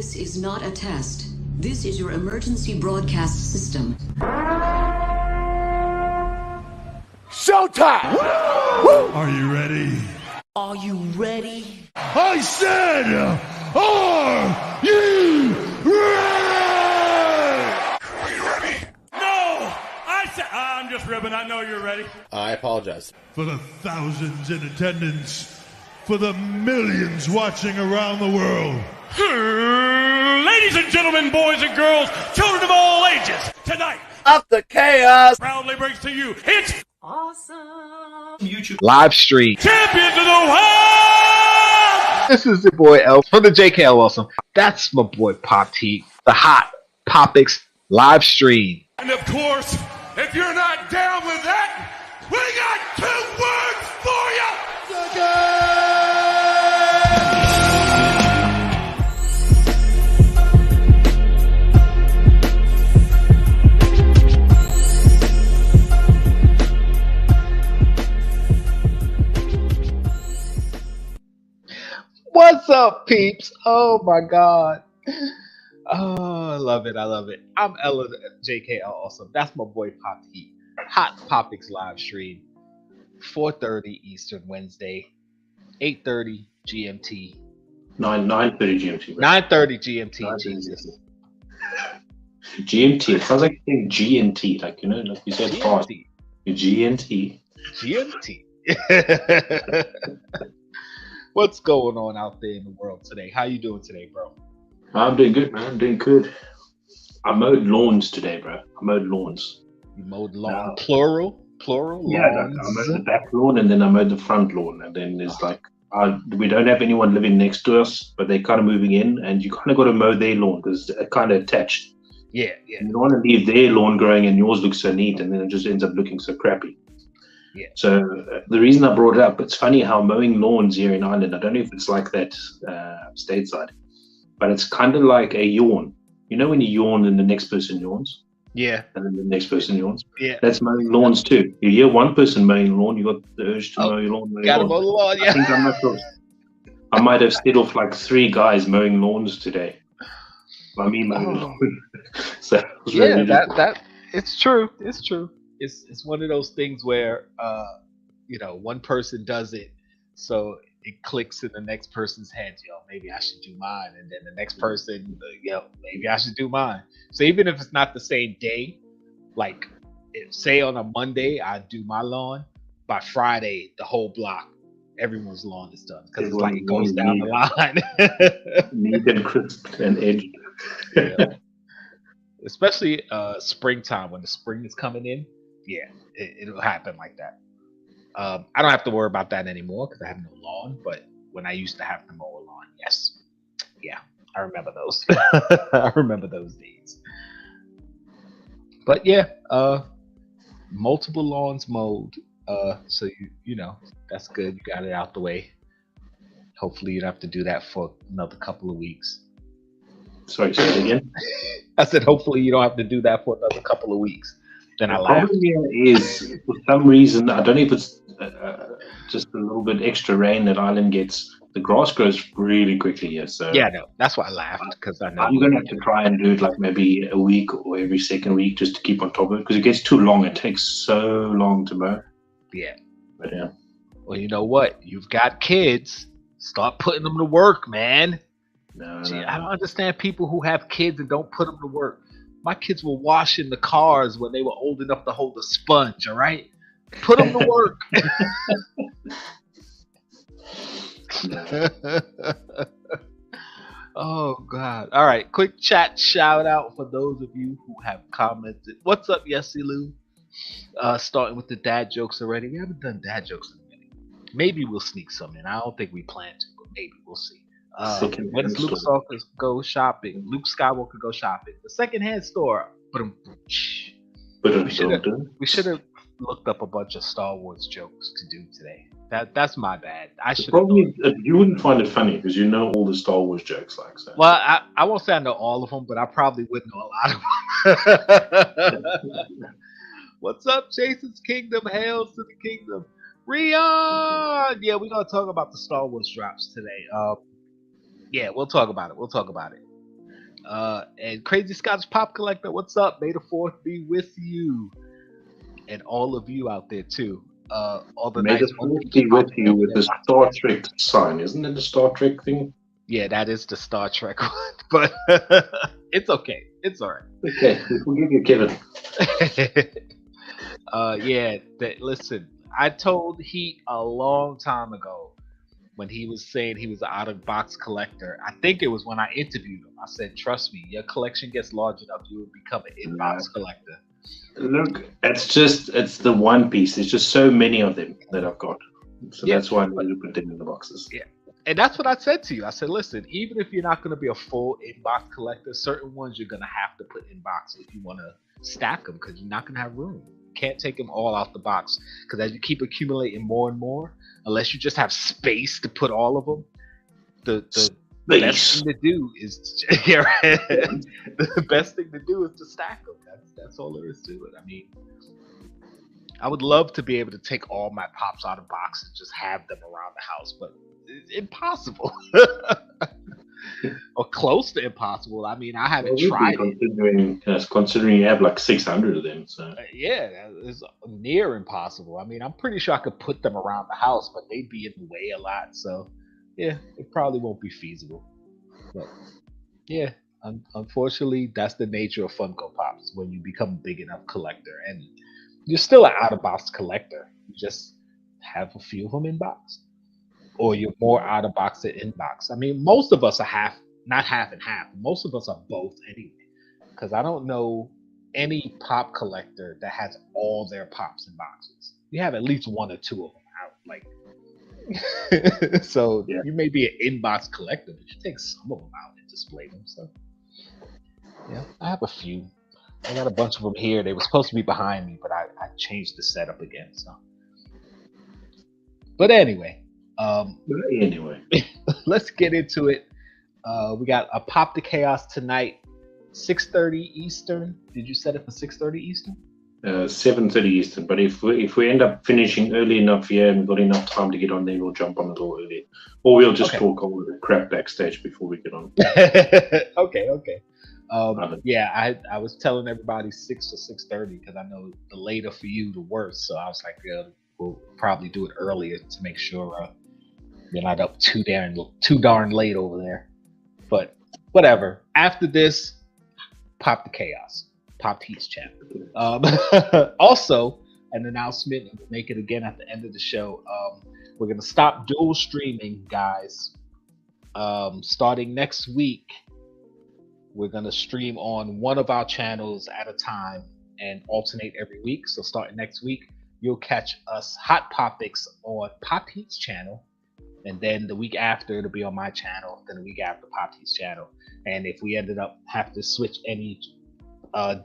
This is not a test. This is your emergency broadcast system. Showtime! Woo! Are you ready? Are you ready? I said, are you ready? Are you ready? No! I said, I'm just ribbing. I know you're ready. I apologize. For the thousands in attendance, for the millions watching around the world. Ladies and gentlemen, boys and girls, children of all ages, tonight, Up the chaos! proudly brings to you its Awesome. YouTube live stream. champions of the world! This is your boy L from the Jkl Awesome. That's my boy Pop T, the hot Popics live stream. And of course, if you're not down with that, we got 2 words for you! What's up, peeps? Oh my god. Oh, I love it. I love it. I'm Ella Jkl Awesome. That's my boy Pop T. Hot Popics live stream. 4:30 Eastern Wednesday. 8:30 GMT. 9:30 GMT. 9:30 GMT. 9:30 Jesus. GMT. It sounds like saying GNT, like like you said fast. GMT. GNT. GMT. What's going on out there in the world today? How you doing today, bro? I'm doing good, man. I'm doing good. I mowed lawns today, bro. I mowed lawns. You mowed lawn, plural. Yeah, I lawns. mowed the back lawn and then I mowed the front lawn, and then there's like we don't have anyone living next to us, but they're kind of moving in, and you kind of got to mow their lawn because they're kind of attached. Yeah. You don't want to leave their lawn growing and yours looks so neat, and then it just ends up looking so crappy. Yeah. So the reason I brought it up, it's funny how mowing lawns here in Ireland, I don't know if it's like that stateside, but it's kind of like a yawn. You know when you yawn and the next person yawns? Yeah. And then the next person yawns? Yeah. That's mowing lawns too. You hear one person mowing lawn, you got the urge to mow your lawn. Gotta mow the lawn, yeah. I think I might have set off like 3 guys mowing lawns today. By me mowing lawns. So yeah, that it's true. It's true. It's one of those things where one person does it, so it clicks in the next person's head. Maybe I should do mine, and then the next person, maybe I should do mine. So even if it's not the same day, like say on a Monday I do my lawn, by Friday the whole block, everyone's lawn is done because it's like it goes down the line. Neat and crisp and edged. Yeah. Especially springtime when the spring is coming in. Yeah, it'll happen like that. I don't have to worry about that anymore because I have no lawn. But when I used to have to mow a lawn, yes, yeah, I remember those. I remember those days. But yeah, multiple lawns mowed. So you know that's good. You got it out the way. Hopefully you don't have to do that for another couple of weeks. Sorry, say it again. I said hopefully you don't have to do that for another couple of weeks. Then I laughed. The problem here is, for some reason, I don't know if it's just a little bit extra rain that Ireland gets. The grass grows really quickly here. So yeah, no, that's why I laughed because I know I'm going to have to try and do it like maybe a week or every second week just to keep on top of it because it gets too long. It takes so long to mow. Yeah. But yeah. Well, you know what? You've got kids. Start putting them to work, man. No. I don't understand people who have kids and don't put them to work. My kids were washing the cars when they were old enough to hold a sponge, all right? Put them to work. Oh, God. All right. Quick chat shout out for those of you who have commented. What's up, Yesy Lou? Starting with the dad jokes already. We haven't done dad jokes in a minute. Maybe we'll sneak some in. I don't think we plan to, but maybe we'll see. When does Luke Skywalker go shopping? Luke Skywalker go shopping. The secondhand store. We should have looked up a bunch of Star Wars jokes to do today. That's my bad. I should. Probably you wouldn't find it funny because you know all the Star Wars jokes, like so. Well, I won't say I know all of them, but I probably would know a lot of them. What's up, Jason's Kingdom? Hails to the kingdom. Rion! Yeah, we're gonna talk about the Star Wars drops today. Yeah, we'll talk about it. And Crazy Scottish Pop Collector, what's up? May the 4th be with you. And all of you out there too. All the May nice the 4th be with you with the Star Trek sign. Isn't it the Star Trek thing? Yeah, that is the Star Trek one, but it's okay. It's all right. Okay, we forgive you, Kevin. Listen, I told Heat a long time ago when he was saying he was an out-of-box collector. I think it was when I interviewed him. I said, trust me, your collection gets large enough, you will become an in-box collector. Look, it's the one piece. There's just so many of them that I've got. So that's why I'm going to put them in the boxes. Yeah. And that's what I said to you. I said, listen, even if you're not going to be a full in-box collector, certain ones you're going to have to put in box if you want to stack them, because you're not going to have room. You can't take them all out the box, because as you keep accumulating more and more, unless you just have space to put all of them, the best thing to do is the best thing to do is to stack them. That's all there is to it. I mean, I would love to be able to take all my pops out of box and just have them around the house, but it's impossible. Or close to impossible. I mean, I haven't tried considering you have like 600 of them. So it's near impossible. I mean, I'm pretty sure I could put them around the house, but they'd be in the way a lot. So yeah, it probably won't be feasible. But yeah, unfortunately, that's the nature of Funko Pops when you become a big enough collector, and you're still an out-of-box collector. You just have a few of them in box. Or you're more out of box than in box. I mean, most of us are not half and half. Most of us are both anyway. Because I don't know any pop collector that has all their pops in boxes. You have at least one or two of them out. So you may be an in-box collector, but you take some of them out and display them. So yeah, I have a few. I got a bunch of them here. They were supposed to be behind me, but I changed the setup again. So, but anyway. Let's get into it. We got a Pop the Chaos tonight, 6:30 Eastern. Did you set it for 6:30 Eastern? 7:30 Eastern. But if we end up finishing early enough here and got enough time to get on there, we'll jump on a little early, or we'll just talk all the crap backstage before we get on. Okay. I was telling everybody 6 or 6:30 because I know the later for you, the worse. So I was like, we'll probably do it earlier to make sure you're not up too darn late over there. But whatever. After this, Pop the Chaos. Pop Heat's channel. Also, an announcement, and we'll make it again at the end of the show. We're going to stop dual streaming, guys. Starting next week, we're going to stream on one of our channels at a time and alternate every week. So starting next week, you'll catch us Hot Popics on Pop Heat's channel. And then the week after, it'll be on my channel. Then the week after, Pop Heat's channel. And if we ended up have to switch any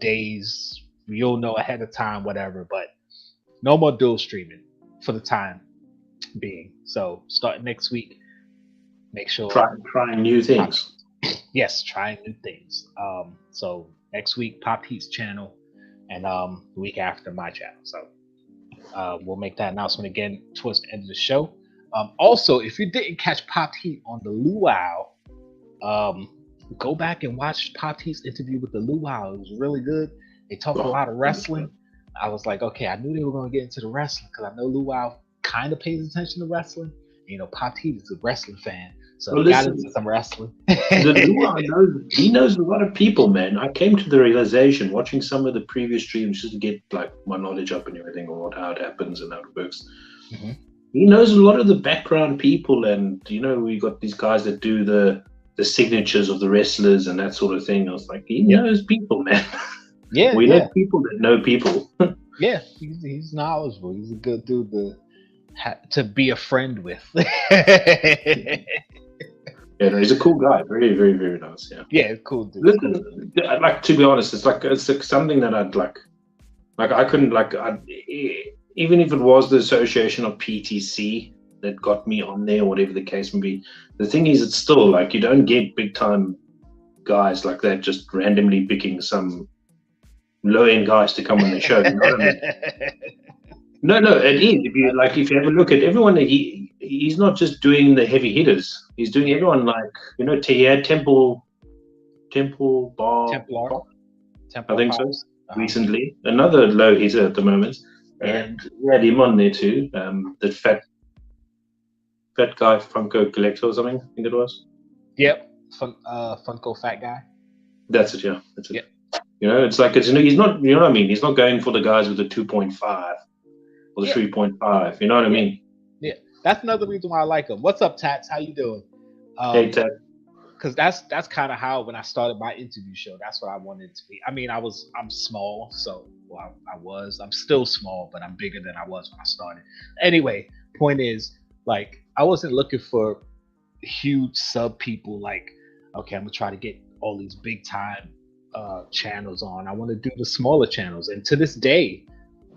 days, you'll know ahead of time, whatever. But no more dual streaming for the time being. So starting next week, make sure trying new things. Yes, trying new things. So next week, Pop Heat's channel, and the week after, my channel. So we'll make that announcement again towards the end of the show. Also, if you didn't catch Pop Heat on the Luau, go back and watch Pop Heat's interview with the Luau. It was really good. They talked a lot of wrestling. I was like, okay, I knew they were going to get into the wrestling because I know Luau kind of pays attention to wrestling. You know, Pop Heat is a wrestling fan, so he got into some wrestling. The Luau knows a lot of people, man. I came to the realization watching some of the previous streams just to get like my knowledge up and everything, or how it happens and how it works. Mm-hmm. He knows a lot of the background people, and we got these guys that do the signatures of the wrestlers and that sort of thing. I was like, he knows people, man. Yeah, we know people that know people. Yeah, he's knowledgeable. He's a good dude to be a friend with. Yeah, he's a cool guy. Very, very, very nice. Yeah. Yeah, cool dude. Listen, like, to be honest, it's like something that I'd like I couldn't even if it was the association of PTC that got me on there, or whatever the case may be. The thing is, it's still like you don't get big time guys like that just randomly picking some low end guys to come on the show. You know what I mean? No, it is. If you have a look at everyone, he's not just doing the heavy hitters. He's doing everyone like he had Temple Temple Bar. Templar. I think so. Pops. Recently, another low hitter at the moment, and we had him on there too. The fat guy, Funko Collector or something. I think it was. Yep. Funko fat guy. That's it. Yeah, that's it. Yep. You know, it's like he's not. You know what I mean? He's not going for the guys with the 2.5 or the 3.5. You know what I mean? Yeah, that's another reason why I like him. What's up, Tats? How you doing? Hey, Tat. Because that's kind of how when I started my interview show, that's what I wanted it to be. I mean, I'm small, so I'm still small, but I'm bigger than I was when I started. Anyway, point is, like, I wasn't looking for huge sub people. Like, okay, I'm gonna try to get all these big time channels on. I want to do the smaller channels, and to this day,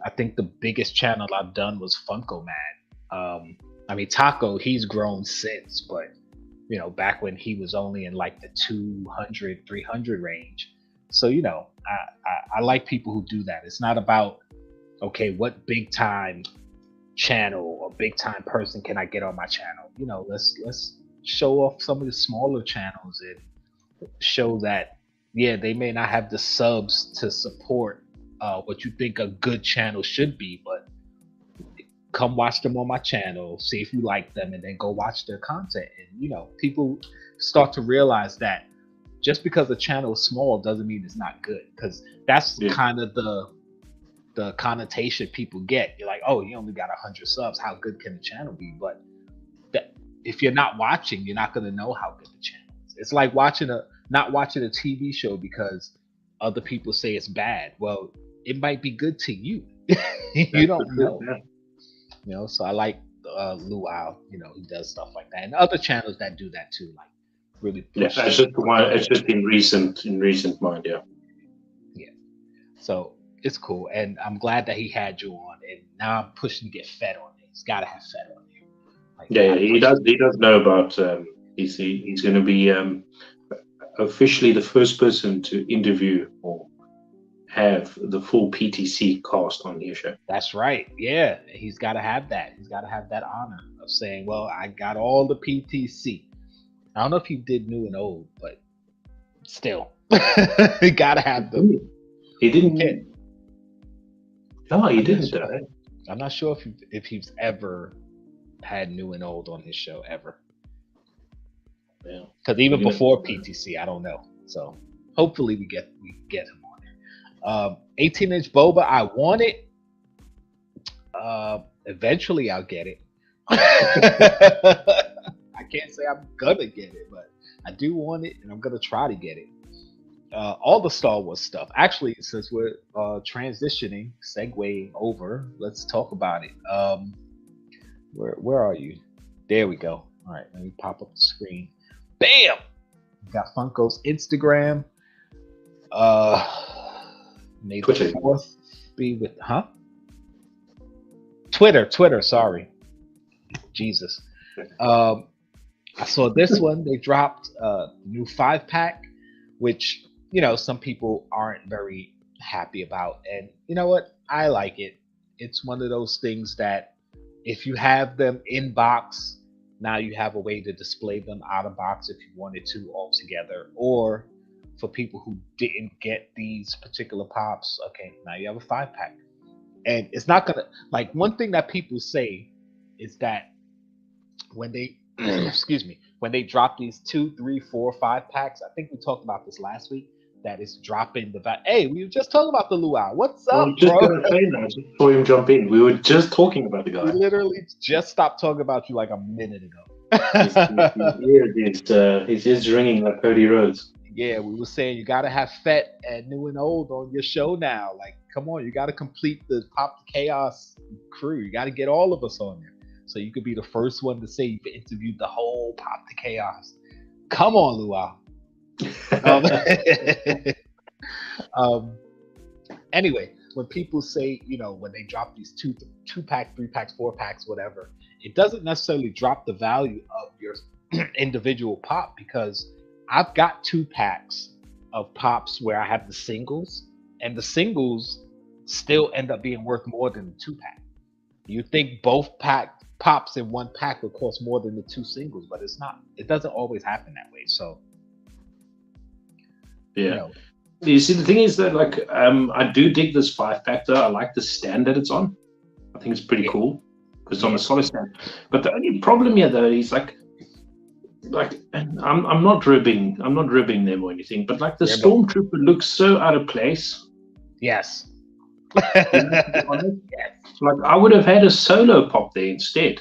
I think the biggest channel I've done was Funko Man. I mean, Taco, he's grown since, but you know, back when he was only in like the 200, 300 range. So, you know, I like people who do that. It's not about, okay, what big time channel or big time person can I get on my channel? You know, let's show off some of the smaller channels and show that, yeah, they may not have the subs to support what you think a good channel should be, but come watch them on my channel, see if you like them, and then go watch their content. And you know, people start to realize that just because a channel is small doesn't mean it's not good, because that's kind of the connotation people get. You're like, oh, you only got 100 subs, how good can the channel be? But if you're not watching, you're not going to know how good the channel is. It's like not watching a TV show because other people say it's bad. Well, it might be good to you. You don't know. You know, so I like Luau. You know, he does stuff like that, and other channels that do that too, like really push. Yeah, it's just in recent mind, yeah. Yeah, so it's cool, and I'm glad that he had you on, and now I'm pushing to get Fed on it. He's got to have Fed on there. Like, yeah, he does know about. He's going to be officially the first person to interview or have the full PTC cast on his show. That's right. Yeah, he's got to have that. He's got to have that honor of saying, "Well, I got all the PTC." I don't know if he did new and old, but still, he got to have them. He didn't. Yeah. No, he didn't. I'm not sure if he's ever had new and old on his show ever. Yeah, because even before PTC, I don't know. So hopefully we get him on there. 18-inch boba, I want it. Eventually I'll get it. I can't say I'm gonna get it, but I do want it, and I'm gonna try to get it. All the Star Wars stuff. Actually, since we're segueing over, let's talk about it. Where are you? There we go. All right, let me pop up the screen. Bam! We got Funko's Instagram. May the 4th be with Twitter, sorry. Jesus. I saw this one. They dropped a new 5-pack, which, you know, some people aren't very happy about. And you know what? I like it. It's one of those things that if you have them in box, now you have a way to display them out of box if you wanted to altogether. Or for people who didn't get these particular pops, okay, now you have a 5-pack. And it's not gonna, like, one thing that people say is that when they when they drop these 2, 3, 4, 5 packs, I think we talked about this last week, that it's dropping the value. Hey, we were just talking about the Luau. What's up, just bro? gonna say that just before you jump in. We were just talking about the guy. We literally just stopped talking about you like a minute ago. His ears ringing like Cody Rhodes. Yeah, we were saying you gotta have Fett and New and Old on your show now. Like, come on, you gotta complete the Pop Chaos crew. You gotta get all of us on there, so you could be the first one to say you've interviewed the whole Pop to Chaos. Come on, Luau. Anyway, when people say, you know, when they drop these 2-pack, 3-packs, 4-packs, whatever, it doesn't necessarily drop the value of your individual pop, because I've got 2-packs of pops where I have the singles, and the singles still end up being worth more than the 2-pack. You think both pops in one pack would cost more than the 2 singles, but it's not. It doesn't always happen that way. So Yeah. You know, You see, the thing is that like I do dig this 5-factor. I like the stand that it's on. I think it's pretty Yeah. cool because it's on a solid stand. But the only problem here though is like and I'm not ribbing them or anything, but like the Stormtrooper looks so out of place. yes. You know, to be honest. Like I would have had a solo pop there instead.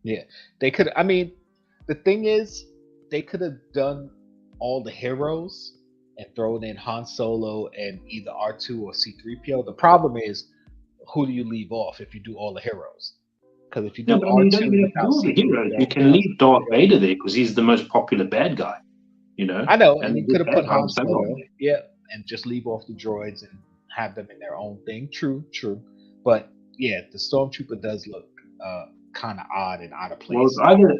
Yeah, they could. I mean, the thing is, they could have done all the heroes and thrown in Han Solo and either R2 or C3PO. The problem is, who do you leave off if you do all the heroes? Because if you do Yeah, but I mean, you don't R2 even have to without do all the heroes. C3PO, You can leave Darth Vader there because he's the most popular bad guy. You know. I know, and And you just could have put have Han Han Solo Solo, on there. yeah, and just leave off the droids and have them in their own thing. True. But yeah, the Stormtrooper does look kind of odd and out of place. Well,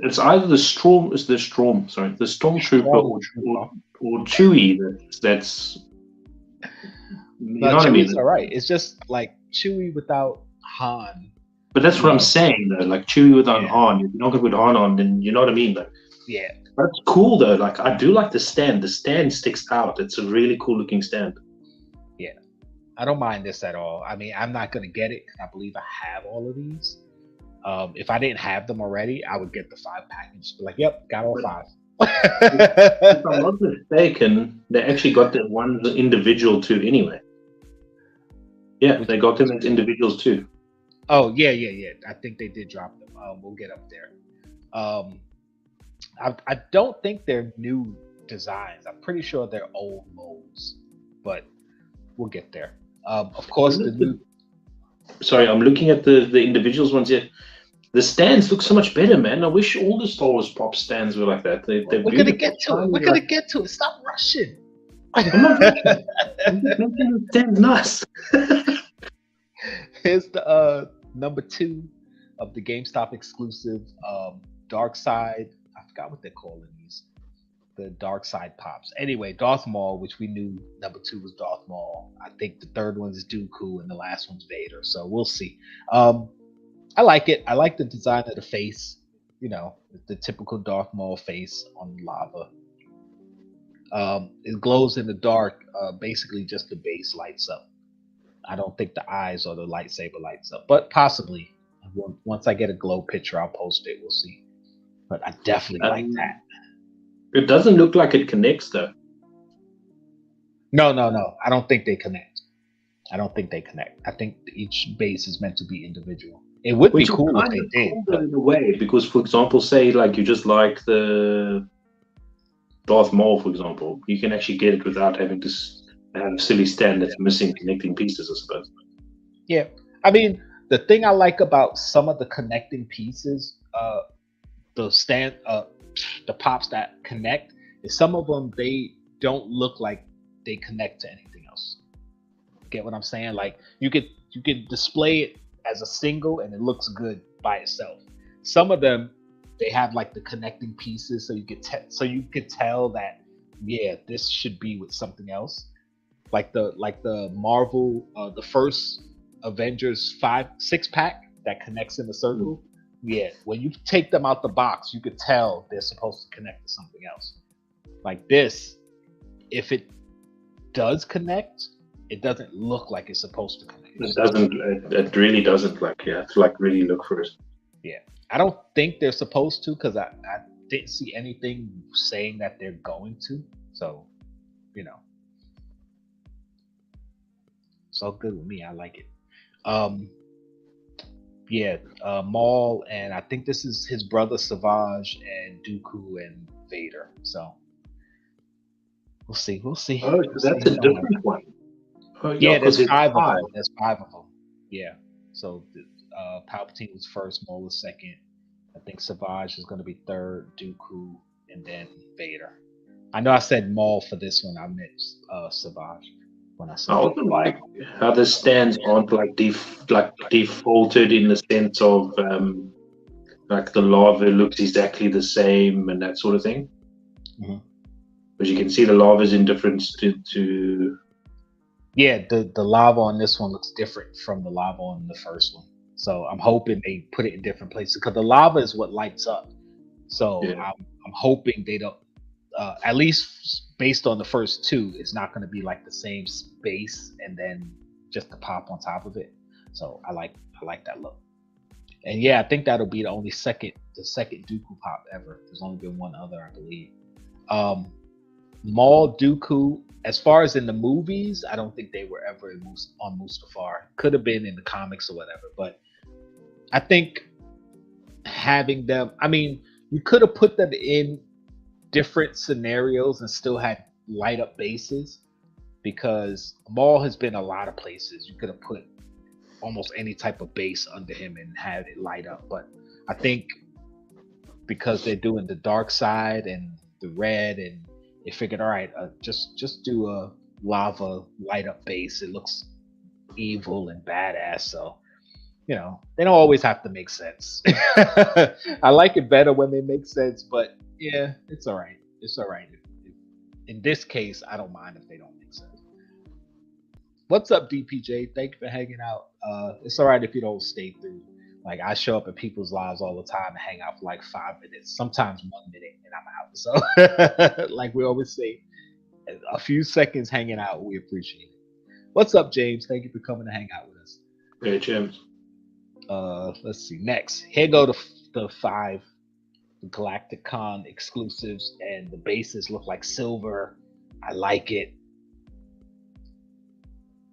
it's either the Stormtrooper or Chewie that's you know what I mean. Chewie's all right. It's just like Chewie without Han. But that's what I'm saying though. Like Chewie without Han, you're not gonna put Han on, then you know what I mean. Like, yeah, that's cool though. Like I do like the stand. The stand sticks out. It's a really cool looking stand. Yeah, I don't mind this at all. I mean, I'm not gonna get it because I believe I have all of these. If I didn't have them already, I would get the 5 package. Be like, yep, got all 5. If I'm not mistaken, they actually got the ones individual too anyway. Yeah, they got them as individuals too. Oh yeah. I think they did drop them. We'll get up there. I don't think they're new designs. I'm pretty sure they're old molds, but we'll get there. Of course, the new. Sorry, I'm looking at the individuals ones here. The stands look so much better, man. I wish all the Star Wars pop stands were like that. We're gonna get to it. We're gonna get to it. Stop rushing. I'm not rushing. I'm just making the stand nice. Here's the number 2 of the GameStop exclusive Dark Side. I forgot what they're calling these. The Dark Side pops. Anyway, Darth Maul, which we knew number 2 was Darth Maul. I think the third one is Dooku and the last one's Vader. So we'll see. I like it. I like the design of the face. You know, the typical Darth Maul face on lava. It glows in the dark. Basically, just the base lights up. I don't think the eyes or the lightsaber lights up, but possibly. Once I get a glow picture, I'll post it. We'll see. But I definitely like that. It doesn't look like it connects though. No. I don't think they connect. I think each base is meant to be individual. It would be cool if they did. Cool in a way, because for example, say like you just like the Darth Maul, for example, you can actually get it without having to have a silly stand that's missing connecting pieces, I suppose. Yeah, I mean, the thing I like about some of the connecting pieces, the pops that connect, is some of them they don't look like they connect to anything else. Get what I'm saying? Like you could display it as a single and it looks good by itself. Some of them they have like the connecting pieces, so you could tell that this should be with something else. Like the Marvel, the first Avengers 6-pack that connects in a circle. Yeah, when you take them out the box, you could tell they're supposed to connect to something else. Like this, if it does connect, it doesn't look like it's supposed to connect. It doesn't. It really doesn't. Like you have to like really look for it. Yeah, I don't think they're supposed to because I didn't see anything saying that they're going to. So, you know, it's all good with me. I like it. Maul, and I think this is his brother Savage and Dooku and Vader. So we'll see. Oh, so that's a different one. Yeah, there's 5 of them. There's 5 of them. Yeah. So Palpatine was first, Maul was second. I think Savage is going to be third, Dooku, and then Vader. I know I said Maul for this one. I meant Savage when I said. I also like how the stands aren't like defaulted in the sense of like the lava looks exactly the same and that sort of thing. Mm-hmm. Because you can see the lava is in difference to. Yeah, the lava on this one looks different from the lava on the first one. So I'm hoping they put it in different places because the lava is what lights up. So I'm hoping they don't. at least based on the first two, it's not going to be like the same space and then just the pop on top of it. So I like that look. And yeah, I think that'll be the second Dooku pop ever. There's only been one other, I believe. Maul Dooku, as far as in the movies, I don't think they were ever on Mustafar. Could have been in the comics or whatever, but I think having them, I mean, you could have put them in different scenarios and still had light up bases, because Maul has been a lot of places. You could have put almost any type of base under him and had it light up. But I think because they're doing the dark side and the red, and they figured, all right, just do a lava light up base. It looks evil and badass. So, you know, they don't always have to make sense. I like it better when they make sense, but yeah, it's all right. It's all right. In this case, I don't mind if they don't make sense. What's up, DPJ? Thank you for hanging out. It's all right if you don't stay through. Like, I show up in people's lives all the time and hang out for like 5 minutes, sometimes 1 minute, and I'm out. So, like we always say, a few seconds hanging out, we appreciate it. What's up, James? Thank you for coming to hang out with us. Hey, James. Let's see. Next, here go the 5 Galactic Con exclusives, and the bases look like silver. I like it.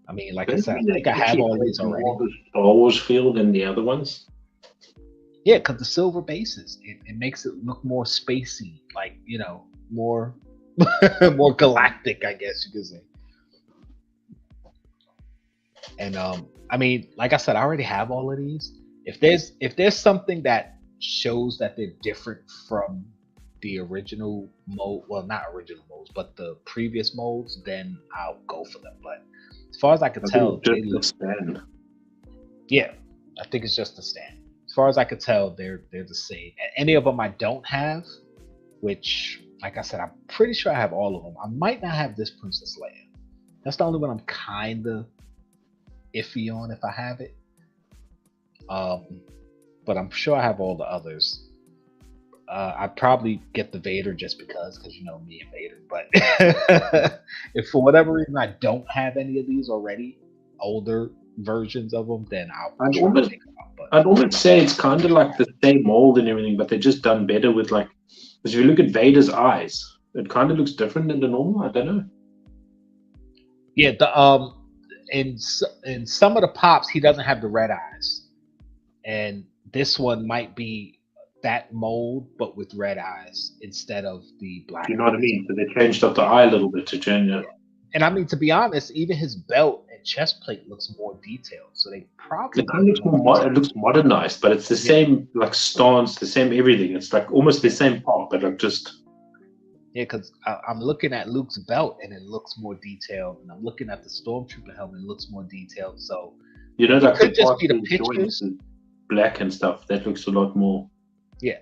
I mean, like I said, I think I have all these already. More the Star Wars feel than the other ones. Yeah, because the silver bases, it makes it look more spacey, like, you know, more more galactic, I guess you could say. And I mean, like I said, I already have all of these. If there's something that shows that they're different from the original mode, well, not original modes, but the previous modes, then I'll go for them. But as far as I can tell, they look stand. Yeah, I think it's just a stand. As far as I could tell, they're the same. Any of them I don't have, which, like I said, I'm pretty sure I have all of them. I might not have this Princess Leia. That's the only one I'm kind of iffy on if I have it. But I'm sure I have all the others. I'd probably get the Vader just because you know me and Vader. But if for whatever reason I don't have any of these already, older versions of them, then I'd almost say it's kind of like the same mold and everything, but they're just done better with, like, because if you look at Vader's eyes, it kind of looks different than the normal. I don't know. Yeah, the in some of the pops he doesn't have the red eyes, and this one might be that mold, but with red eyes instead of the black. You know what I mean? So they changed up the eye a little bit to change it. Yeah. And I mean, to be honest, even his belt and chest plate looks more detailed. So they probably it looks modernized, but it's the same like stance, the same everything. It's like almost the same part, but like just because I'm looking at Luke's belt and it looks more detailed, and I'm looking at the Stormtrooper helmet and it looks more detailed. So you know, like it could just be the pictures, black and stuff. That looks a lot more. Yeah,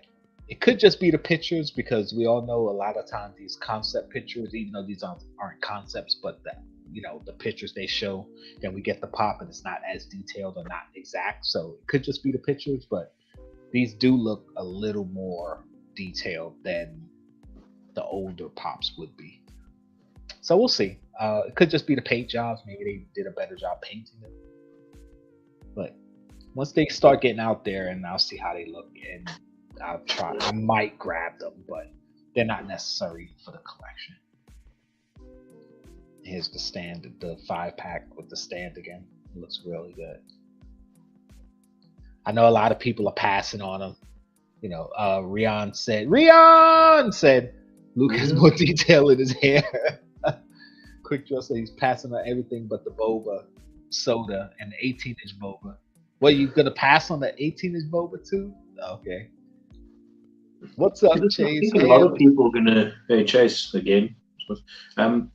it could just be the pictures, because we all know a lot of times these concept pictures, even though these aren't concepts, but the pictures they show, then we get the pop and it's not as detailed or not exact. So it could just be the pictures, but these do look a little more detailed than the older pops would be. So we'll see. It could just be the paint jobs. Maybe they did a better job painting them. But once they start getting out there, and I'll see how they look, and I'll try. I might grab them, but they're not necessary for the collection. Here's the stand, the 5-pack with the stand again. It looks really good. I know a lot of people are passing on them. You know, Rion said Luke has more detail in his hair. Quick Draw said he's passing on everything but the boba soda and the 18-inch boba. What, you gonna pass on the 18-inch boba too? Okay. What's up, Chase? I think a lot of people are gonna Chase again. I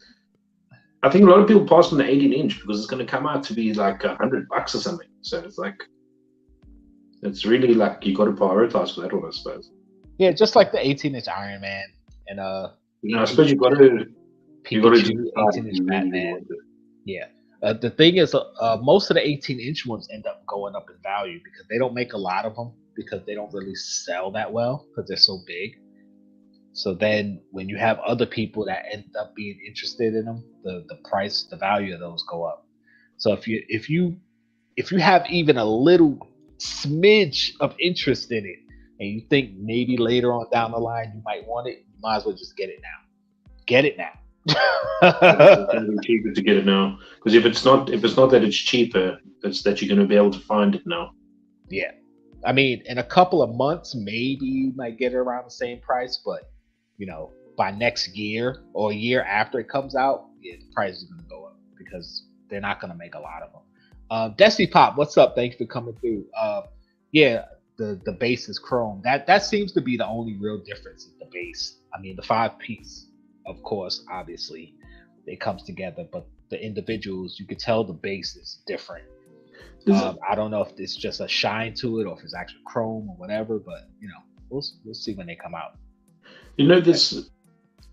think a lot of people pass on the 18-inch because it's gonna come out to be like $100 or something. So it's like, it's really like you got to prioritize for that one, I suppose. Yeah, just like the 18-inch Iron Man and I suppose you got to do 18-inch Batman. Yeah. The thing is, most of the 18-inch ones end up going up in value because they don't make a lot of them, because they don't really sell that well because they're so big. So then when you have other people that end up being interested in them, the price, the value of those go up. So if you have even a little smidge of interest in it, and you think maybe later on down the line you might want it, you might as well just get it now. Get it now. It's going to be cheaper to get it now, because if it's not that it's cheaper, it's that you're going to be able to find it now. Yeah, I mean, in a couple of months, maybe you might get it around the same price, but by next year or a year after it comes out, the price is going to go up because they're not going to make a lot of them. Desi Pop, what's up? Thanks for coming through. Yeah, the base is chrome. That seems to be the only real difference is the base. I mean, the 5-piece, of course, obviously, it comes together, but the individuals, you could tell the base is different. I don't know if it's just a shine to it or if it's actually chrome or whatever, but we'll see when they come out. This.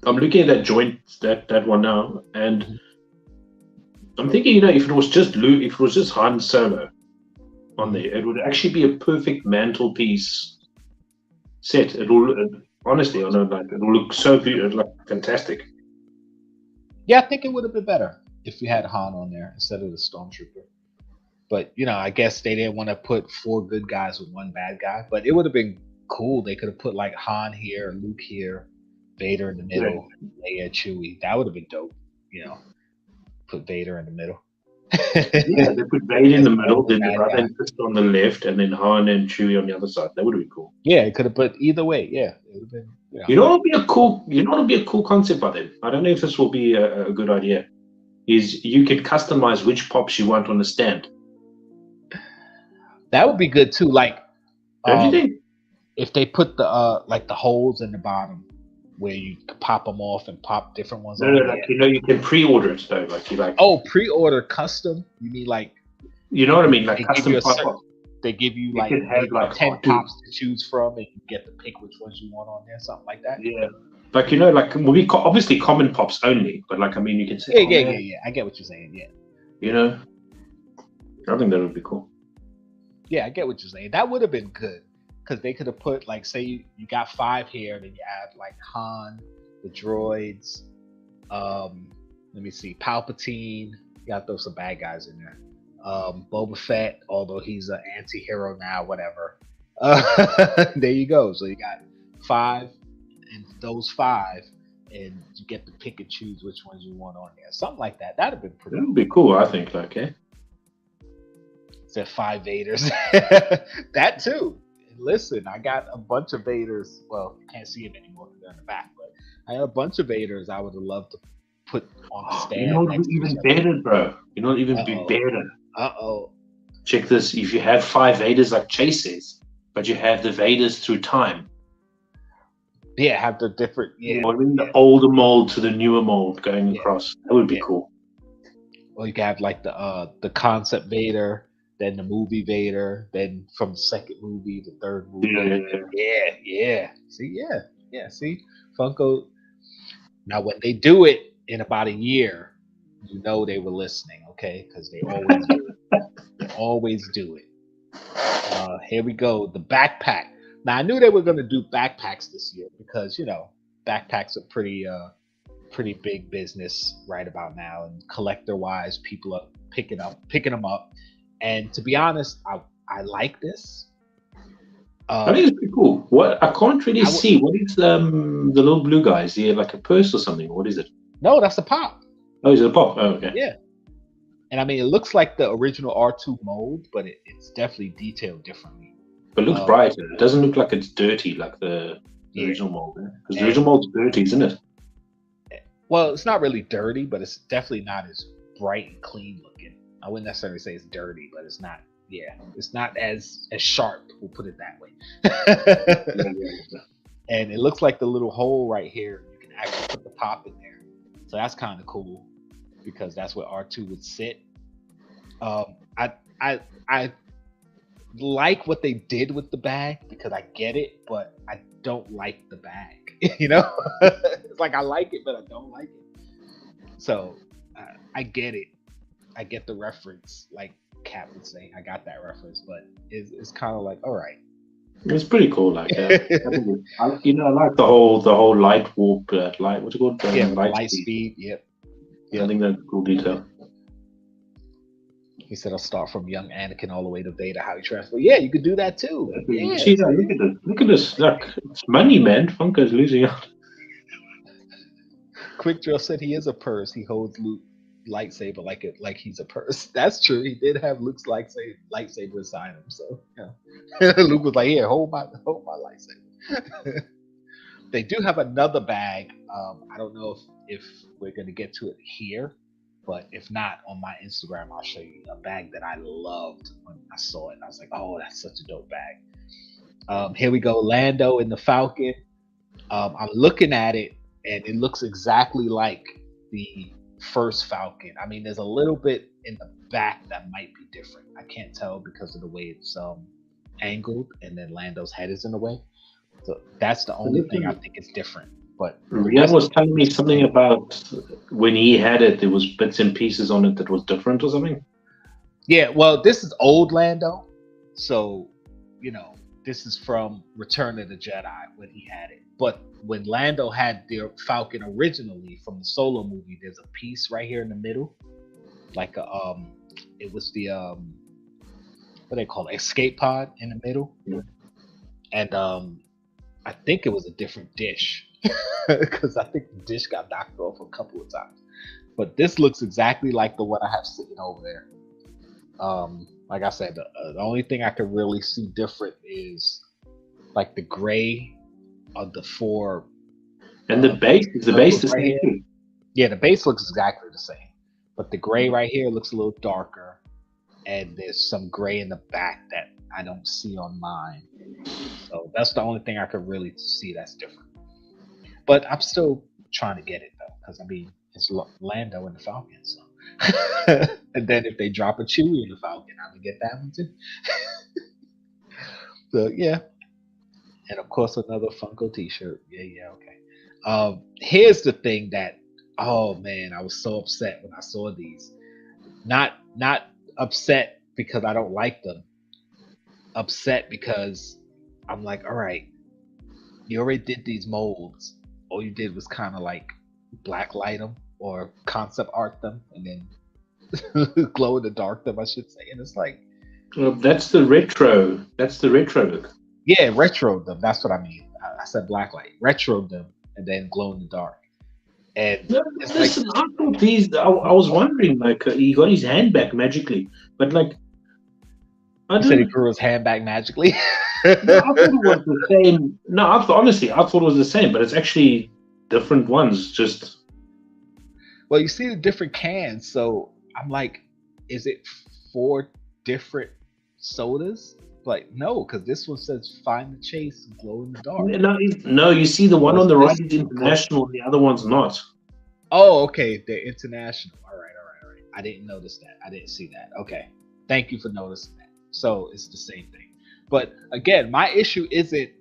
I'm looking at that joint, that one now, and I'm thinking, if it was just Luke, if it was just Han Solo on there, it would actually be a perfect mantelpiece set. It will honestly, I know, like it will look so beautiful, like fantastic. Yeah, I think it would have been better if you had Han on there instead of the Stormtrooper. But I guess they didn't want to put 4 good guys with 1 bad guy. But it would have been cool. They could have put like Han here, Luke here, Vader in the middle, Leia, Chewie. That would have been dope. Put Vader in the middle. Yeah, they put Vader in the middle, then the brother and sister on the left, and then Han and Chewie on the other side. That would have been cool. Yeah, it could have put either way. Yeah, it would have been. What would be a cool concept by them? I don't know if this will be a good idea. Is you can customize which pops you want on the stand. That would be good too. Like, don't you think? If they put the the holes in the bottom where you pop them off and pop different ones. No, you can pre-order it though. Oh, pre-order custom? You mean like? You know what I mean? Like custom pop. They give you like 10 pops to choose from, and you get to pick which ones you want on there, something like that. Yeah, will be obviously common pops only, but you can say. Yeah. I get what you're saying. Yeah. I think that would be cool. Yeah, I get what you're saying. That would have been good. Because they could have put, say you got 5 here, then you add Han, the droids, let me see, Palpatine, you gotta throw some bad guys in there. Boba Fett, although he's an anti-hero now, whatever. There you go. So you got 5, and those 5, and you get to pick and choose which ones you want on there. Something like that. That'd have been pretty. That would be cool, I think. Said 5 Vaders. That too. Listen, I got a bunch of Vaders. Well, you can't see them anymore because they're in the back, but I had a bunch of Vaders I would have loved to put on the stand. You're not even better, bro. You're not even better. Uh-oh. Check this. If you have 5 Vaders like Chase says, but you have the Vaders through time. Yeah, have the different. Yeah. The older mold to the newer mold going across. That would be cool. Or you can have the concept Vader, then the movie Vader, then from the second movie, the third movie. Yeah. See, Funko. Now, when they do it in about a year, they were listening, okay? Because they always do it. They always do it. Here we go. The backpack. Now, I knew they were going to do backpacks this year because, backpacks are pretty big business right about now. And collector-wise, people are picking them up. And to be honest, I like this. I think it's pretty cool. What I can't really see. What is the little blue guy? Is he like a purse or something? What is it? No, that's a pop. Oh, is it a pop? Oh, okay. Yeah. And I mean, it looks like the original R2 mold, but it's definitely detailed differently. But it looks brighter. It doesn't look like it's dirty like the original mold. Because the original mold's dirty, isn't it? Well, it's not really dirty, but it's definitely not as bright and clean looking. I wouldn't necessarily say it's dirty, but it's not. Yeah, it's not as sharp. We'll put it that way. And it looks like the little hole right here. You can actually put the pop in there, so that's kind of cool because that's where R2 would sit. I like what they did with the bag because I get it, but I don't like the bag. It's like I like it, but I don't like it. So I get it. I get the reference, like Cap would say. I got that reference, but it's kind of like, all right, It's pretty cool. Like, I like the whole light warp, light. What's it called? Light speed. Yep. I think that's a cool detail. He said, "I'll start from young Anakin all the way to Vader. How he transfer? Yeah, you could do that too. Yeah. See that? Look at this. Look at this. Look, it's money, man. Funko's losing out. Quick Drill said he is a purse. He holds Luke's lightsaber like he's a purse. That's true. He did have Luke's lightsaber inside him. So yeah. Luke was like, "Here, hold my lightsaber." They do have another bag. I don't know if we're gonna get to it here, but if not, on my Instagram, I'll show you a bag that I loved when I saw it. I was like, "Oh, that's such a dope bag." Here we go, Lando in the Falcon. I'm looking at it, and it looks exactly like the first Falcon. I mean, there's a little bit in the back that might be different. I can't tell because of the way it's angled, and then Lando's head is in the way. So that's the only thing I think is different. But Rian was telling me something about when he had it, there was bits and pieces on it that was different or something. Yeah, well, this is old Lando, so this is from Return of the Jedi when he had it. But when Lando had the Falcon originally from the Solo movie, there's a piece right here in the middle, like it was the what they call it, escape pod in the middle, and I think it was a different dish because I think the dish got knocked off a couple of times. But this looks exactly like the one I have sitting over there. Like I said, the only thing I can really see different is like the gray of the four. And the base is the same too. Yeah, the base looks exactly the same, but the gray right here looks a little darker, and there's some gray in the back that I don't see on mine. So that's the only thing I could really see that's different. But I'm still trying to get it though, because I mean it's Lando in the Falcon. So, and then if they drop a Chewie in the Falcon, I'm gonna get that one too. So yeah, and of course another Funko T-shirt. Yeah, okay. Here's the thing that, oh man, I was so upset when I saw these. Not upset because I don't like them. Upset because I'm like, all right, you already did these molds. All you did was kind of like blacklight them or concept art them and then glow in the dark them, I should say. And it's like, well, that's the retro look. Yeah, retro them. That's what I mean. I said blacklight, retro them, and then glow in the dark. And listen, I thought these. I was wondering, like, he got his hand back magically, but like, he said he grew his hand back magically. No, I thought it was the same. No, honestly, I thought it was the same, but it's actually different ones. Just well, you see the different cans, so I'm like, is it 4 different sodas? Like, no, because this one says "Find the Chase, glow in the dark." No, you see the one on the right is international, the other one's not. Oh, okay, they're international. All right. I didn't notice that. I didn't see that. Okay, thank you for noticing that. So it's the same thing. But again, my issue isn't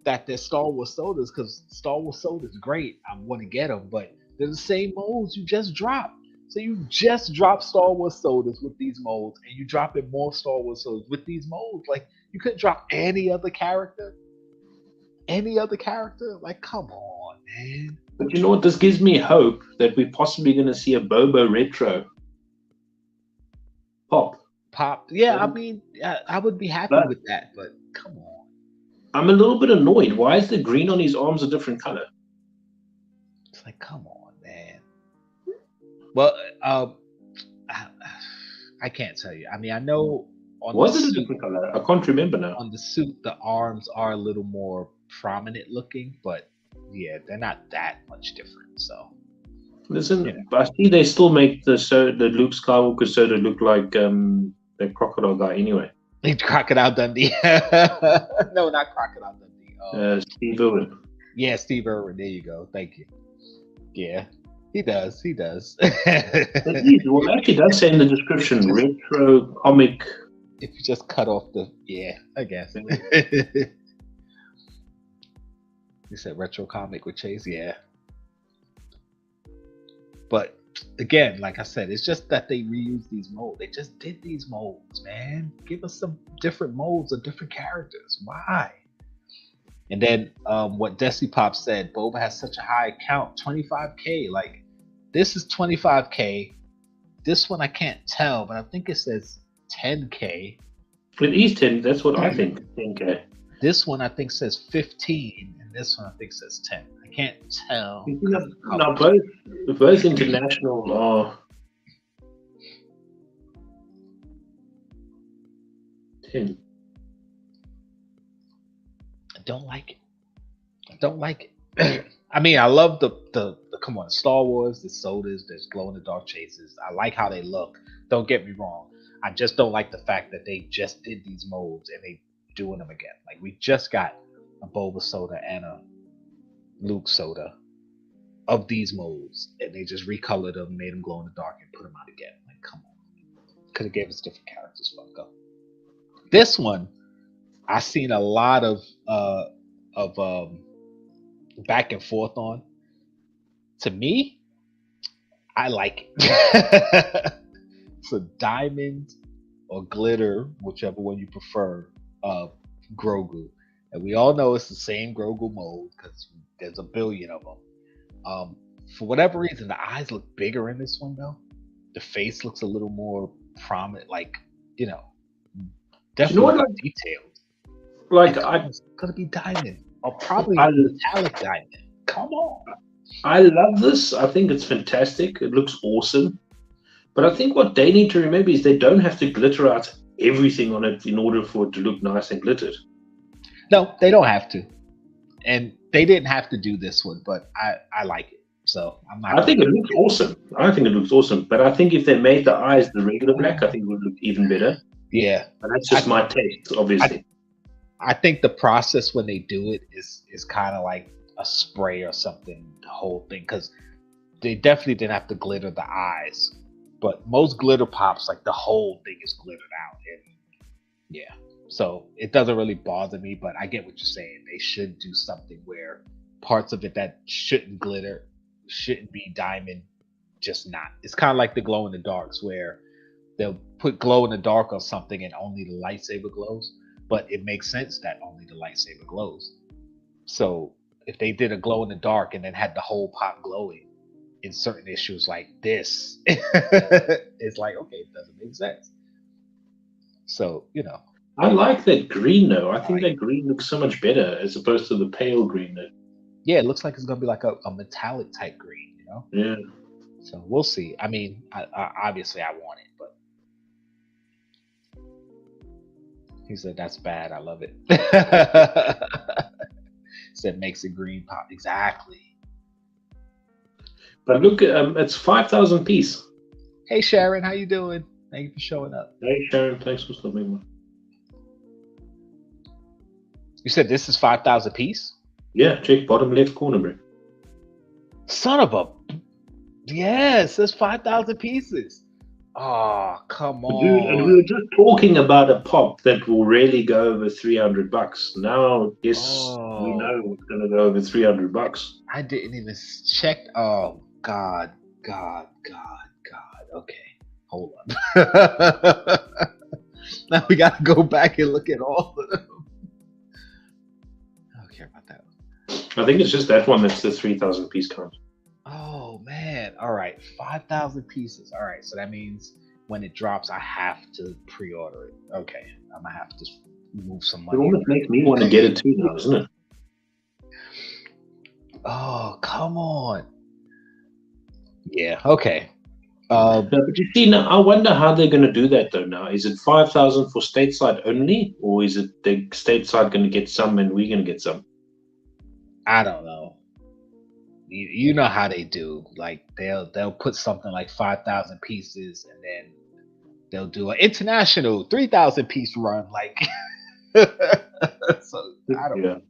that they're Star Wars sodas, because Star Wars soda is great. I want to get them, but they're the same molds you just dropped. So you just dropped Star Wars sodas with these molds, and you drop in more Star Wars sodas with these molds. Like, you couldn't drop any other character. Like, come on, man. But you know what? This gives me hope that we're possibly going to see a Boba retro pop. Yeah, I mean, I would be happy with that, but come on. I'm a little bit annoyed. Why is the green on his arms a different color? It's like, come on, man. Well, I can't tell you. I mean, I know on was it a different color? I can't remember now. On the suit, the arms are a little more prominent looking, but yeah, they're not that much different. So listen, I see they still make the Luke Skywalker soda look like the Crocodile guy anyway. Crocodile Dundee. No, not Crocodile Dundee. Steve Irwin. Yeah, Steve Irwin. There you go. Thank you. Yeah, he does. Well, actually, does say in the description, retro comic. If you just cut off I guess. You said retro comic with Chase, yeah. But again, like I said, it's just that they reuse these molds. They just did these molds, man. Give us some different molds of different characters. Why? And then what Desi Pop said, Boba has such a high count, 25K. Like, this is 25K. This one I can't tell, but I think it says 10K. It is 10. That's what I think. 10K. This one I think says 15, and this one I think says 10. I can't tell. No, both international are 10. I don't like it. I don't like it. I mean, I love the come on, Star Wars, the sodas, there's glow in the dark chases. I like how they look. Don't get me wrong. I just don't like the fact that they just did these molds and they doing them again. Like, we just got a Boba soda and a Luke soda of these molds, and they just recolored them, made them glow in the dark, and put them out again. Like, come on. Could have gave us different characters. Funko. This one, I seen a lot of back and forth on. To me, I like it. So diamond or glitter, whichever one you prefer, Grogu. And we all know it's the same Grogu mold because there's a billion of them. For whatever reason, the eyes look bigger in this one though. The face looks a little more prominent, like, definitely more detailed. Like, it's gonna be diamond, or probably metallic diamond. Come on. I love this. I think it's fantastic. It looks awesome. But I think what they need to remember is they don't have to glitter out everything on it in order for it to look nice and glittered. No, they don't have to. And they didn't have to do this one, but I like it. So I'm not. I think it looks awesome. I think it looks awesome. But I think if they made the eyes the regular black, I think it would look even better. Yeah. But that's just my taste, obviously. I think the process when they do it is kind of like a spray or something, the whole thing, because they definitely didn't have to glitter the eyes. But most glitter pops, like the whole thing is glittered out. And yeah. So it doesn't really bother me, but I get what you're saying. They should do something where parts of it that shouldn't glitter, shouldn't be diamond, just not. It's kind of like the glow in the darks where they'll put glow in the dark on something and only the lightsaber glows, but it makes sense that only the lightsaber glows. So if they did a glow in the dark and then had the whole pop glowing in certain issues like this, it's like, okay, it doesn't make sense. So, I like that green though. I think that green looks so much better as opposed to the pale green. Yeah, it looks like it's gonna be like a metallic type green, Yeah. So we'll see. I mean, I obviously I want it, but he said that's bad. I love it. Said makes it green pop exactly. But look, it's 5,000 piece. Hey Sharon, how you doing? Thank you for showing up. Hey Sharon, thanks for stopping by. You said this is 5,000 piece? Yeah, check bottom left corner, bro. Son of a... Yes, there's 5,000 pieces. Oh, come on. Dude, and we were just talking about a pop that will really go over $300. Now, yes, we know it's going to go over $300. I didn't even check. Oh, God. Okay, hold on. Now we got to go back and look at all of them. I don't care about that. I think it's just that one that's the 3,000 piece count. Oh man! All right, 5,000 pieces. All right, so that means when it drops, I have to pre-order it. Okay, I'm gonna have to move some money. It almost makes me want to get it too now, doesn't it? Oh, come on. Yeah. Okay. But you see, now I wonder how they're going to do that though. Now, is it 5,000 for stateside only, or is it the stateside going to get some and we're going to get some? I don't know. You know how they do. Like they'll put something like 5,000 pieces, and then they'll do an international 3,000 piece run. Like, so I don't know.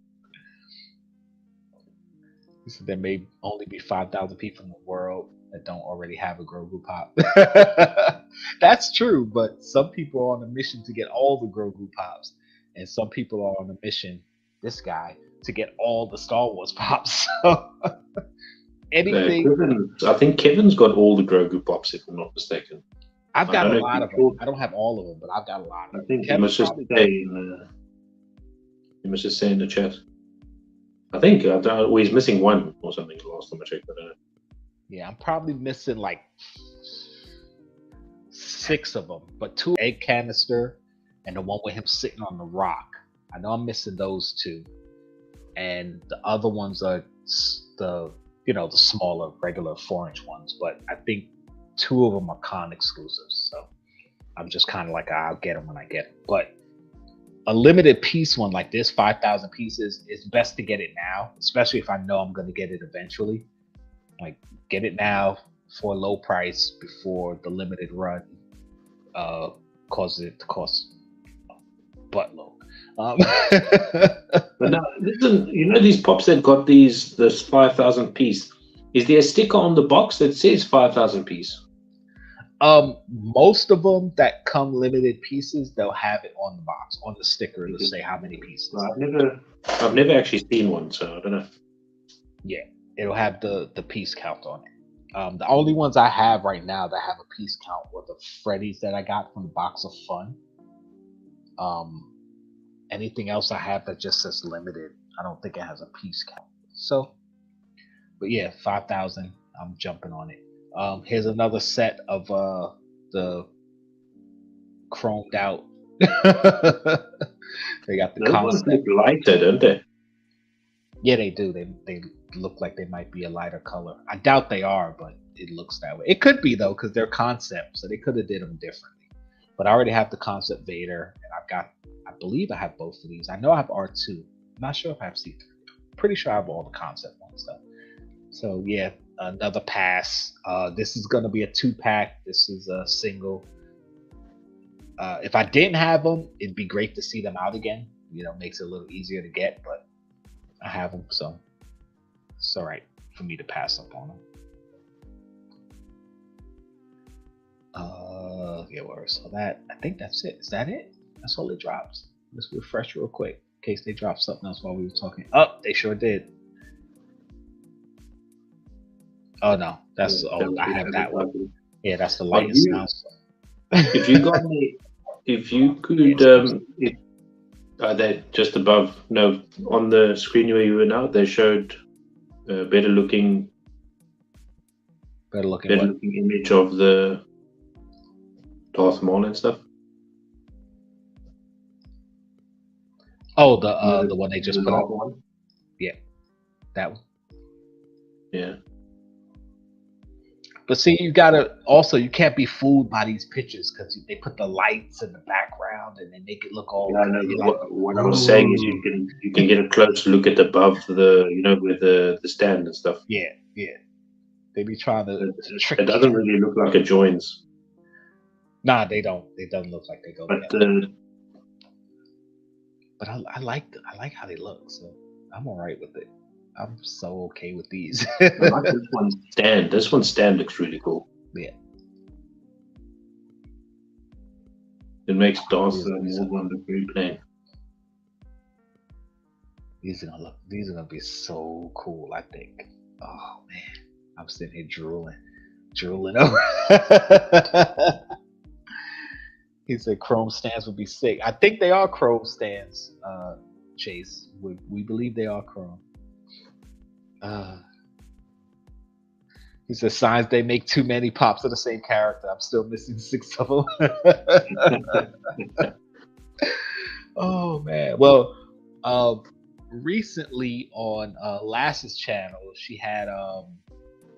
He said there may only be 5,000 people in the world that don't already have a Grogu pop. That's true, but some people are on a mission to get all the Grogu pops, and some people are on a mission, this guy, to get all the Star Wars pops. So anything. I think Kevin's got all the Grogu pops, if I'm not mistaken. I've got a lot of them. I don't have all of them, but I've got a lot of them. I think he must just say in the chat. I think he's missing one or something. Last time I checked, I don't know. Yeah, I'm probably missing like 6 of them, but 2 egg canister and the one with him sitting on the rock. I know I'm missing those 2, and the other ones are the the smaller regular 4-inch ones. But I think 2 of them are con exclusives, so I'm just kind of like, I'll get them when I get them. But a limited piece one like this, 5,000 pieces, is best to get it now, especially if I know I'm going to get it eventually. Like, get it now for a low price before the limited run causes it to cost a buttload. But now, listen, these pops that got this 5,000 piece. Is there a sticker on the box that says 5,000 piece? Most of them that come limited pieces, they'll have it on the box, on the sticker, to say how many pieces. I've never actually seen one, so I don't know. Yeah, it'll have the piece count on it. The only ones I have right now that have a piece count were the Freddy's that I got from the Box of Fun. Anything else I have that just says limited, I don't think it has a piece count. So, but yeah, 5,000. I'm jumping on it. Here's another set of the chromed out. They got the Those ones concept. look lighter, don't they? Yeah, they do. They look like they might be a lighter color. I doubt they are, but it looks that way. It could be though, because they're concepts, so they could have did them differently. But I already have the concept Vader, and I believe I have both of these. I know I have R2. I'm not sure if I have C3. I'm pretty sure I have all the concept ones though. So yeah, another pass. This is gonna be a 2-pack. This is a single. If I didn't have them, it'd be great to see them out again. Makes it a little easier to get, but I have them, so it's all right for me to pass up on them. Yeah, so that, I think that's it. Is that it? That's all it drops. Let's refresh real quick in case they dropped something else while we were talking. Oh, they sure did. Oh no, that's I have that one. Yeah, that's the lightest sound. If you got me, if you could, they just above. No, on the screen where you were now, they showed a better looking image of the Darth Maul and stuff. Oh, the one they just put up. One. Yeah, that one. Yeah. But see, you can't be fooled by these pictures because they put the lights in the background and they make it look all. Yeah, no, what I was saying is you can get a close look at above the with the stand and stuff. Yeah. They be trying to trick. It doesn't really look like it joins. Nah, they don't. It doesn't look like they go together. But I like how they look, so I'm all right with it. I'm so okay with these. I like this one's stand. This one's stand looks really cool. Yeah. It makes Darth Maul one look very plain. These are gonna be so cool, I think. Oh man. I'm sitting here drooling over. He said chrome stands would be sick. I think they are chrome stands, Chase. We believe they are chrome. He says signs they make too many pops of the same character. I'm still missing 6 of them. Oh man. Well, recently on Lass's channel, she had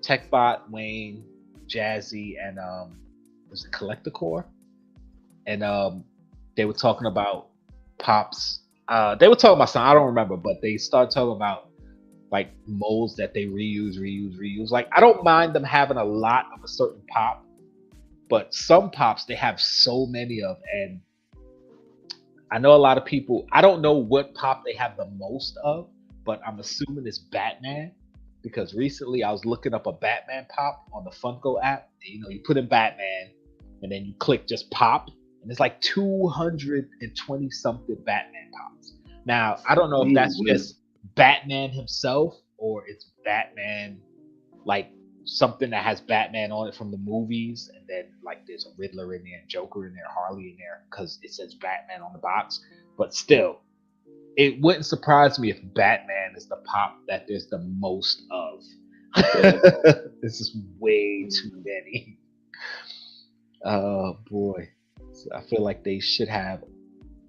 TechBot, Wayne, Jazzy, and was it Collector Core? And they were talking about pops. They were talking about something I don't remember, but they started talking about like molds that they reuse. Like I don't mind them having a lot of a certain pop, but some pops they have so many of, and I know a lot of people. I don't know what pop they have the most of, but I'm assuming it's Batman because recently I was looking up a Batman pop on the Funko app. And, you put in Batman, and then you click just pop. And it's like 220 something Batman pops. Now, I don't know if that's just Batman himself or it's Batman, like something that has Batman on it from the movies. And then like there's a Riddler in there, Joker in there, Harley in there, because it says Batman on the box. But still, it wouldn't surprise me if Batman is the pop that there's the most of. This is way too many. Oh boy. So I feel like they should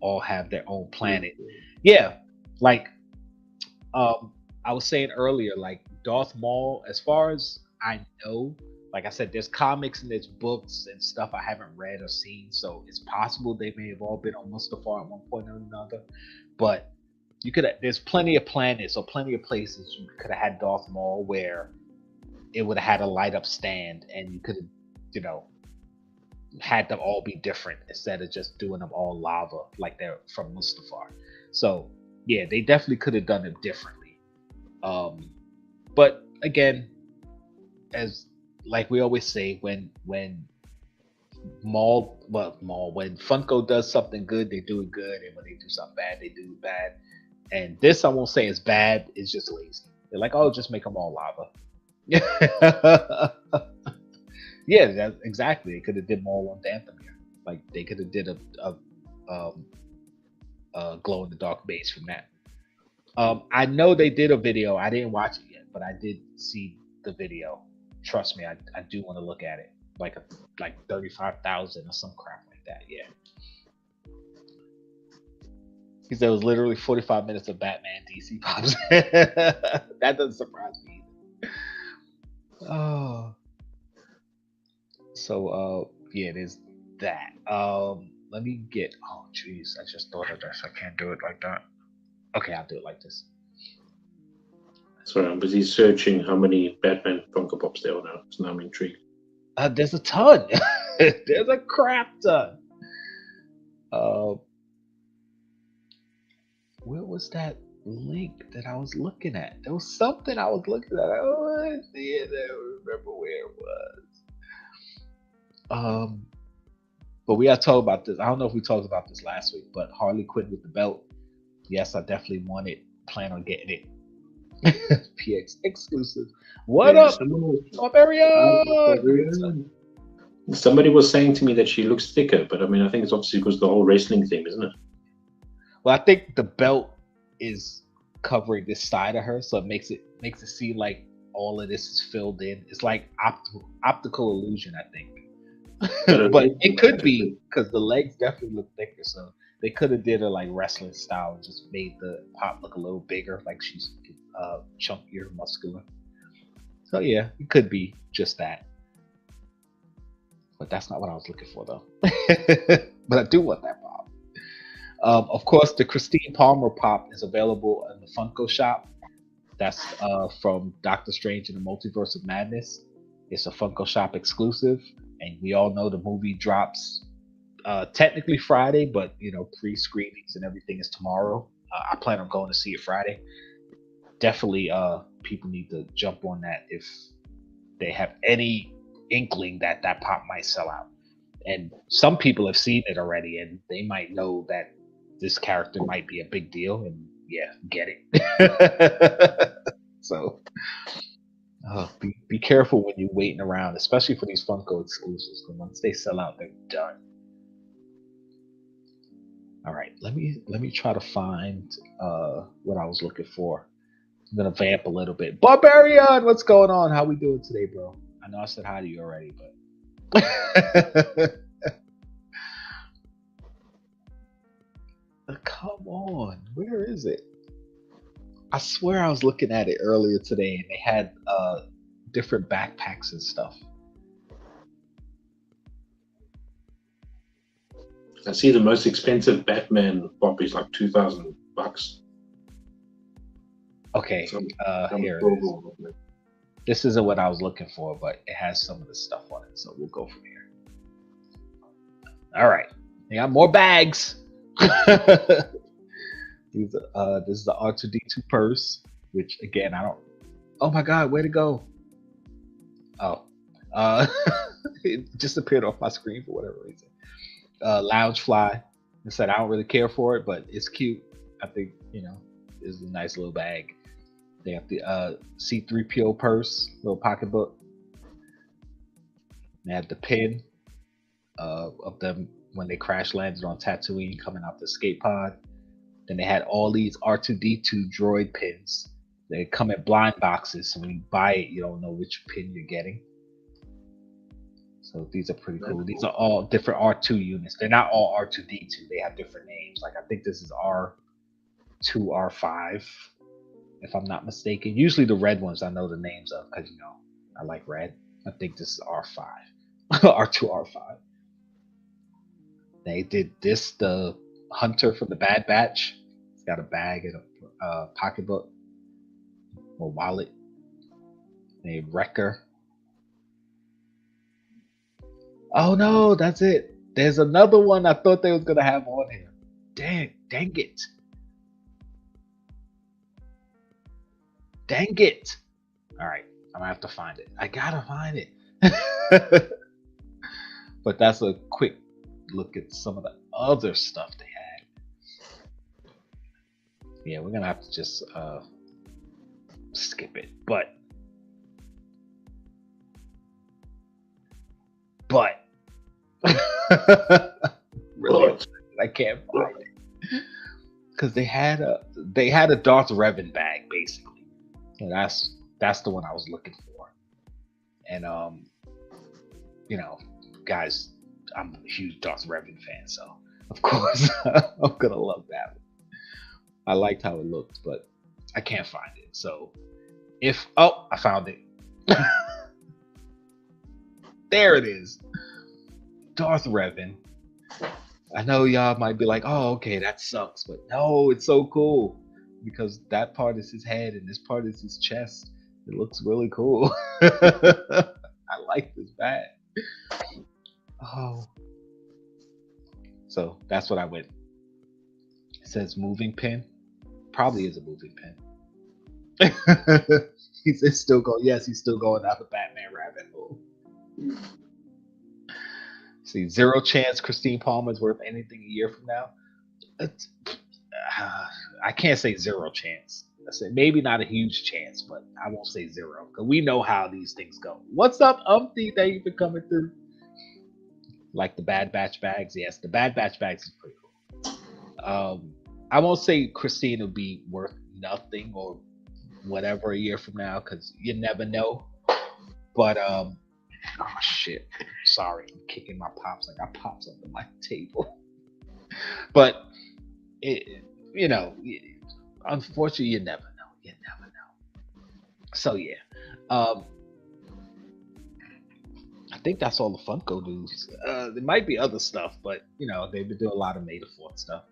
all have their own planet. Yeah, like I was saying earlier, like Darth Maul, as far as I know, like I said, there's comics and there's books and stuff I haven't read or seen, so it's possible they may have all been on Mustafar at one point or another. But there's plenty of planets or plenty of places you could have had Darth Maul where it would have had a light up stand, and you could have, had them all be different instead of just doing them all lava like they're from Mustafar. So yeah, they definitely could have done it differently. But again, as like we always say, when Funko does something good, they do it good, and when they do something bad, they do it bad. And this, I won't say is bad, it's just lazy. They're like, oh, just make them all lava. Yeah, that's exactly. They could have did more on Dathomir. Like they could have did a glow in the dark base from that. I know they did a video. I didn't watch it yet, but I did see the video. Trust me, I do want to look at it. Like 35,000 or some crap like that. Yeah. He said it was literally 45 minutes of Batman DC pops. That doesn't surprise me either. Oh. So yeah, there's that. Let me get, oh jeez, I just thought of this. I can't do it like that. Okay, I'll do it like this. Sorry, I'm busy searching how many Batman Funko Pops there are now. So now I'm intrigued. There's a ton. There's a crap ton. Where was that link that I was looking at? There was something I was looking at. Oh, I see it. I don't remember where it was. But we gotta talk about this. I don't know if we talked about this last week, but Harley Quinn with the belt. Yes, I definitely plan on getting it. PX exclusive. What up, Barbarian? Somebody was saying to me that she looks thicker, but I mean, I think it's obviously because of the whole wrestling thing, isn't it? Well, I think the belt is covering this side of her, so it makes it seem like all of this is filled in. It's like optical illusion, I think. But it could be because the legs definitely look thicker, so they could have did a like wrestling style and just made the pop look a little bigger, like she's chunkier, muscular. So yeah, it could be just that. But that's not what I was looking for though. But I do want that pop. Of course, the Christine Palmer pop is available in the Funko shop. That's from Doctor Strange in the Multiverse of Madness. It's a Funko shop exclusive, and we all know the movie drops technically Friday, but pre-screenings and everything is tomorrow. I plan on going to see it Friday. Definitely, people need to jump on that if they have any inkling that pop might sell out. And some people have seen it already, and they might know that this character might be a big deal, and yeah, get it. So be careful when you're waiting around, especially for these Funko exclusives, because once they sell out, they're done. All right, let me try to find what I was looking for. I'm gonna vamp a little bit. Barbarian, what's going on? How we doing today, bro? I know I said hi to you already, but come on, where is it? I swear I was looking at it earlier today, and they had different backpacks and stuff. I see the most expensive Batman pop is like $2,000. Okay, here it is. This isn't what I was looking for, but it has some of the stuff on it, so we'll go from here. All right, we got more bags. This is the R2D2 purse, which again I don't. Oh my God, where'd it go? Oh, it just appeared off my screen for whatever reason. Loungefly. I said I don't really care for it, but it's cute. I think it's a nice little bag. They have the C3PO purse, little pocketbook. They have the pin of them when they crash landed on Tatooine coming out the escape pod. Then they had all these R2D2 droid pins. They come in blind boxes, so when you buy it, you don't know which pin you're getting. So these are pretty cool. These are all different R2 units. They're not all R2D2. They have different names. Like I think this is R2, R5, if I'm not mistaken. Usually the red ones I know the names of because I like red. I think this is R5, R2, R5. They did this, the Hunter from the Bad Batch. He's got a bag and a pocketbook or wallet. A Wrecker. Oh no, that's it. There's another one I thought they was gonna have on here. Dang it. Dang it. All right, I'm gonna have to find it. I gotta find it. But that's a quick look at some of the other stuff they had. Yeah, we're gonna have to just skip it. But really, I can't find it because they had a Darth Revan bag basically, and that's the one I was looking for. And guys, I'm a huge Darth Revan fan, so of course I'm gonna love that one. I liked how it looked, but I can't find it. So I found it. There it is. Darth Revan. I know y'all might be like, oh, okay, that sucks. But no, it's so cool. Because that part is his head and this part is his chest. It looks really cool. I like this bag. Oh. So that's what I went. It says moving pin. Probably is a moving pin. He's still going. Yes, he's still going down the Batman rabbit hole. See, 0 chance Christine Palmer is worth anything a year from now. I can't say 0 chance. I said maybe not a huge chance, but I won't say 0 because we know how these things go. What's up, Umpty? Thank you for coming through. Like the Bad Batch bags, yes, the Bad Batch bags is pretty cool. I won't say Christine will be worth nothing or whatever a year from now because you never know. But oh shit! Sorry, I'm kicking my pops. I got pops under my table. But unfortunately, you never know. You never know. So yeah, I think that's all the Funko news. There might be other stuff, but they've been doing a lot of May the 4th stuff.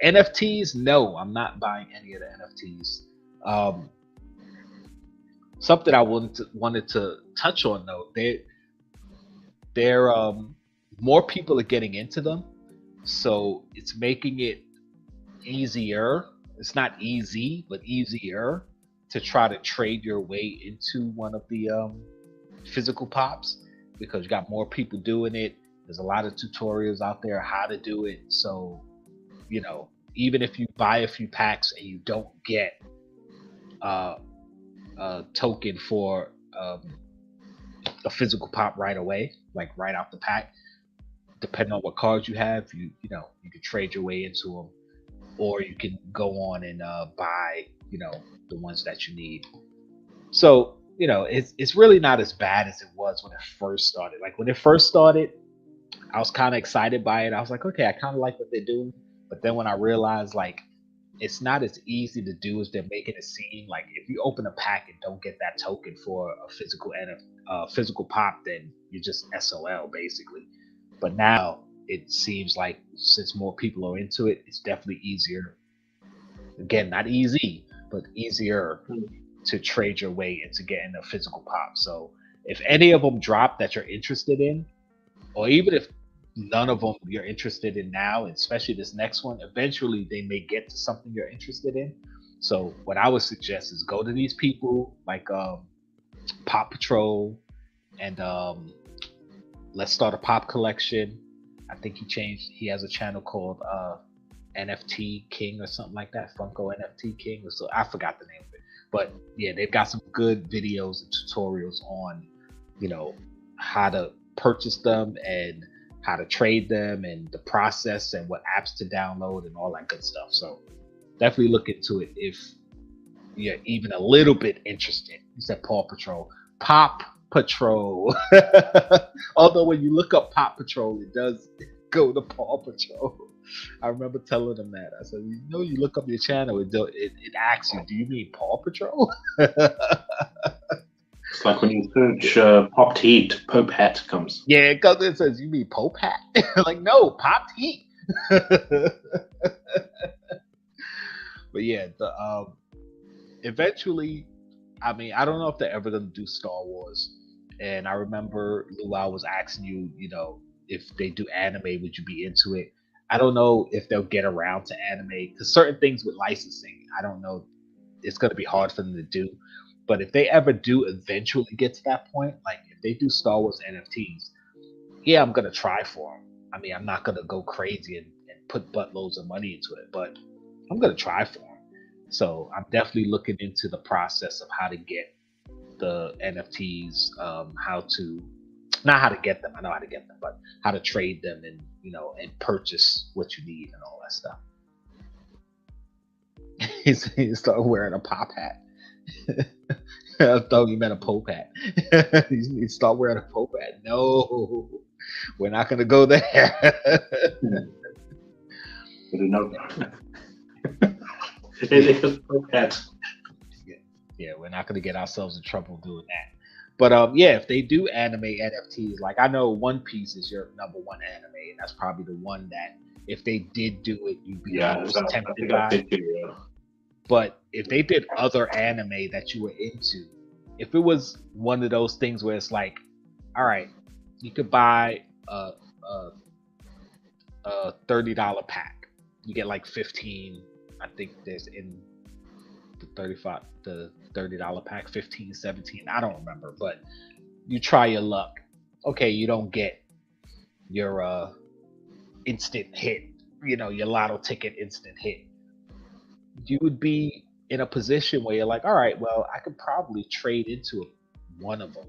NFTs, no, I'm not buying any of the NFTs. Something I wanted to touch on though, they're more people are getting into them, so it's making it easier. It's not easy, but easier to try to trade your way into one of the physical pops because you got more people doing it. There's a lot of tutorials out there how to do it. So, even if you buy a few packs and you don't get a token for a physical pop right away, like right out the pack, depending on what cards you have, you can trade your way into them, or you can go on and buy the ones that you need. So it's really not as bad as it was when it first started. Like when it first started, I was kind of excited by it. I was like, okay, I kind of like what they're doing. But then when I realized like it's not as easy to do as they're making it seem. Like if you open a pack and don't get that token for a physical pop, then you're just SOL basically. But now it seems like since more people are into it, it's definitely easier. Again, not easy, but easier to trade your way into getting a physical pop. So if any of them drop that you're interested in, or even if none of them you're interested in now, especially this next one, eventually they may get to something you're interested in. So what I would suggest is go to these people like Pop Patrol and Let's Start a Pop Collection. I think he has a channel called NFT King or something like that, Funko NFT King. So I forgot the name of it. But yeah, they've got some good videos and tutorials on, how to purchase them and how to trade them and the process and what apps to download and all that good stuff. So definitely look into it if you're even a little bit interested. You said Paw Patrol. Pop Patrol. Although when you look up Pop Patrol, it does go to Paw Patrol. I remember telling them that. I said, you know, you look up your channel, it asks you, do you mean Paw Patrol? It's like when you search Popped Heat, Pope Hat comes. Yeah, it comes and says, you mean Pope Hat? Like, no, Popped Heat. But yeah, eventually, I mean, I don't know if they're ever going to do Star Wars. And I remember Luau was asking you, you know, if they do anime, would you be into it? I don't know if they'll get around to anime, because certain things with licensing, I don't know, it's going to be hard for them to do. But if they ever do eventually get to that point, like if they do Star Wars NFTs, yeah, I'm going to try for them. I mean, I'm not going to go crazy and put buttloads of money into it, but I'm going to try for them. So I'm definitely looking into the process of how to get the NFTs, not how to get them, I know how to get them, but how to trade them and, you know, and purchase what you need and all that stuff. He started wearing a pop hat. I thought you meant a Pope hat. You start wearing a Pope hat. No, we're not going to go there. Yeah, we're not going to get ourselves in trouble doing that. But yeah, if they do anime NFTs, like I know One Piece is your number one anime, and that's probably the one that if they did do it, you'd be most tempted by. But if they did other anime that you were into, if it was one of those things where it's like, all right, you could buy a $30 pack, you get like 15. I think there's in the $30 pack, 15, 17. I don't remember, but you try your luck. Okay, you don't get your instant hit, you know, your lotto ticket instant hit. You would be in a position where you're like, all right, well, I could probably trade into one of them.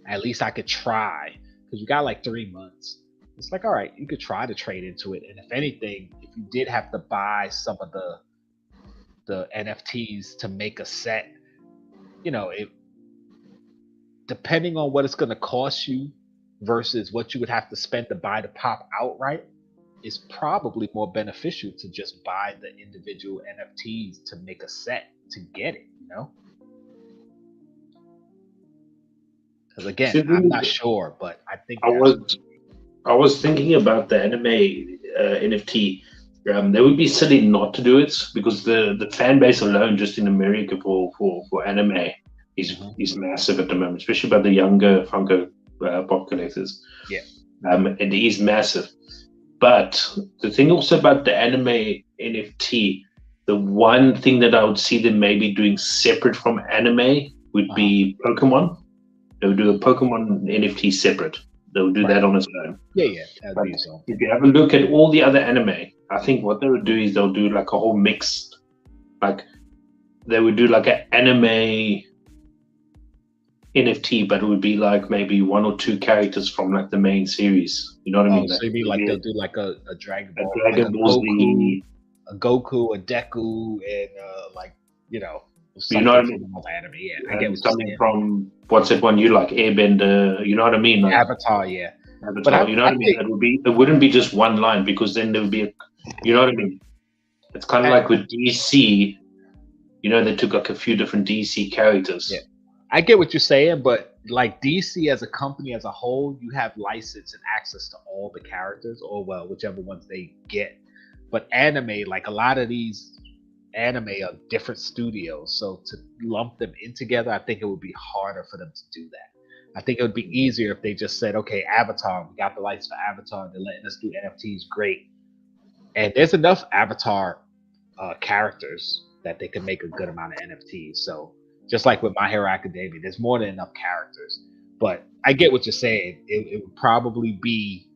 At least I could try, because you got like 3 months. It's like, all right, you could try to trade into it. And if anything, if you did have to buy some of the NFTs to make a set, you know, it depending on what it's going to cost you versus what you would have to spend to buy the pop outright, is probably more beneficial to just buy the individual NFTs to make a set to get it, you know? Because again, I'm not sure, but I think I was thinking about the anime NFT. They would be silly not to do it, because the fan base alone, just in America for anime, is massive at the moment, especially by the younger Funko Pop collectors. Yeah, it is massive. But the thing also about the anime NFT, the one thing that I would see them maybe doing separate from anime would be Pokemon. They would do a Pokemon NFT separate. They would do that on its own. Yeah, that'd be so. If you have a look at all the other anime, I think what they would do is they'll do like a whole mixed, like they would do like an anime NFT, but it would be like maybe 1 or 2 characters from like the main series. You know what I mean? So you mean like they'll do like a Dragon Ball, Dragon Ball Z, a Goku, a Deku, and like, you know. You know what I mean? Anime, yeah. I get what something from, what's that one you like, Airbender, you know what I mean? Like, Avatar, yeah. Avatar, you know what I mean? It wouldn't be just one line, because then there would be you know what I mean? It's kind of like with DC, you know, they took like a few different DC characters. Yeah. I get what you're saying, but like DC as a company as a whole, you have license and access to all the characters, or well, whichever ones they get. But anime, like a lot of these anime are different studios, so to lump them in together, I think it would be harder for them to do that. I think it would be easier if they just said, okay, Avatar, we got the license for Avatar, they're letting us do NFTs, great. And there's enough Avatar characters that they can make a good amount of NFTs. So just like with My Hero Academia, there's more than enough characters. But I get what you're saying. It would probably be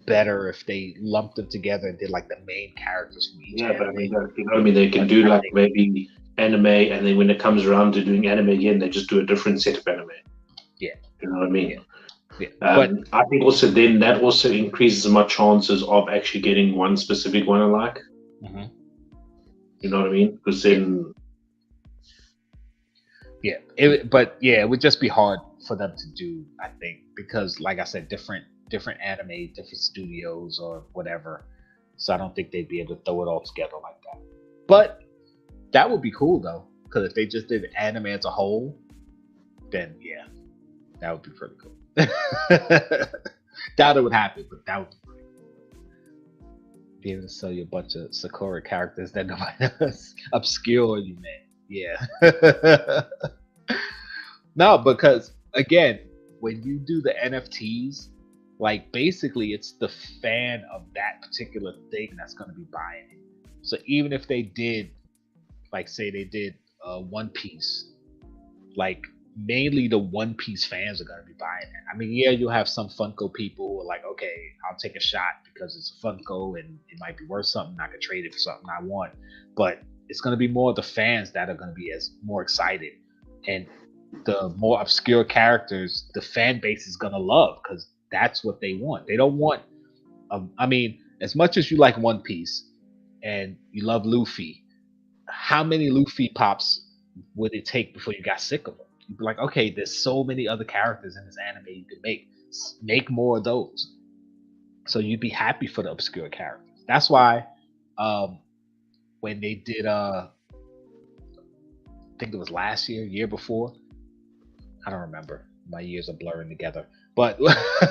better if they lumped them together and did like the main characters from each anime. But I mean, you know what I mean? They can do like maybe anime, and then when it comes around to doing anime again, they just do a different set of anime. Yeah. You know what I mean? Yeah, but I think also then that also increases my chances of actually getting one specific one I like. mhm. You know what I mean? Because then, it would just be hard for them to do, I think, because like I said, different anime, different studios or whatever. So I don't think they'd be able to throw it all together like that. But that would be cool though, because if they just did anime as a whole, then yeah, that would be pretty cool. Doubt it would happen, but that would be pretty cool. Be able to sell you a bunch of Sakura characters that nobody else obscure you, man. Yeah. No, because again, when you do the NFTs, like basically it's the fan of that particular thing that's going to be buying it. So even if they did, like say they did One Piece, like mainly the One Piece fans are going to be buying it. I mean, yeah, you'll have some Funko people who are like, okay, I'll take a shot because it's a Funko and it might be worth something. I could trade it for something I want, but it's going to be more the fans that are going to be as more excited, and the more obscure characters the fan base is going to love because that's what they want. They don't want, I mean, as much as you like One Piece and you love Luffy, how many Luffy pops would it take before you got sick of them? You'd be like, okay, there's so many other characters in this anime you could make more of those. So you'd be happy for the obscure characters. That's why when they did I think it was last year before, I don't remember. My years are blurring together. But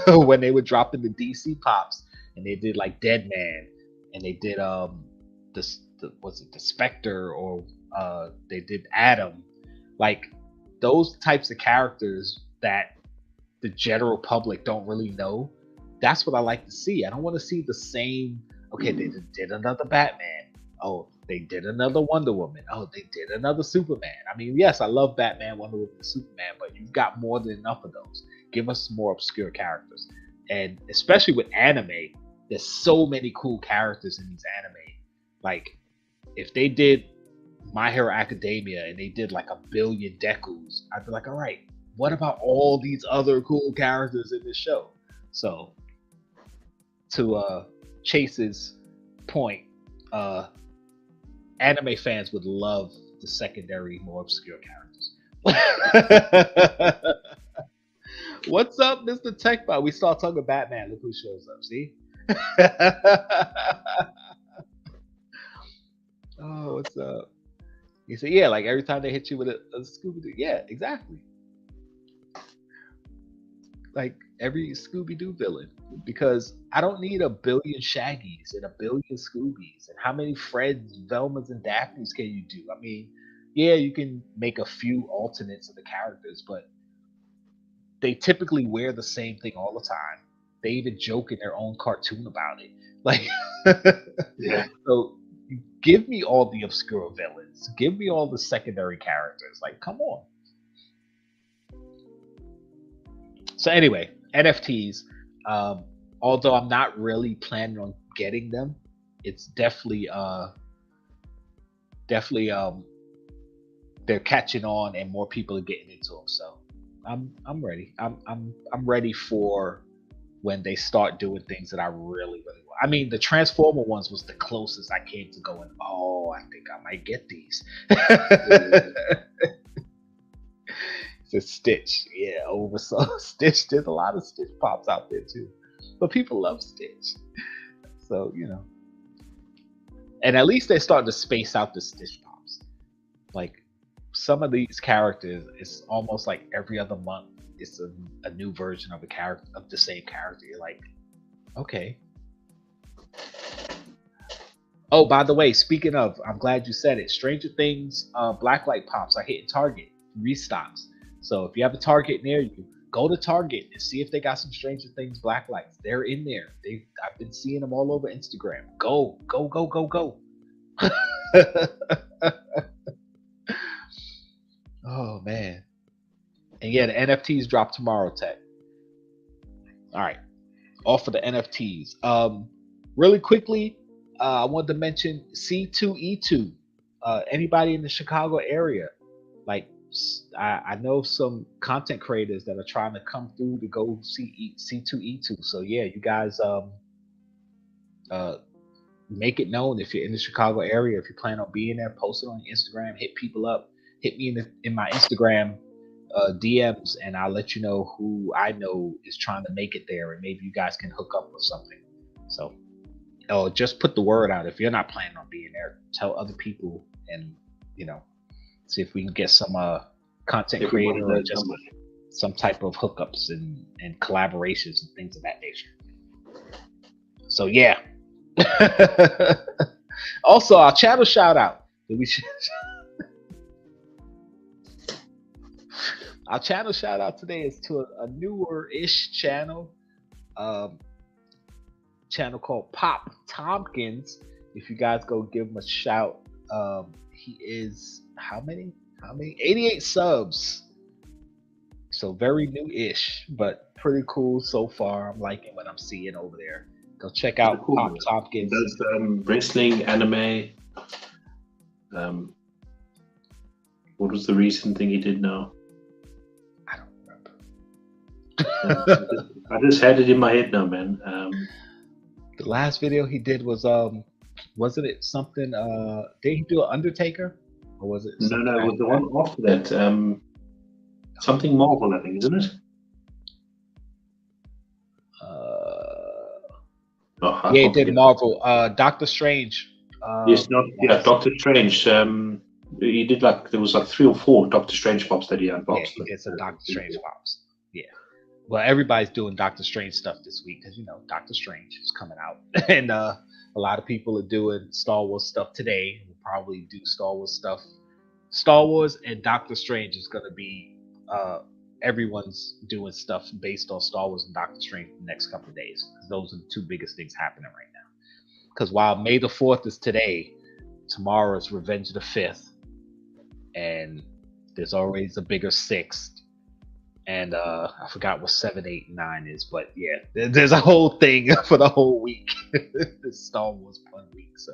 when they were dropping the DC pops and they did like Dead Man and they did was it the Spectre, or they did Adam, like those types of characters that the general public don't really know. That's what I like to see. I don't want to see the same. Okay, they did another Batman. Oh, they did another Wonder Woman. Oh, they did another Superman. I mean, yes, I love Batman, Wonder Woman, and Superman, but you've got more than enough of those. Give us more obscure characters. And especially with anime, there's so many cool characters in these anime. Like, if they did My Hero Academia and they did like 1 billion Dekus, I'd be like, all right, what about all these other cool characters in this show? So, to Chase's point, anime fans would love the secondary, more obscure characters. What's up, Mr. Techbot? We start talking Batman. Look who shows up. See? Oh, what's up? He said, yeah, like every time they hit you with a Scooby-Doo. Yeah, exactly. Like every Scooby-Doo villain. Because I don't need 1 billion Shaggys and 1 billion Scoobies. And how many Freds, Velmas, and Daphnes can you do? I mean, yeah, you can make a few alternates of the characters, but they typically wear the same thing all the time. They even joke in their own cartoon about it. Like, yeah. So give me all the obscure villains. Give me all the secondary characters. Like, come on. So anyway, NFTs. Although I'm not really planning on getting them, it's definitely they're catching on and more people are getting into them. So I'm ready. I'm ready for when they start doing things that I really want. I mean, the Transformer ones was the closest I came to going, oh, I think I might get these. It's a Stitch. Yeah, oversaw Stitch. There's a lot of Stitch pops out there too. But people love Stitch. So, you know. And at least they're starting to space out the Stitch pops. Like, some of these characters, it's almost like every other month it's a new version of a character, of the same character. You're like, okay. Oh, by the way, speaking of, I'm glad you said it. Stranger Things Blacklight pops are hitting Target restocks. So if you have a Target near you, go to Target and see if they got some Stranger Things Blacklights. They're in there. I've been seeing them all over Instagram. Go. Oh man. And yeah, the NFTs drop tomorrow, Tech. All right. Off of the NFTs. Really quickly, I wanted to mention C2E2. Anybody in the Chicago area, like I know some content creators that are trying to come through to go see C2E2. So yeah, you guys make it known if you're in the Chicago area. If you plan on being there, post it on your Instagram. Hit people up. Hit me in my Instagram DMs, and I'll let you know who I know is trying to make it there, and maybe you guys can hook up with something. So, just put the word out. If you're not planning on being there, tell other people, and see if we can get some content creator or just some type of hookups and collaborations and things of that nature. So yeah. Also, our channel shout out. Our channel shout out today is to a newer-ish channel. Channel called Pop Tompkins. If you guys go give him a shout, he is how many? 88 subs. So very new-ish, but pretty cool so far. I'm liking what I'm seeing over there. Go check out cool. Pop Tompkins. He does wrestling, anime. What was the recent thing he did now? I don't remember. I just had it in my head now, man. The last video he did was wasn't it something? Did he do an Undertaker, or was it? No, it was the one after that. Something Marvel, I think, isn't it? Yeah, he did Marvel. Doctor Strange. Yes, Doctor Strange. He did there was 3 or 4 Doctor Strange pops that he unboxed. Yeah, he did some Doctor Strange pops. Yeah. Well, everybody's doing Doctor Strange stuff this week because Doctor Strange is coming out, and a lot of people are doing Star Wars stuff today. We'll probably do Star Wars stuff. Star Wars and Doctor Strange is going to be everyone's doing stuff based on Star Wars and Doctor Strange the next couple of days, because those are the 2 biggest things happening right now. Because while May the 4th is today, tomorrow is Revenge of the 5th, and there's always a bigger 6th, and I forgot what 7, 8, and 9 is, but yeah, there's a whole thing for the whole week. It's Star Wars Pun Week, so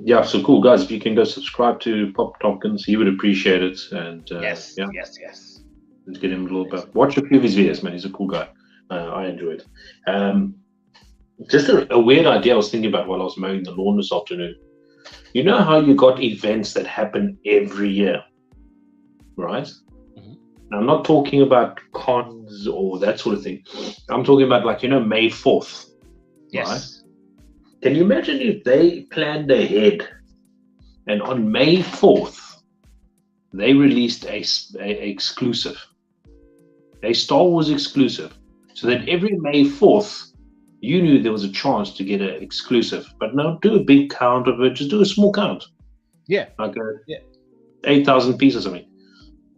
yeah. So cool, guys. If you can go subscribe to Pop Tompkins, he would appreciate it. And yes. Let's get him a little bit. Watch a few of his videos, man. He's a cool guy. I enjoy it. Just a weird idea I was thinking about while I was mowing the lawn this afternoon. You know how you got events that happen every year, right? Mm-hmm. Now, I'm not talking about cons or that sort of thing. I'm talking about May 4th. Yes. Right? Can you imagine if they planned ahead and on May 4th, they released a exclusive, a Star Wars exclusive, so that every May 4th, you knew there was a chance to get an exclusive, but not do a big count of it, just do a small count. Yeah. 8,000 pieces or something.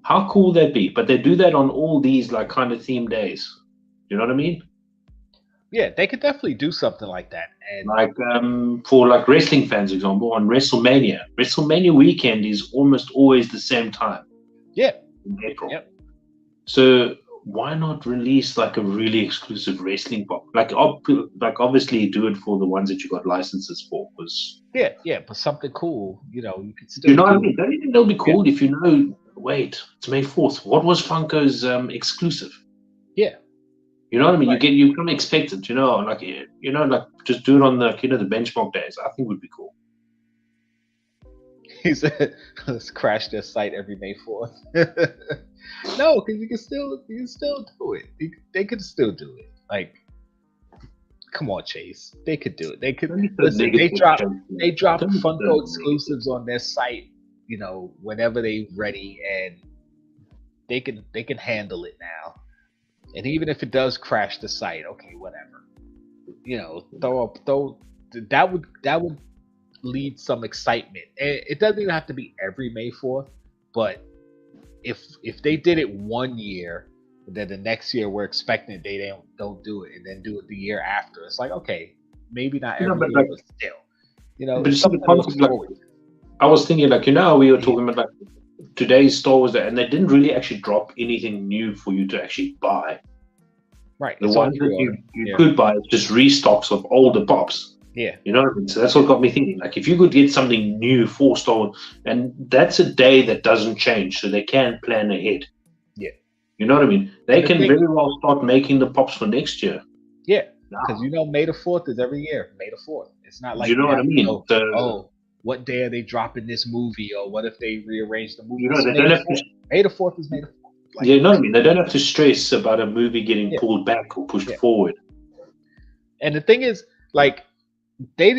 How cool would that be? But they do that on all these kind of theme days. You know what I mean? Yeah, they could definitely do something like that. And for wrestling fans, for example, on WrestleMania weekend is almost always the same time. Yeah. In April. Yep. So why not release a really exclusive wrestling pop? Obviously do it for the ones that you got licenses for. But something cool. You could still. You know what I mean? Don't you think that'll be cool if wait, it's May 4th. What was Funko's exclusive? Yeah. You know what I mean? Right. You come expectant, just do it on the the benchmark days. I think would be cool. He said, "Let's crash their site every May 4th." No, because you can still do it. They could still do it. Come on, Chase. They could do it. They could. Listen, they drop Funko exclusives on their site. Whenever they ready, and they can handle it now. And even if it does crash the site, okay, whatever. That would lead some excitement. It doesn't even have to be every May 4th, but if they did it one year, and then the next year we're expecting they don't do it, and then do it the year after, it's okay, maybe not every year, but still, But something I was thinking, we were talking about today's Star Wars, and they didn't really actually drop anything new for you to actually buy. Right. The ones that you could buy is just restocks of older pops. Yeah. You know what I mean? So that's what got me thinking. Like, if you could get something new, 4-star, and that's a day that doesn't change, so they can plan ahead. Yeah. You know what I mean? They the can thing- very well start making the pops for next year. Yeah. Because May the 4th is every year. May the 4th. It's not like you know what I mean? Go, oh, what day are they dropping this movie? Or what if they rearrange the movie? You know, they May don't the have to. 4th. May the 4th is May the 4th. Like, You know what I mean? They don't have to stress about a movie getting Yeah. pulled back or pushed Yeah. forward. And the thing is, like, they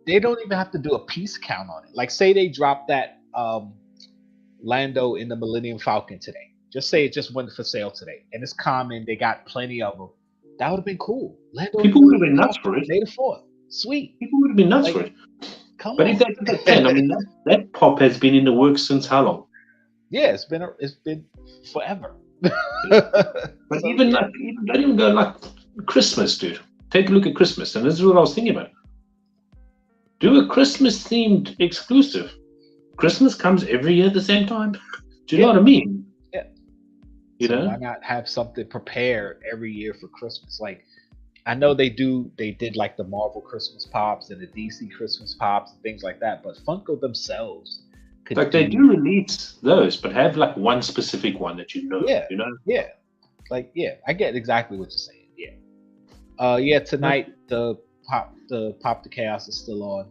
don't even have to do a piece count on it. Like, say they drop that Lando in the Millennium Falcon today. Just say it just went for sale today, and it's common. They got plenty of them. That would have been cool. Lando People would have been nuts for it. May the 4th. Sweet. People would have been nuts Like, for it. Come But on. if they did that plan, I mean, that pop has been in the works since how long? Yeah, it's been forever. But even don't even go like Christmas, dude. Take a look at Christmas, and this is what I was thinking about. Do a Christmas themed exclusive. Christmas comes every year at the same time. Do you know what I mean? Yeah. You know? Why not have something prepared every year for Christmas? Like, I know they did like the Marvel Christmas pops and the DC Christmas pops and things like that, but Funko themselves could Like they do release those, but have like one specific one that you know. Yeah. You know? Yeah. Like, yeah, I get exactly what you're saying. Yeah. Yeah, tonight the Pop the Chaos is still on.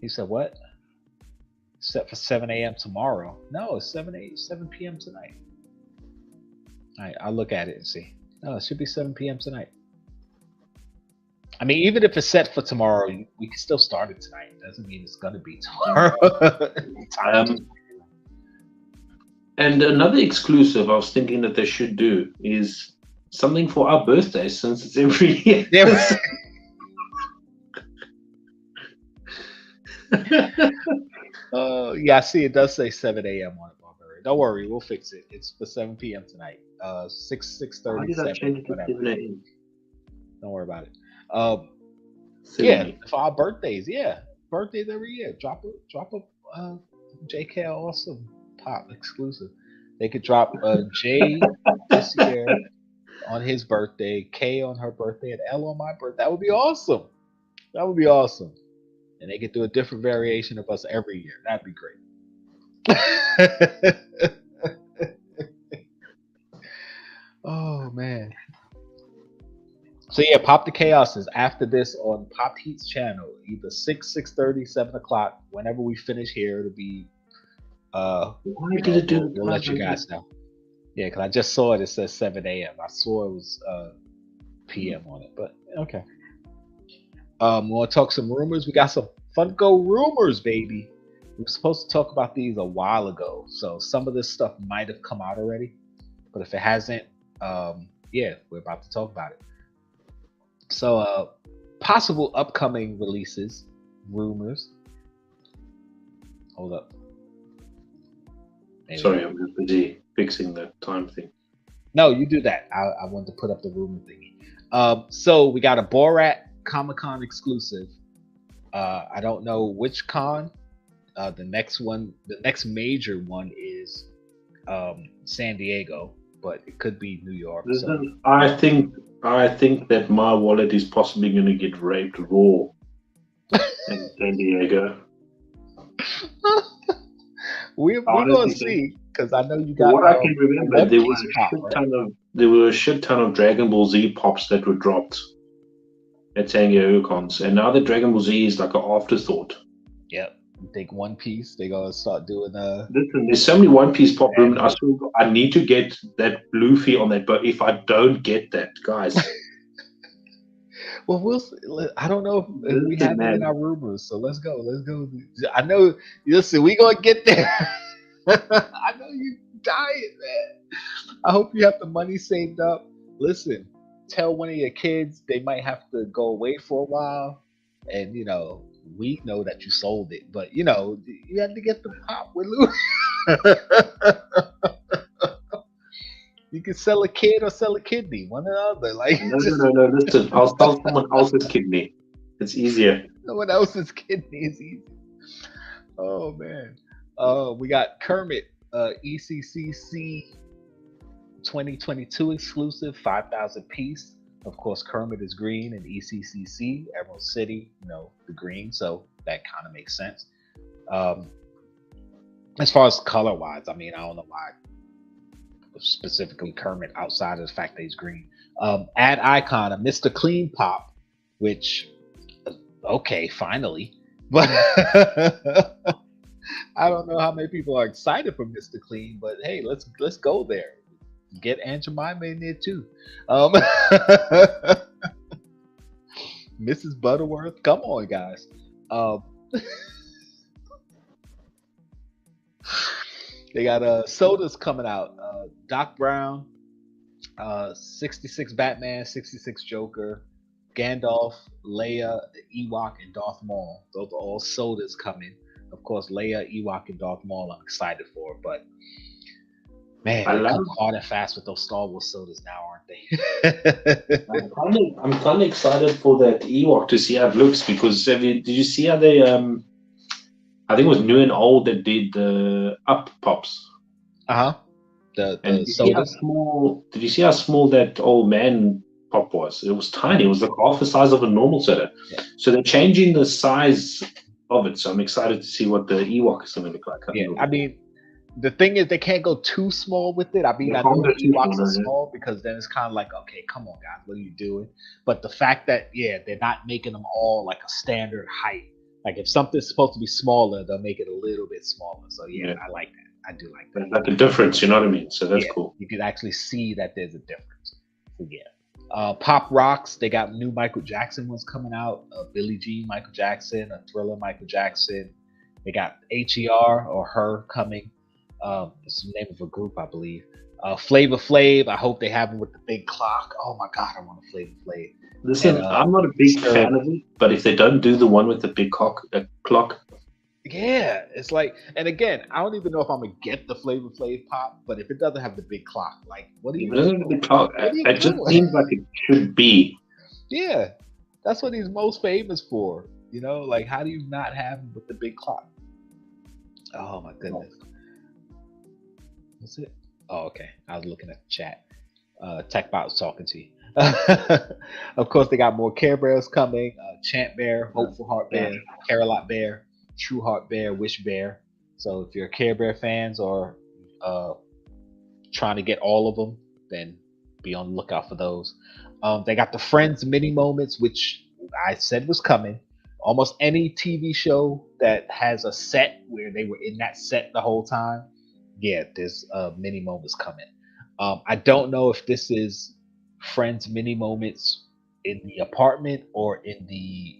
He said what? Set for 7 a.m. tomorrow. No, it's 7 p.m. tonight. All right, I'll look at it and see. No, it should be 7 p.m. tonight. I mean, even if it's set for tomorrow, we can still start it tonight. It doesn't mean it's gonna be tomorrow. And another exclusive I was thinking that they should do is something for our birthday, since it's every year. Yeah, I see it does say 7 a.m. on it, Barbarian. Don't worry, we'll fix it. It's for 7 p.m. tonight. 6:30, 7, whatever. Don't worry about it. Yeah, for our birthdays, birthdays every year. Drop a Jkl Awesome Pop exclusive. They could drop J this year on his birthday, K on her birthday, and L on my birthday. That would be awesome. That would be awesome. And they could do a different variation of us every year. That'd be great. Oh man. So yeah, Pop the Chaos is after this on Pop Heat's channel, either 6:30, 7 o'clock. Whenever we finish here, it'll be Why did it do? we'll let you guys know. Yeah, because I just saw it. It says 7 a.m. I saw it was p.m. on it, but okay. We want to talk some rumors. We got some Funko rumors, baby. We were supposed to talk about these a while ago, so some of this stuff might have come out already. But if it hasn't, yeah, we're about to talk about it. So, possible upcoming releases, rumors. Hold up. Sorry, I'm just busy fixing the time thing. No, you do that. I wanted to put up the rumor thingy. So we got a Borat Comic-Con exclusive. I don't know which con. The next major one is San Diego, but it could be New York. So. I think that my wallet is possibly going to get raped raw in San Diego. We're going to see, because I know you got. What I can remember, there were a shit ton of Dragon Ball Z pops that were dropped at San Diego cons, and now the Dragon Ball Z is like an afterthought. Yep. You think One Piece, they're gonna start doing Listen, there's so many One Piece pop room. I need to get that Luffy on that, but if I don't get that, guys. Well, we'll see. I don't know if we have it in our rumors, so let's go. I know. Listen, we gonna get there. I know you dying, man. I hope you have the money saved up. Listen, tell one of your kids they might have to go away for a while, and we know that you sold it, but you had to get the pop with Louis. You can sell a kid or sell a kidney, one or the other. Like no. Listen, I'll sell someone else's kidney. It's easier. Someone else's kidney is easy. Oh man. We got Kermit, ECCC 2022 exclusive, 5,000 piece. Of course, Kermit is green and ECCC, Emerald City, the green, so that kind of makes sense. As far as color wise, I mean, I don't know why specifically Kermit outside of the fact that he's green. Add icon of Mr. Clean Pop, which, okay, finally. But I don't know how many people are excited for Mr. Clean, but hey, let's go there. Get Aunt Jemima in there too. Mrs. Butterworth, come on, guys. They got sodas coming out. Doc Brown, 66 Batman, 66 Joker, Gandalf, Leia, Ewok, and Darth Maul. Those are all sodas coming. Of course, Leia, Ewok, and Darth Maul I'm excited for, but man, they're coming hard and fast with those Star Wars sodas now, aren't they? I'm kind of excited for that Ewok to see how it looks, because did you see how they I think it was New and Old that did the Up Pops. The did sodas. Did you see how small that old man pop was? It was tiny. It was like half the size of a normal soda. Yeah. So they're changing the size of it. So I'm excited to see what the Ewok is going to look like. I mean, the thing is they can't go too small with it. I mean, I know the Ewoks are small because then it's kind of like, okay, come on, guys, what are you doing? But the fact that, they're not making them all like a standard height. Like if something's supposed to be smaller, they'll make it a little bit smaller. So I like that. I do like that. There's like a difference, you know what I mean? So that's cool. You can actually see that there's a difference. So Pop Rocks, they got new Michael Jackson ones coming out. Billie Jean Michael Jackson, a Thriller Michael Jackson. They got HER or Her coming. It's the name of a group, I believe. Flavor Flav, I hope they have him with the big clock. Oh my God, I want a Flavor Flav. Listen, I'm not a big fan of it, but if they don't do the one with the big clock, yeah, it's like, and again, I don't even know if I'm gonna get the Flavor Flav pop, but if it doesn't have the big clock, like, what are you doing? It just seems like it should be. Yeah, that's what he's most famous for. Like, how do you not have him with the big clock? Oh my goodness. What's it? Oh, okay. I was looking at the chat. TechBot was talking to you. Of course, they got more Care Bears coming. Champ Bear, Hopeful Heart Bear, Carolot Bear, True Heart Bear, Wish Bear. So if you're Care Bear fans or trying to get all of them, then be on the lookout for those. They got the Friends mini moments, which I said was coming. Almost any TV show that has a set where they were in that set the whole time, there's mini moments coming. I don't know if this is Friends mini moments in the apartment or in the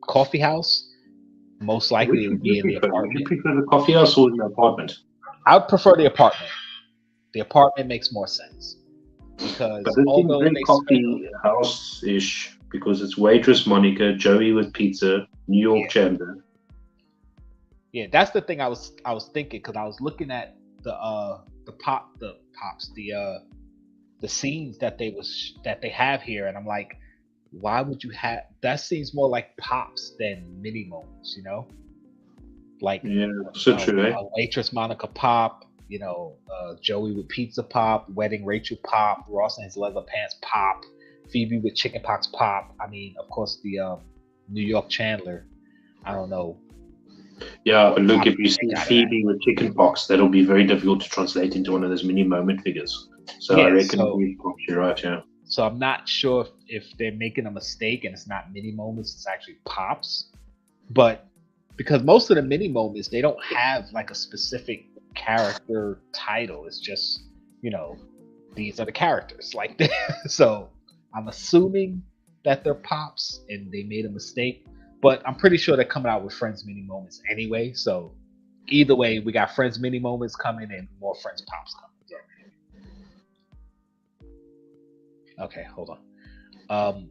coffee house. Most likely it would be in the apartment. Would you prefer the coffee house or in the apartment? I would prefer the apartment. The apartment makes more sense. Because although they coffee house-ish, because it's waitress Monica, Joey with pizza, New York Chamber. Yeah, that's the thing I was thinking, because I was looking at the scenes that they have here, and I'm like, why would you have that? Seems more like pops than mini moments, like so true, eh? Waitress Monica pop, Joey with pizza pop, Wedding Rachel pop, Ross and his leather pants pop, Phoebe with chicken pox pop. I mean, of course, the New York Chandler, I don't know. Yeah, but look, if you see Phoebe with chicken pox, that'll be very difficult to translate into one of those mini moment figures. So I reckon you're right, yeah. So I'm not sure if they're making a mistake and it's not mini moments, it's actually pops. But because most of the mini moments, they don't have like a specific character title. It's just, these are the characters. Like so I'm assuming that they're pops and they made a mistake. But I'm pretty sure they're coming out with Friends mini moments anyway. So either way, we got Friends mini moments coming and more Friends pops coming. Okay, hold on.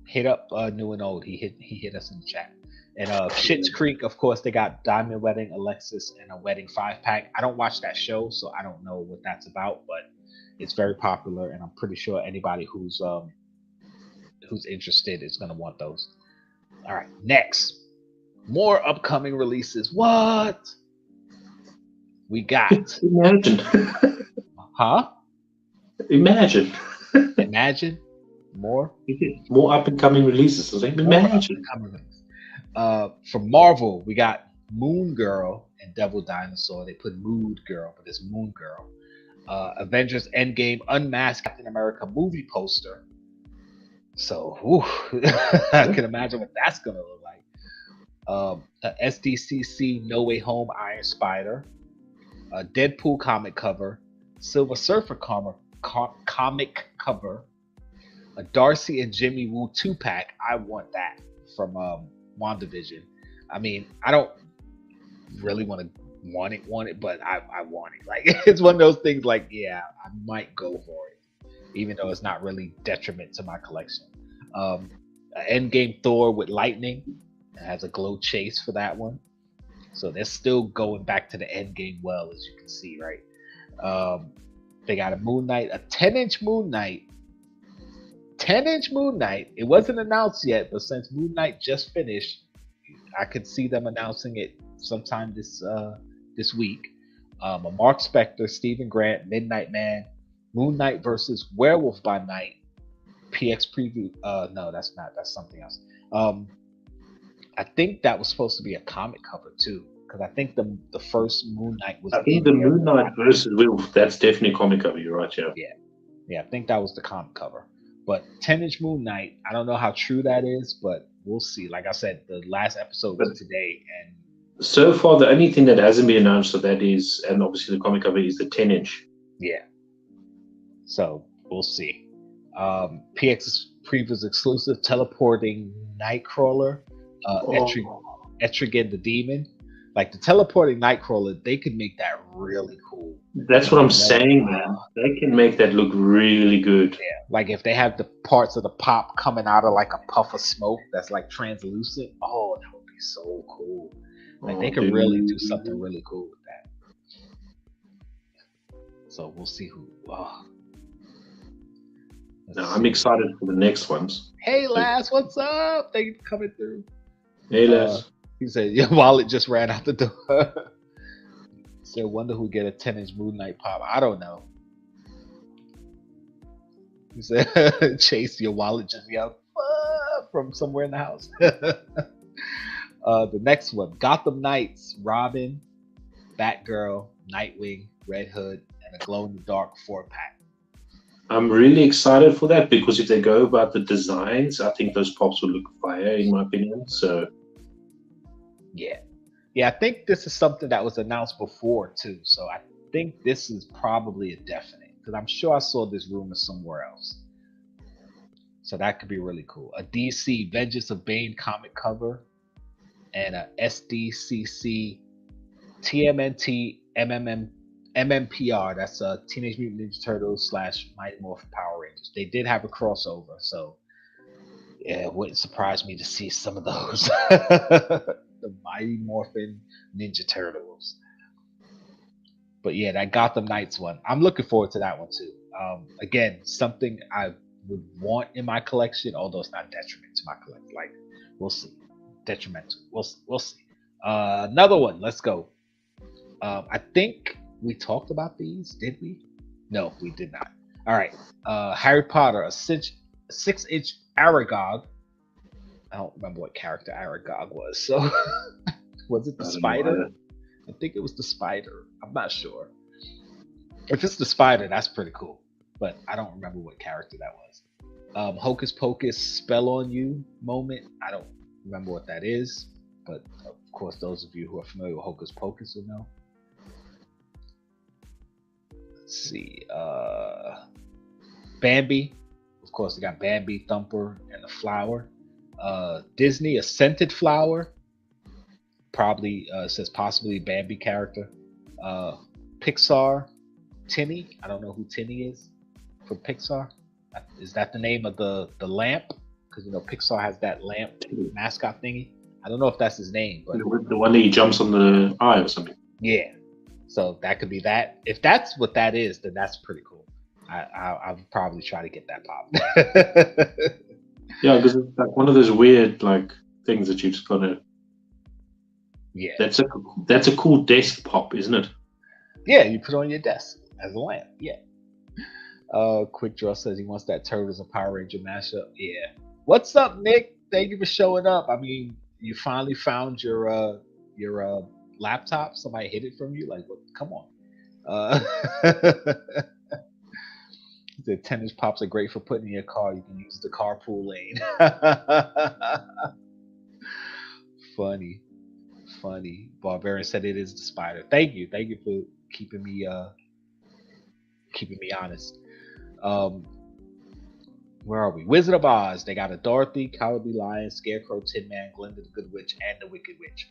Hit up New and Old. He hit us in the chat. And Schitt's Creek, of course, they got Diamond Wedding, Alexis, and a Wedding 5-pack. I don't watch that show, so I don't know what that's about, but it's very popular, and I'm pretty sure anybody who's interested is gonna want those. All right, next, more upcoming releases. What we got? Imagine. Huh? Imagine. Imagine more. More up and coming releases. I think imagine. From Marvel, we got Moon Girl and Devil Dinosaur. They put Mood Girl, but it's Moon Girl. Avengers Endgame Unmasked Captain America movie poster. So I can imagine what that's gonna look like. A SDCC No Way Home Iron Spider, a Deadpool comic cover, Silver Surfer comic cover, a Darcy and Jimmy Woo 2-pack. I want that from WandaVision. I mean, I don't really want it, but I want it. Like, it's one of those things like, yeah, I might go for it, even though it's not really detriment to my collection. An Endgame Thor with lightning. It has a glow chase for that one. So they're still going back to the Endgame well, as you can see, right? They got a Moon Knight, a 10-inch Moon Knight. 10-inch Moon Knight. It wasn't announced yet, but since Moon Knight just finished, I could see them announcing it sometime this week. A Mark Spector, Stephen Grant, Midnight Man, Moon Knight versus Werewolf by Night, PX preview. No, that's not. That's something else. I think that was supposed to be a comic cover too, because I think the first Moon Knight was. I think the Moon Knight versus Werewolf. That's definitely a comic cover. You're right, yeah. Yeah. I think that was the comic cover. But 10-inch Moon Knight, I don't know how true that is, but we'll see. Like I said, the last episode was today, and so far the only thing that hasn't been announced of that is, and obviously the comic cover is the 10-inch. Yeah. So we'll see. PX's previous exclusive teleporting Nightcrawler, Etrigan the Demon. Like the teleporting Nightcrawler, they could make that really cool. That's what I'm saying, man. They can make that look really good. Yeah, like if they have the parts of the pop coming out of like a puff of smoke that's like translucent. Oh, that would be so cool. Like they could really do something really cool with that. So we'll see who. I'm excited for the next ones. Hey, Lass, what's up? Thank you for coming through. Hey, Lass. He said your wallet just ran out the door. So I wonder who get a 10-inch Moon Knight pop. I don't know. He said, Chase, your wallet just yelled from somewhere in the house. The next one, Gotham Knights, Robin, Batgirl, Nightwing, Red Hood, and a glow-in-the-dark 4-pack. I'm really excited for that because if they go about the designs, I think those pops will look fire, in my opinion. So, yeah, I think this is something that was announced before too. So I think this is probably a definite because I'm sure I saw this rumor somewhere else. So that could be really cool. A DC Vengeance of Bane comic cover and a SDCC TMNT MMPR. That's a Teenage Mutant Ninja Turtles / Mighty Morphin Power Rangers. They did have a crossover, so yeah, it wouldn't surprise me to see some of those. The Mighty Morphin Ninja Turtles. But yeah, that Gotham Knights one, I'm looking forward to that one too. Again, something I would want in my collection, although it's not detriment to my collection. Like, we'll see. Detrimental. We'll see. Another one. Let's go. I think we talked about these. Did we? No, we did not. All right. Harry Potter, a 6-inch Aragog. I don't remember what character Aragog was. So, was it the spider? I think it was the spider. I'm not sure. If it's the spider, that's pretty cool. But I don't remember what character that was. Hocus Pocus Spell on You moment. I don't remember what that is. But, of course, those of you who are familiar with Hocus Pocus will know. Let's see. Bambi. Of course, they got Bambi, Thumper, and the flower. Disney, a scented flower. Probably says possibly Bambi character. Pixar, Tinny. I don't know who Tinny is from Pixar. Is that the name of the lamp? Because Pixar has that lamp mascot thingy. I don't know if that's his name, but the one that he jumps on the eye or something. Yeah. So that could be that. If that's what that is, then that's pretty cool. I'll probably try to get that pop. Yeah, because it's like one of those weird things that you just gotta. Yeah. That's a cool desk pop, isn't it? Yeah, you put on your desk as a lamp. Yeah. Quick Draw says he wants that Turtles and Power Ranger mashup. Yeah. What's up, Nick? Thank you for showing up. I mean, you finally found your laptop. Somebody hid it from you. Like, what? Come on. The tennis pops are great for putting in your car. You can use the carpool lane. Funny. Barbarian said it is the spider. Thank you for keeping me honest. Where are we? Wizard of Oz. They got a Dorothy, Cowardly Lion, Scarecrow, Tin Man, Glinda the Good Witch, and the Wicked Witch.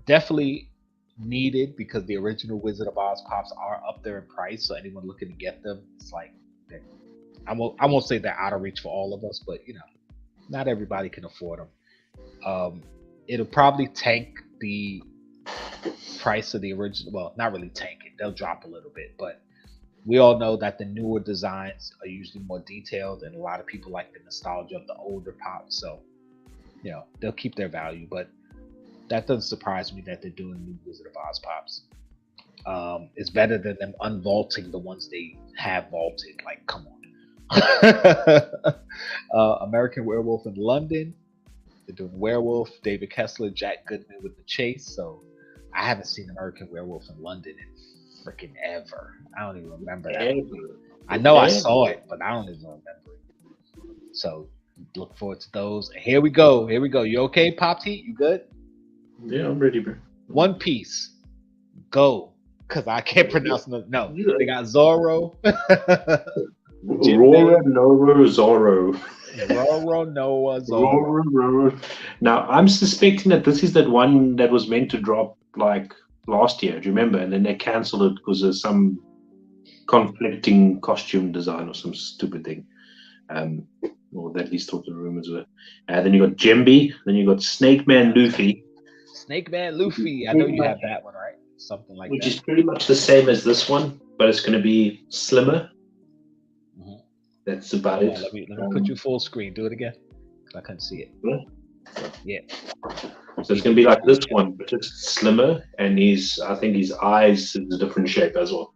Definitely needed because the original Wizard of Oz pops are up there in price. So anyone looking to get them, it's like I won't say they're out of reach for all of us, but not everybody can afford them. It'll probably tank the price of the original. Well, not really tank it. They'll drop a little bit, but we all know that the newer designs are usually more detailed, and a lot of people like the nostalgia of the older pops. So, they'll keep their value, but that doesn't surprise me that they're doing new Wizard of Oz pops. It's better than them unvaulting the ones they have vaulted. Like, come on. American Werewolf in London. They're doing Werewolf, David Kessler, Jack Goodman with the Chase. So I haven't seen American Werewolf in London in freaking ever. I don't even remember that. I know I saw it, but I don't even remember it. So look forward to those. And here we go. You okay, Pop Heat? You good? Yeah, I'm ready, bro. One Piece. Go. Because I can't pronounce no. They got Zorro. Roro Noro Zorro. Roro Noah Zorro. Now, I'm suspecting that this is that one that was meant to drop like last year. Do you remember? And then they cancelled it because of some conflicting costume design or some stupid thing. Or at least what the rumors were. Then you got Jembe. Then you got Snake Man Luffy. Snake Man Luffy. I know you have that one, right? Something like Which that. is pretty much the same as this one, but it's going to be slimmer. Mm-hmm. That's about it. Let me put you full screen. Do it again. I couldn't see it. Yeah. So it's going to be like this one, but it's slimmer, and I think his eyes is a different shape as well.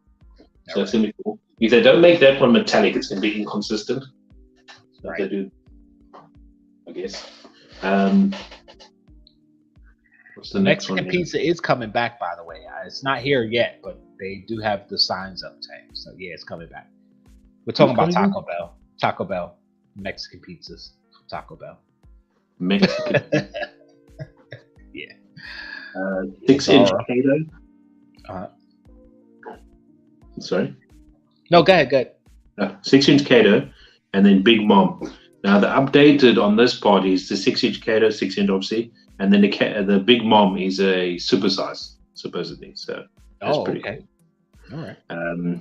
So it's going to be cool. If they don't make that one metallic, it's going to be inconsistent. Right. They do, I guess. What's the next Mexican one? pizza is coming back, by the way. It's not here yet, but they do have the signs up tag. So yeah, it's coming back. We're talking about Taco Bell. Taco Bell. Mexican pizzas. Taco Bell. Mexican. Yeah. 6-inch Kato. Sorry? No, go ahead. 6-inch Kato, and then Big Mom. Now, the updated on this part is the 6-inch Kato, 6-inch obviously, and then the Big Mom is a supersize, supposedly. So that's pretty cool. All right.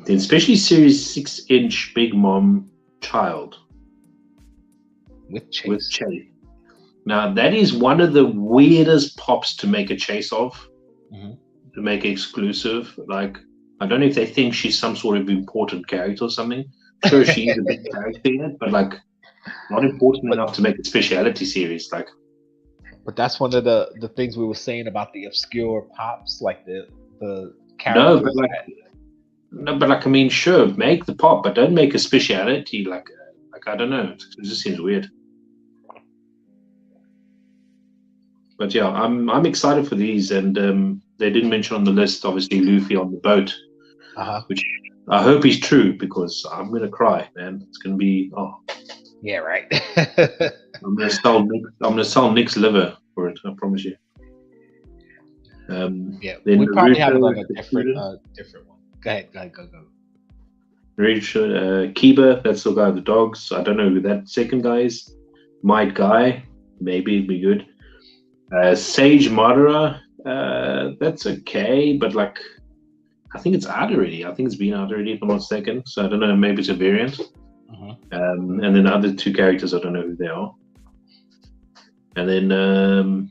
Then Special Series 6-inch Big Mom Child. With Chase. Now, that is one of the weirdest pops to make a Chase of, to make it exclusive. Like, I don't know if they think she's some sort of important character or something. Sure, she's a big character in it, but like, not important enough to make a speciality series. Like, but that's one of the things we were saying about the obscure pops, like the characters. But I mean, sure, make the pop, but don't make a speciality. Like I don't know, it just seems weird. But yeah, I'm excited for these, and they didn't mention on the list, obviously, Luffy on the boat, which I hope is true, because I'm gonna cry, man. It's gonna be yeah, right. I'm gonna sell Nick's liver for it. I promise you. Yeah, we probably have it on a different one. Go ahead, go. Kiba, that's the guy with the dogs. I don't know who that second guy is. Might Guy, maybe it'd be good. Sage Madara, that's okay, but like, I think it's out already. I think it's been out already, if I'm not mistaken. So I don't know, maybe it's a variant. And then the other two characters, I don't know who they are. And then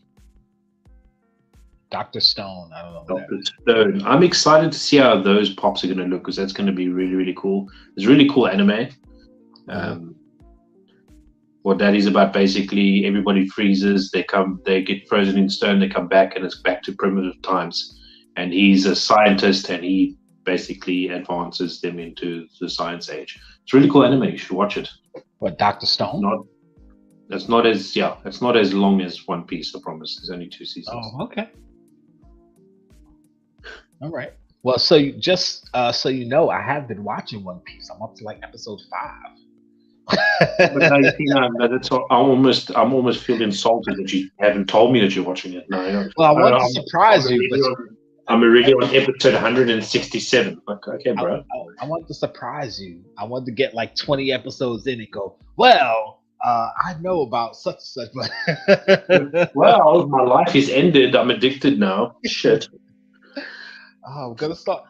Dr. Stone, I don't know. Dr. Stone. I'm excited to see how those pops are going to look, because that's going to be really, really cool. It's really cool anime. What that is about, basically, everybody freezes, they get frozen in stone, they come back, and it's back to primitive times. And he's a scientist, and he basically advances them into the Science Age. It's a really cool anime. You should watch it. What, Dr. Stone? It's not as long as One Piece. I promise. There's only 2 seasons. Oh, okay. All right. Well, so you just so you know, I have been watching One Piece. I'm up to like episode 5. But now you see, that's what, I'm almost feeling insulted that you haven't told me that you're watching it. No, well, I want to surprise you, but I'm already on episode 167. Like, okay, bro. I wanted to surprise you. I wanted to get like 20 episodes in and go, well, I know about such and such, but well, my life is ended. I'm addicted now. Shit. Oh, I'm gonna start.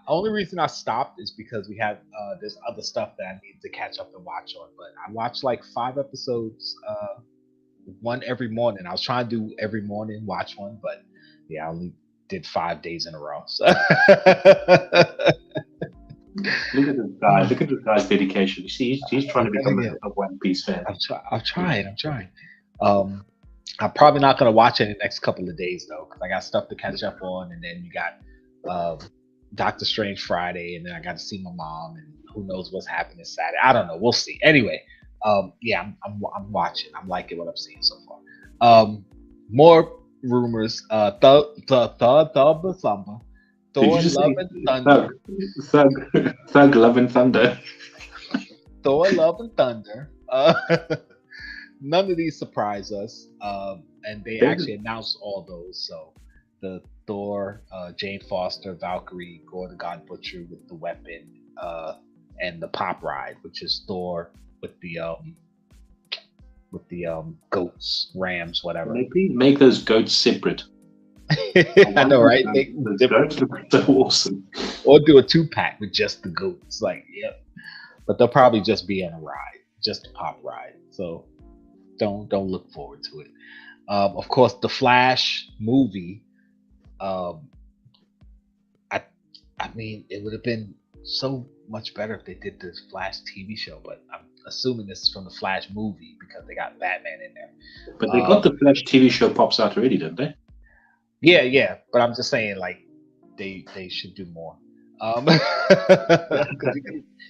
Only reason I stopped is because we have there's other stuff that I need to catch up and watch on. But I watched like 5 episodes, one every morning. I was trying to do every morning, watch one, but yeah, I only did 5 days in a row. So Look at this guy. Look at this guy's dedication. You see, he's trying to become a One Piece fan. I'm trying. I'm probably not gonna watch it in the next couple of days though, because I got stuff to catch up on, and then you got Doctor Strange Friday, and then I got to see my mom, and who knows what's happening Saturday. I don't know. We'll see. Anyway, yeah, I'm watching. I'm liking what I'm seeing so far. More rumors. Thug Samba. Thor Love and Thunder. Thug Love and Thunder. Thor Love and Thunder. None of these surprise us. And they actually announced all those. So the Thor, Jane Foster, Valkyrie, Gore the God Butcher with the weapon, and the Pop Ride, which is Thor with the goats, rams, whatever. Make those goats separate. I know, right? The goats look so awesome. Or do a 2-pack with just the goats. Like, yep. But they'll probably just be on a ride, just a pop ride. So don't look forward to it. Of course, the Flash movie. I mean, it would have been so much better if they did this Flash TV show, but I'm assuming this is from the Flash movie because they got Batman in there. But they got the Flash TV show pops out already, didn't they? Yeah. But I'm just saying, like, they should do more.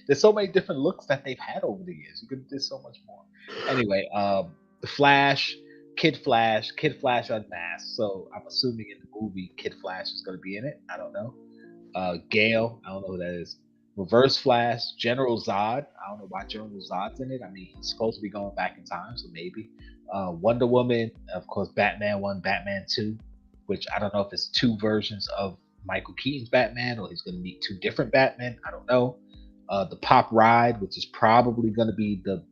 There's so many different looks that they've had over the years. You could do so much more. Anyway, the Flash, Kid Flash Unmasked. So I'm assuming in the movie Kid Flash is going to be in it. I don't know. Gale, I don't know who that is. Reverse Flash, General Zod. I don't know why General Zod's in it. I mean, he's supposed to be going back in time, so maybe. Wonder Woman, of course, Batman 1, Batman 2, which I don't know if it's 2 versions of Michael Keaton's Batman or he's going to meet 2 different Batmen. I don't know. The Pop Ride, which is probably going to be the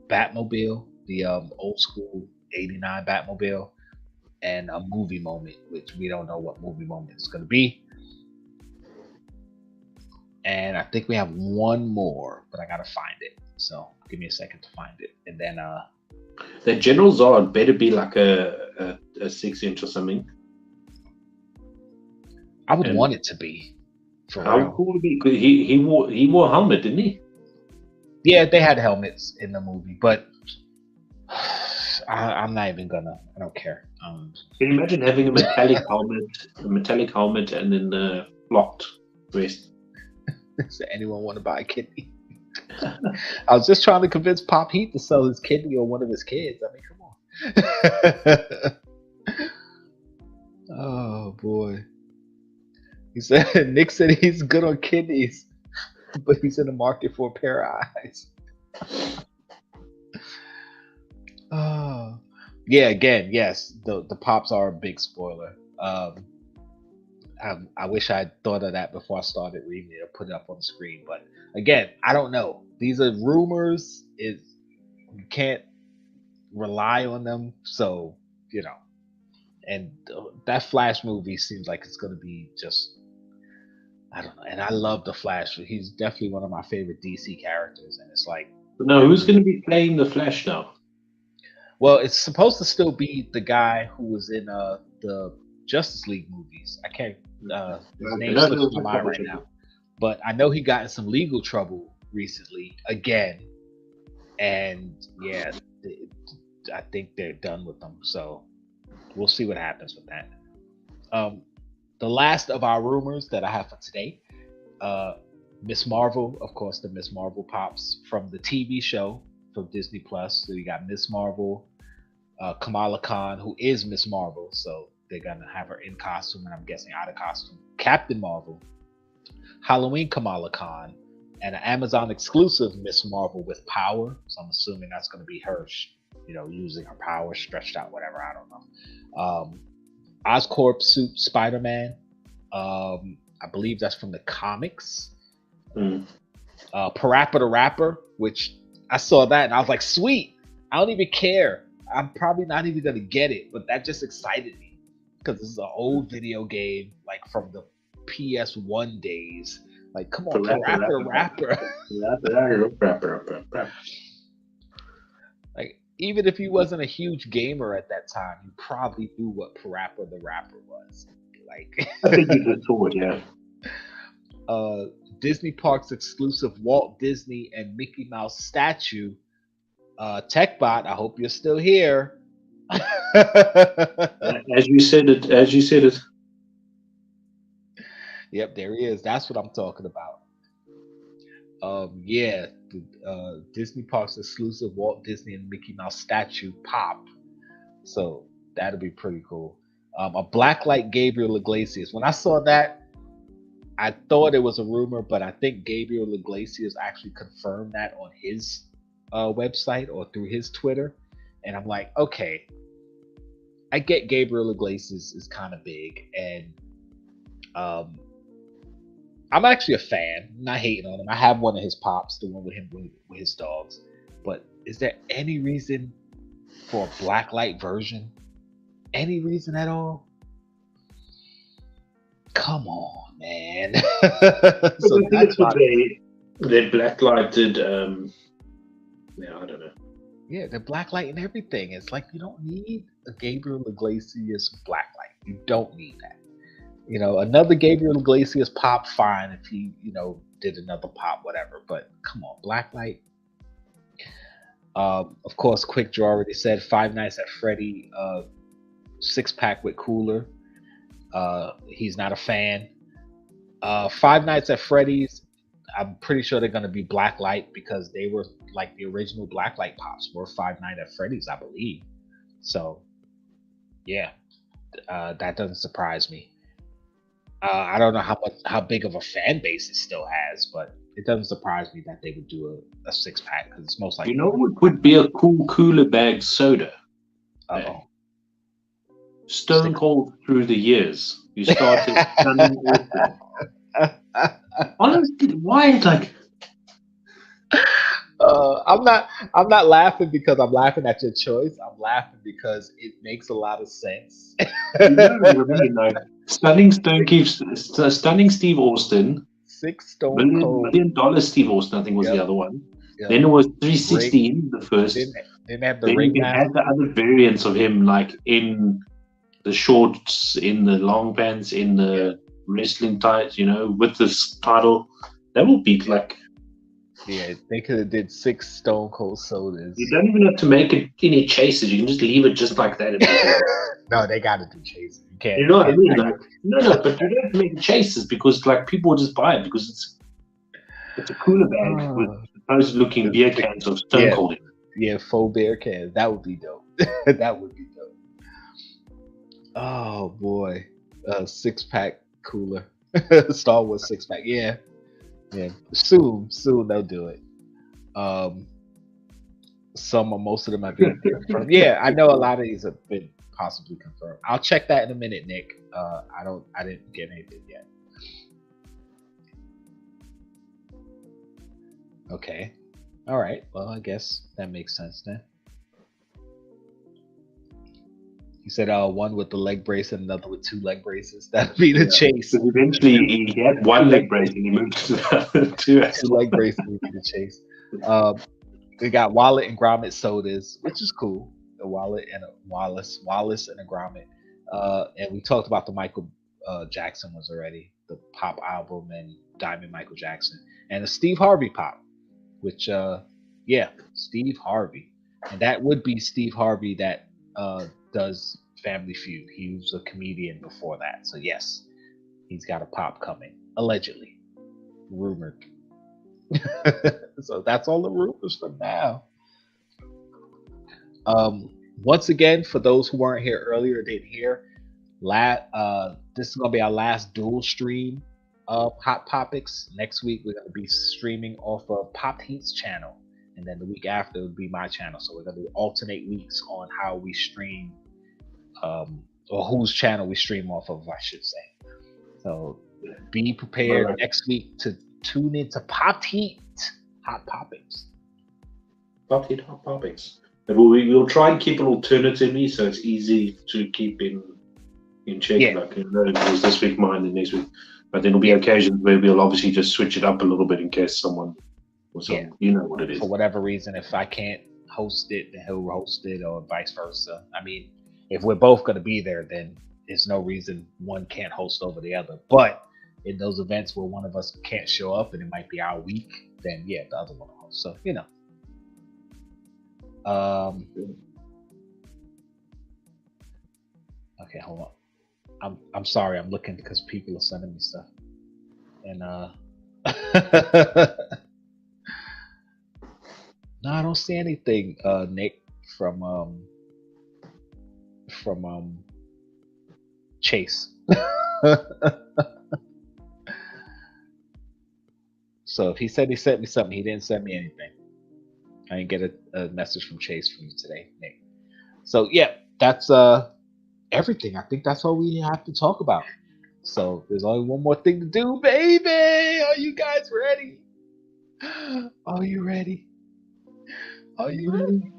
Batmobile, the old school 89 Batmobile, and a movie moment, which we don't know what movie moment it's going to be. And I think we have one more, but I got to find it. So give me a second to find it. And then the General Zod better be like a 6-inch or something. I would want it to be. How cool would it be? He wore a helmet, didn't he? Yeah, they had helmets in the movie, but I'm not even gonna. I don't care. Can you imagine having a metallic helmet, and then the locked wrist? Does anyone want to buy a kidney? I was just trying to convince Pop Heat to sell his kidney or one of his kids. I mean, come on. Oh boy. He said Nick said he's good on kidneys, but he's in the market for a pair of eyes. Oh, yeah. Again, yes, the pops are a big spoiler. I wish I had thought of that before I started reading it or put it up on the screen. But again, I don't know. These are rumors. You can't rely on them. So, you know. And that Flash movie seems like it's going to be just, I don't know. And I love the Flash. He's definitely one of my favorite DC characters. And it's like. No, who's going to be playing the Flash now? Well, it's supposed to still be the guy who was in the Justice League movies. I can't. His name slips my mind right now, but I know he got in some legal trouble recently again, and yeah, I think they're done with him. So we'll see what happens with that. The last of our rumors that I have for today Miss Marvel, of course, the Miss Marvel pops from the TV show from Disney Plus. So you got Miss Marvel, Kamala Khan, who is Miss Marvel, so they're gonna have her in costume, and I'm guessing out of costume. Captain Marvel, Halloween Kamala Khan, and an Amazon exclusive Miss Marvel with power. So I'm assuming that's gonna be her, using her power stretched out, whatever. I don't know. Oscorp suit Spider-Man. I believe that's from the comics. Parappa the Rapper, which I saw that and I was like, sweet. I don't even care. I'm probably not even gonna get it, but that just excited me because this is an old video game, like from the PS1 days. Like, come on, Parappa the Rapper. Like, even if you wasn't a huge gamer at that time, you probably knew what Parappa the Rapper was. Like, I think you just saw it, yeah. Disney Parks exclusive Walt Disney and Mickey Mouse statue. TechBot, I hope you're still here. As you said it. Yep, there he is. That's what I'm talking about. Disney Parks exclusive Walt Disney and Mickey Mouse statue pop. So that'll be pretty cool. A blacklight Gabriel Iglesias. When I saw that, I thought it was a rumor, but I think Gabriel Iglesias actually confirmed that on his website or through his Twitter. And I'm like, okay, I get Gabriel Iglesias is kind of big, and I'm actually a fan. I'm not hating on him. I have one of his pops, the one with him with his dogs. But is there any reason for a blacklight version? Any reason at all? Come on, man. So that's what they blacklighted. I don't know. Yeah, they're blacklighting everything. It's like you don't need a Gabriel Iglesias blacklight. You don't need that. Another Gabriel Iglesias pop, fine if he, did another pop, whatever. But come on, blacklight. Of course, Quick Draw already said Five Nights at Freddy 6-pack with cooler. He's not a fan. Five Nights at Freddy's, I'm pretty sure they're going to be blacklight because they were like the original blacklight pops were Five Nights at Freddy's, I believe. So, yeah, that doesn't surprise me. I don't know how big of a fan base it still has, but it doesn't surprise me that they would do a 6-pack because it's most likely. What would be a cool cooler bag soda? Stone Cold through the years. You started Stunning Awesome. Honestly, why? Like, I'm not laughing because I'm laughing at your choice. I'm laughing because it makes a lot of sense. Like Stunning Steve Austin. 6 Stone Cold. $1 million Steve Austin, I think, was the other one. Yep. Then it was 316, the first. Then they have the then ring. You can have the other variants of him, like in the shorts, in the long pants, in the wrestling tights, with this title. That would be like. Yeah, they could have did 6 Stone Cold sodas. You don't even have to make it any chases. You can just leave it just like that. No, they got to do chases. You can't. You know what I mean? Like, no, but you don't have to make chases because like people will just buy it because it's a cooler bag with supposed looking beer cans of Stone Cold. Yeah, faux beer cans. That would be dope. That would be dope. Oh boy, 6-pack cooler, Star Wars 6-pack. Yeah. Soon they'll do it. Most of them have been confirmed. Yeah, I know a lot of these have been possibly confirmed. I'll check that in a minute, Nick. I didn't get anything yet. Okay. All right. Well, I guess that makes sense then. He said one with the leg brace and another with 2 leg braces. That'd be the chase. So eventually he had 1 leg brace and he moved to the other 2. 2 leg braces would be the chase. We got Wallet and Gromit sodas, which is cool. A Wallet and a Wallace and a Gromit. And we talked about the Michael Jackson ones already. The Pop album and Diamond Michael Jackson. And a Steve Harvey pop, which, Steve Harvey. And that would be Steve Harvey that does Family Feud. He was a comedian before that. So yes, he's got a pop coming, allegedly. rumored. So that's all the rumors for now. Once again, for those who weren't here earlier or didn't hear, this is gonna be our last dual stream of Hot Popics. Next week we're gonna be streaming off of Pop Heat's channel, and then the week after will be my channel. So we're gonna do alternate weeks on how we stream, or whose channel we stream off of, I should say. So be prepared next week to tune into Pop Heat Hot Popics. Pop Heat Hot Popics. But we'll try and keep it alternatively, so it's easy to keep in check. Yeah. Like it was this week, mine, and next week. But then there'll be occasions where we'll obviously just switch it up a little bit in case someone, you know what it is. For whatever reason, if I can't host it, then he'll host it, or vice versa. I mean, if we're both going to be there, then there's no reason one can't host over the other. But in those events where one of us can't show up and it might be our week, then yeah, the other one will host. So, you know. Okay, hold on. I'm sorry, I'm looking because people are sending me stuff. And no, I don't see anything, Nick, from Chase. So if he said he sent me something, he didn't send me anything. I didn't get a message from Chase from you today, Nick. So yeah, that's everything. I think that's all we have to talk about. So there's only one more thing to do, baby. Are you guys ready? Are you ready? Are you ready?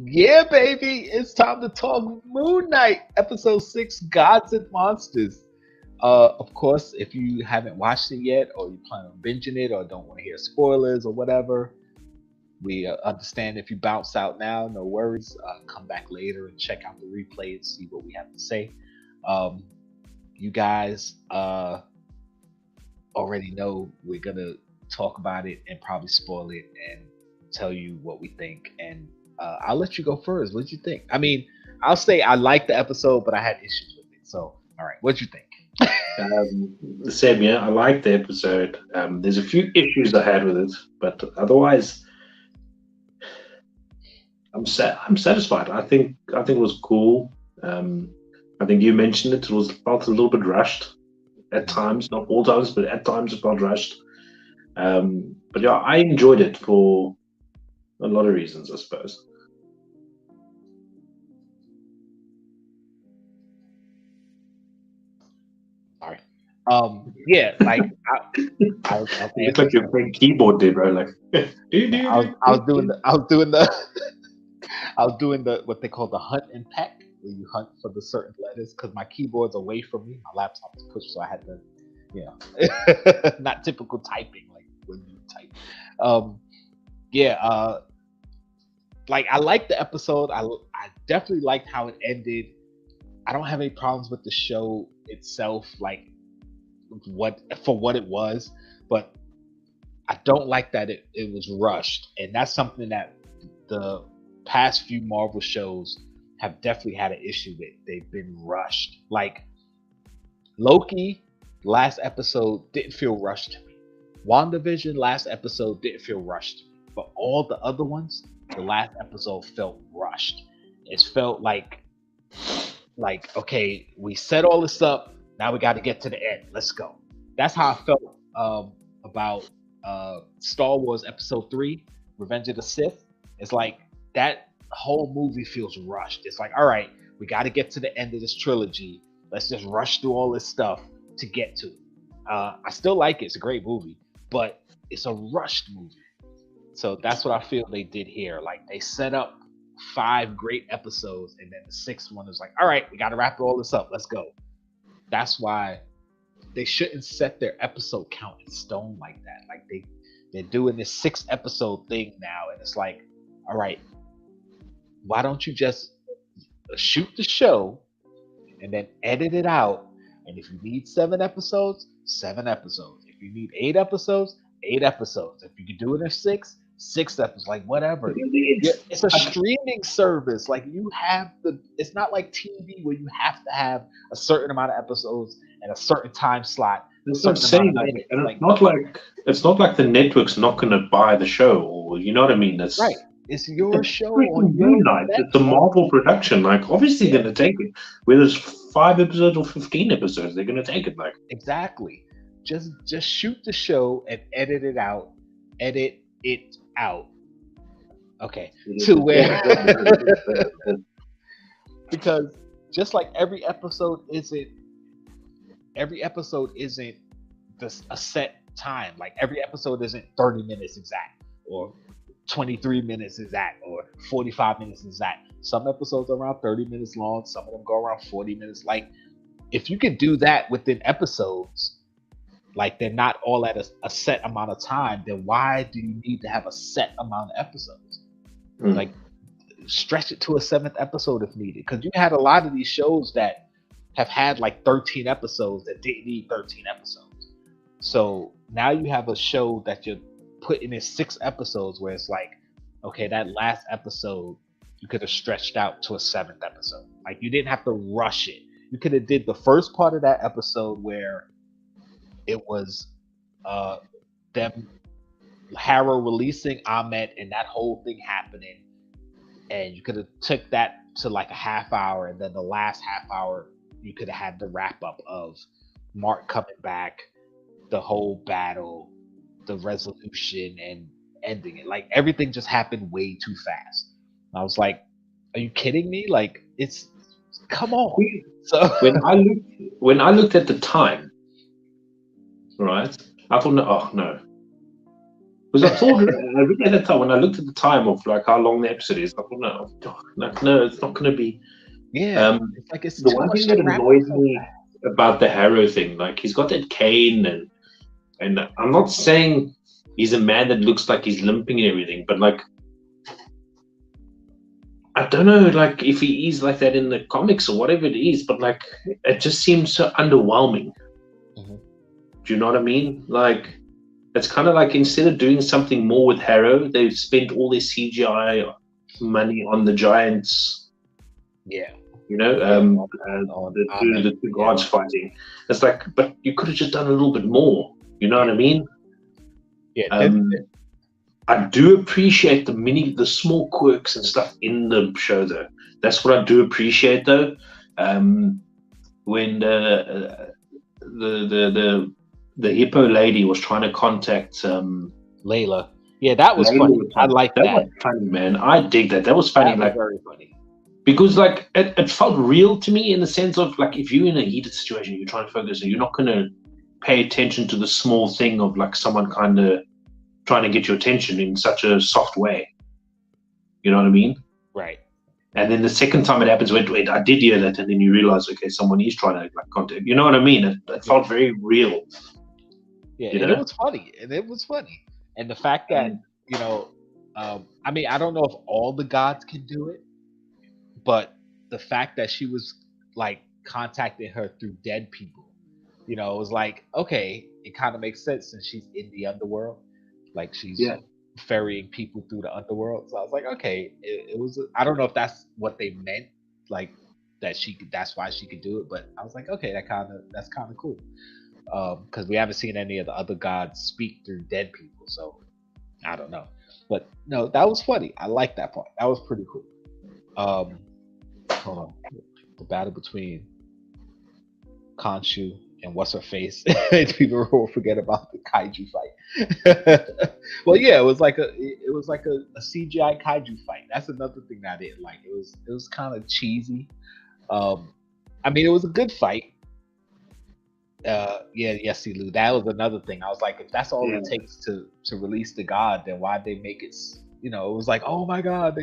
Yeah, baby, it's time to talk Moon Knight, episode 6, Gods and Monsters. Of course, if you haven't watched it yet, or you plan on binging it, or don't want to hear spoilers or whatever, we understand if you bounce out now, no worries. Come back later and check out the replay and see what we have to say. You guys already know we're gonna talk about it and probably spoil it and tell you what we think. And I'll let you go first. What'd you think? I mean, I'll say I liked the episode, but I had issues with it. So, all right, what'd you think? Same, yeah, I liked the episode. There's a few issues I had with it, but otherwise, I'm satisfied. I think it was cool. I think you mentioned it. It felt a little bit rushed at times, not all times, but at times it felt rushed. But yeah, I enjoyed it for a lot of reasons, I suppose. Sorry. Yeah, like I It's like your playing keyboard did, right? Like I was doing the what they call the hunt and peck, where you hunt for the certain letters, because my keyboard's away from me, my laptop is pushed, so I had to, not typical typing like when you type. Like I liked the episode. I definitely liked how it ended. I don't have any problems with the show itself, like what it was, but I don't like that it was rushed, and that's something that the past few Marvel shows have definitely had an issue with. They've been rushed. Like Loki, last episode didn't feel rushed to me. WandaVision, last episode didn't feel rushed to me. But all the other ones, the last episode felt rushed. It felt like okay, we set all this up. Now we got to get to the end. Let's go. That's how I felt about Star Wars Episode 3, Revenge of the Sith. It's like that whole movie feels rushed. It's like, all right, we got to get to the end of this trilogy. Let's just rush through all this stuff to get to it. I still like it. It's a great movie, but it's a rushed movie. So that's what I feel they did here. Like they set up 5 great episodes, and then the 6th one is like, all right, we got to wrap all this up. Let's go. That's why they shouldn't set their episode count in stone like that. Like they're doing this 6 episode thing now, and it's like, all right, why don't you just shoot the show and then edit it out? And if you need 7 episodes, 7 episodes. If you need 8 episodes, 8 episodes. If you can do it in 6 episodes, like whatever. It's a streaming service. Like you have it's not like TV where you have to have a certain amount of episodes and a certain time slot. That's what I'm saying. Like, and it's not like the network's not going to buy the show, or you know what I mean. That's right. It's your show on Moon Knight. It's a Marvel production. Like, obviously, they're going to take it. Whether it's 5 episodes or 15 episodes, they're going to take it. Like, exactly. Just shoot the show and edit it out. Edit it out. Okay. To where because just like every episode isn't a set time. Like every episode isn't 30 minutes exact, or 23 minutes exact, or 45 minutes exact. Some episodes are around 30 minutes long. Some of them go around 40 minutes. Like, if you can do that within episodes, like they're not all at a set amount of time, then why do you need to have a set amount of episodes? Like, stretch it to a 7th episode if needed. Because you had a lot of these shows that have had like 13 episodes that didn't need 13 episodes. So now you have a show that you're putting in 6 episodes where it's like, okay, that last episode you could have stretched out to a 7th episode. Like, you didn't have to rush it. You could have did the first part of that episode where it was them Harrow releasing Ahmed and that whole thing happening, and you could have took that to like a half hour, and then the last half hour you could have had the wrap up of Mark coming back, the whole battle, the resolution, and ending it. Like, everything just happened way too fast. I was like, are you kidding me? Like, it's, come on. So when I looked at the time, right, I thought, no. Because I thought, I really at the time, when I looked at the time of like how long the episode is, I thought, no, it's not going to be. Yeah, it's like it's the one thing that annoyed me about the Harrow thing, like, he's got that cane, and I'm not saying he's a man that looks like he's limping and everything, but like, I don't know, like, if he is like that in the comics or whatever it is, but like, it just seems so underwhelming. Mm-hmm. Do you know what I mean? Like, it's kind of like, instead of doing something more with Harrow, they've spent all their CGI money on the giants. Yeah. You know, the two guards fighting. It's like, but you could have just done a little bit more. You know what I mean? Yeah. I do appreciate the small quirks and stuff in the show, though. That's what I do appreciate, though. When the hippo lady was trying to contact Layla. Yeah, that was funny. I like that. That was funny, man. I dig that. That was funny. That was very funny. Because, like, it felt real to me in the sense of, like, if you're in a heated situation, you're trying to focus, and you're not going to pay attention to the small thing of, like, someone kind of trying to get your attention in such a soft way. You know what I mean? Right. And then the second time it happens, wait, I did hear that, and then you realize, okay, someone is trying to, like, contact. You know what I mean? It felt very real. Yeah, and it was funny. And the fact that, you know, I mean, I don't know if all the gods can do it, but the fact that she was, like, contacting her through dead people, you know, it was like, okay, it kind of makes sense since she's in the underworld. Like, she's ferrying people through the underworld. So I was like, okay, it was, I don't know if that's what they meant, like, that's why she could do it, but I was like, okay, that's kind of cool. Because we haven't seen any of the other gods speak through dead people, so I don't know. But no, that was funny. I like that part. That was pretty cool. Hold on. The battle between Khonshu and what's her face. People will forget about the kaiju fight. Well, yeah, it was like a CGI kaiju fight. That's another thing that I didn't like. It was kind of cheesy. I mean, it was a good fight. Yes, Lou. That was another thing. I was like, if that's all it takes to release the god, then why'd they make it? You know, it was like, oh my god,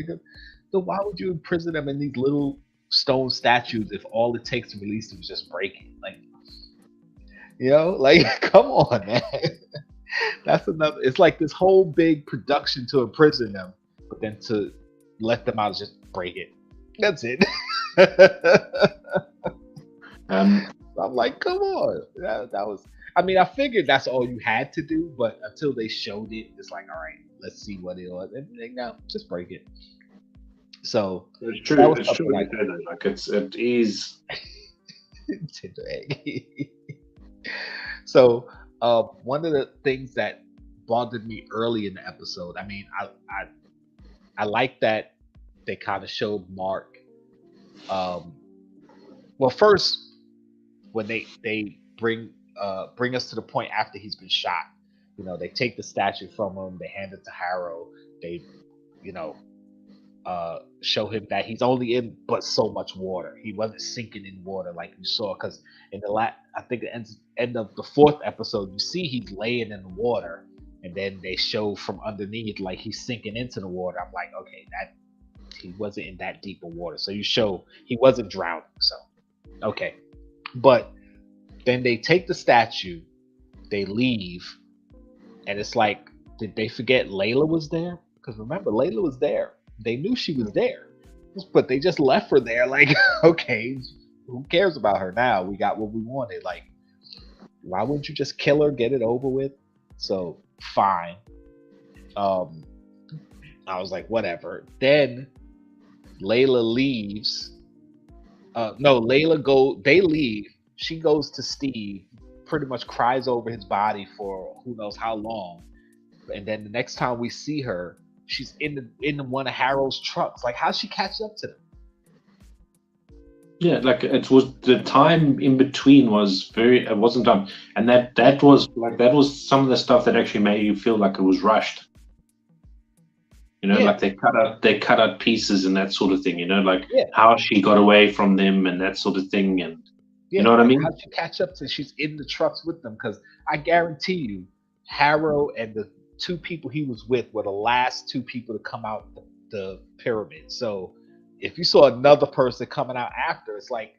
so why would you imprison them in these little stone statues if all it takes to release them is just breaking? Like, Like, come on, man. That's another. It's like this whole big production to imprison them, but then to let them out, just break it. That's it. I'm like, come on. That was. I mean, I figured that's all you had to do, but until they showed it, it's like, all right, let's see what it was. And like, no, just break it. So it's true. It's true. Like it is. Tender egg. So one of the things that bothered me early in the episode, I mean, I like that they kind of showed Mark. Well, first when they bring us to the point after he's been shot, they take the statue from him, they hand it to Harrow, they, show him that he's only in but so much water. He wasn't sinking in water like you saw, because in the I think the end of the 4th episode, you see he's laying in the water, and then they show from underneath like he's sinking into the water. I'm like, okay, that he wasn't in that deep of water, so you show he wasn't drowning. So okay, but then they take the statue, they leave, and it's like, did they forget Layla was there? Because remember, Layla was there. They knew she was there, but they just left her there. Like, okay, who cares about her now? We got what we wanted. Like, why wouldn't you just kill her, get it over with? So fine. I was like, whatever. Then Layla leaves. They leave. She goes to Steve, pretty much cries over his body for who knows how long. And then the next time we see her, she's in one of Harrow's trucks. Like, how'd she catch up to them? Yeah, like it was the time in between it wasn't done, and that was some of the stuff that actually made you feel like it was rushed. Like they cut out pieces and that sort of thing. Like how she got away from them and that sort of thing, and you know what I mean? How'd she catch up to? She's in the trucks with them, because I guarantee you, Harrow and the 2 people he was with were the last 2 people to come out the pyramid. So if you saw another person coming out after, it's like,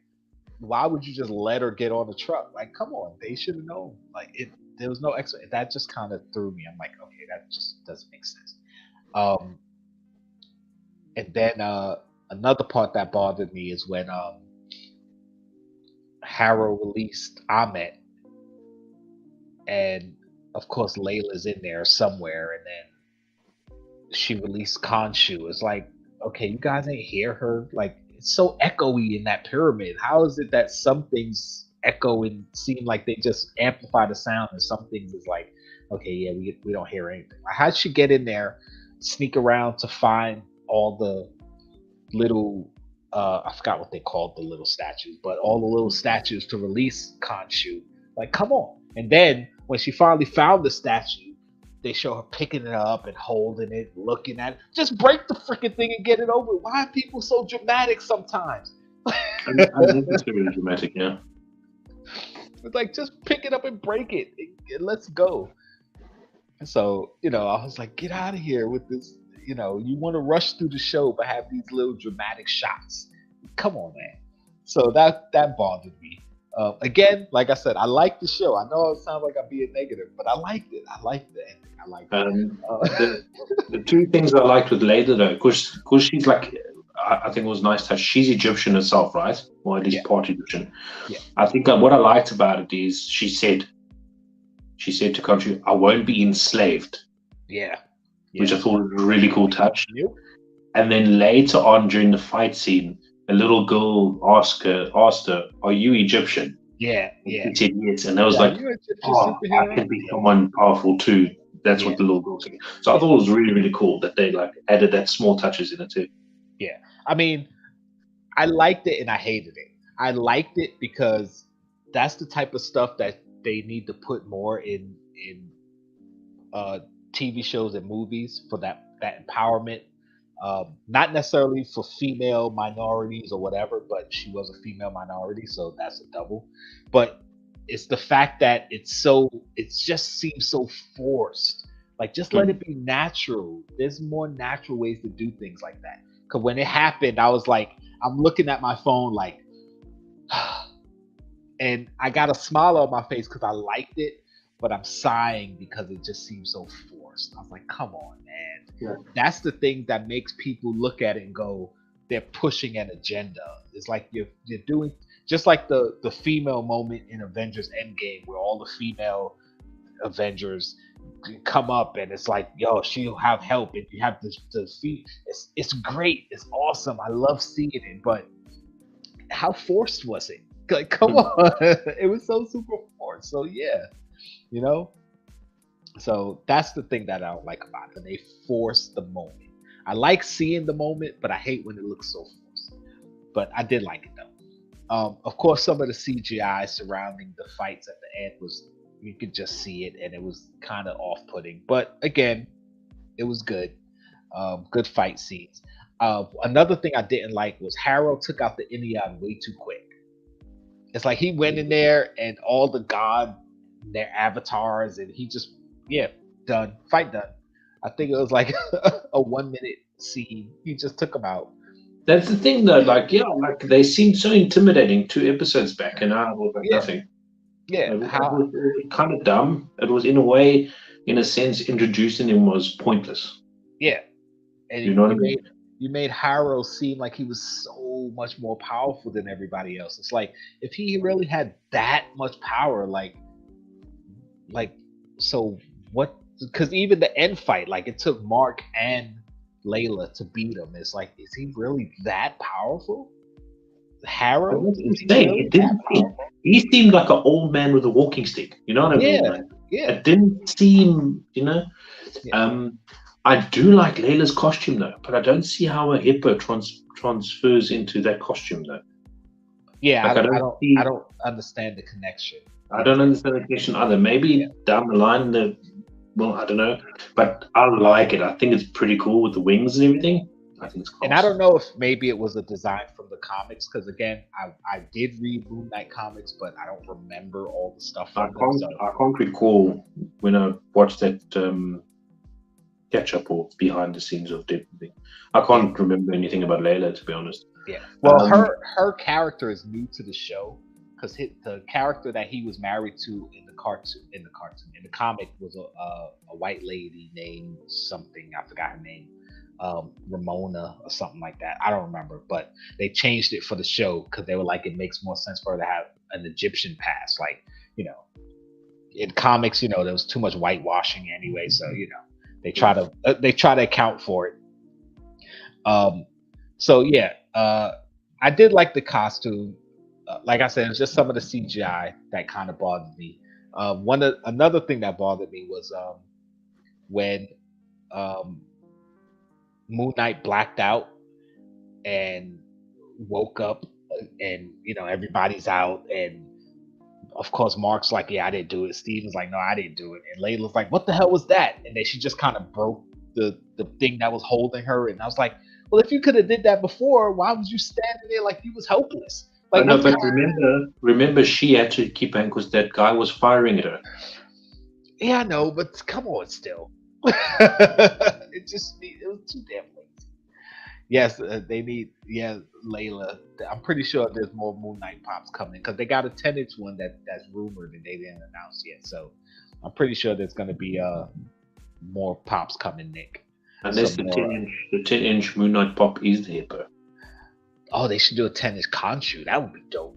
why would you just let her get on the truck? Like, come on, they should have known. Like, there was no extra. That just kind of threw me. I'm like, okay, that just doesn't make sense. And then another part that bothered me is when Harrow released Ahmet, and of course Layla's in there somewhere, and then she released Khonshu. It's like, okay, you guys ain't hear her? Like, it's so echoey in that pyramid. How is it that some things echo and seem like they just amplify the sound, and some things is like, okay, yeah, we don't hear anything? Like, how'd she get in there, sneak around to find all the little I forgot what they called the little statues, but all the little statues to release Khonshu? Like, come on. And then when she finally found the statue, they show her picking it up and holding it, looking at it. Just break the freaking thing and get it over. Why are people so dramatic sometimes? I think it's really dramatic, yeah. It's like, just pick it up and break it, and let's go. So, I was like, get out of here with this. You want to rush through the show but have these little dramatic shots. Come on, man. So that bothered me. Again, like I said, I like the show. I know it sounds like I'm being negative, but I liked it. I liked the ending. I liked it. The 2 things I liked with Layla, though, because she's like, I think it was nice how she's Egyptian herself, right? Or at least part Egyptian. Yeah. I think what I liked about it is she said to Khonshu, I won't be enslaved. Yeah. Which I thought was a really cool touch. Yep. And then later on during the fight scene, a little girl asked her, are you Egyptian? Yeah. She said yes. And I was like, I can be someone powerful too. That's what the little girl said. So I thought it was really, really cool that they like added that small touches in it too. Yeah. I mean, I liked it and I hated it. I liked it because that's the type of stuff that they need to put more in TV shows and movies, for that empowerment. Not necessarily for female minorities or whatever, but she was a female minority, so that's a double. But it's the fact that it just seems so forced. Like, just let it be natural. There's more natural ways to do things like that. Because when it happened, I was like, I'm looking at my phone like, and I got a smile on my face because I liked it, but I'm sighing because it just seems so forced. I was like, come on, man. Yeah. That's the thing that makes people look at it and go, they're pushing an agenda. It's like you're doing just like the female moment in Avengers Endgame where all the female Avengers come up and it's like, yo, she'll have help and you have the feet. It's great. It's awesome. I love seeing it, but how forced was it? Like, come on. It was so super forced. So yeah, you know. So that's the thing that I don't like about it. They force the moment. I like seeing the moment, but I hate when it looks so forced. But I did like it though. Of course, some of the CGI surrounding the fights at the end was, you could just see it, and it was kind of off-putting. But again, it was good. Good fight scenes. Another thing I didn't like was Harrow took out the Ilion way too quick. It's like he went in there and all the god, their avatars, and he just, done. Fight done. I think it was like a 1 minute scene. He just took them out. That's the thing, though. Like, like they seemed so intimidating 2 episodes back, and now it was like nothing. Yeah, it was kind of dumb. It was, in a way, in a sense, introducing him was pointless. Yeah, and you know what I mean? You made Harrow seem like he was so much more powerful than everybody else. It's like, if he really had that much power, like so what? Because even the end fight, like it took Mark and Layla to beat him. It's like, is he really that powerful? Harrow? He seemed like an old man with a walking stick. You know what I mean? Like, it didn't seem, Yeah. I do like Layla's costume though, but I don't see how a hippo transfers into that costume though. Yeah, like, I don't understand the connection. I don't understand the connection either. Maybe down the line, I don't know, but I like it. I think it's pretty cool with the wings and everything. I think it's cool. And I don't know if maybe it was a design from the comics, because again, I did read Moon Knight comics, but I don't remember all the stuff. I can't recall when I watched that catch up or behind the scenes of everything. I can't remember anything about Layla, to be honest. Yeah. Well, her character is new to the show, because the character that he was married to in the comic was a white lady named something. I forgot her name. Ramona or something like that. I don't remember, but they changed it for the show because they were like, it makes more sense for her to have an Egyptian past. Like, in comics, there was too much whitewashing anyway, so they try to account for it. I did like the costume. Like I said, it's just some of the CGI that kind of bothered me. Another thing that bothered me was when Moon Knight blacked out and woke up, and everybody's out, and of course Mark's like, yeah, I didn't do it. Steven's like, no, I didn't do it. And Layla's like, what the hell was that? And then she just kind of broke the thing that was holding her. And I was like, well, if you could have did that before, why was you standing there like you was helpless? Like, no, but remember, she had to keep on because that guy was firing at her. Yeah, I know, but come on, still. It was too damn late. Yes, they need Layla. I'm pretty sure there's more Moon Knight pops coming, because they got a 10-inch one that's rumored and they didn't announce yet. So I'm pretty sure there's going to be more pops coming, Nick. Unless the 10-inch Moon Knight pop is the hippo. Oh, they should do a 10-inch Khonshu. That would be dope.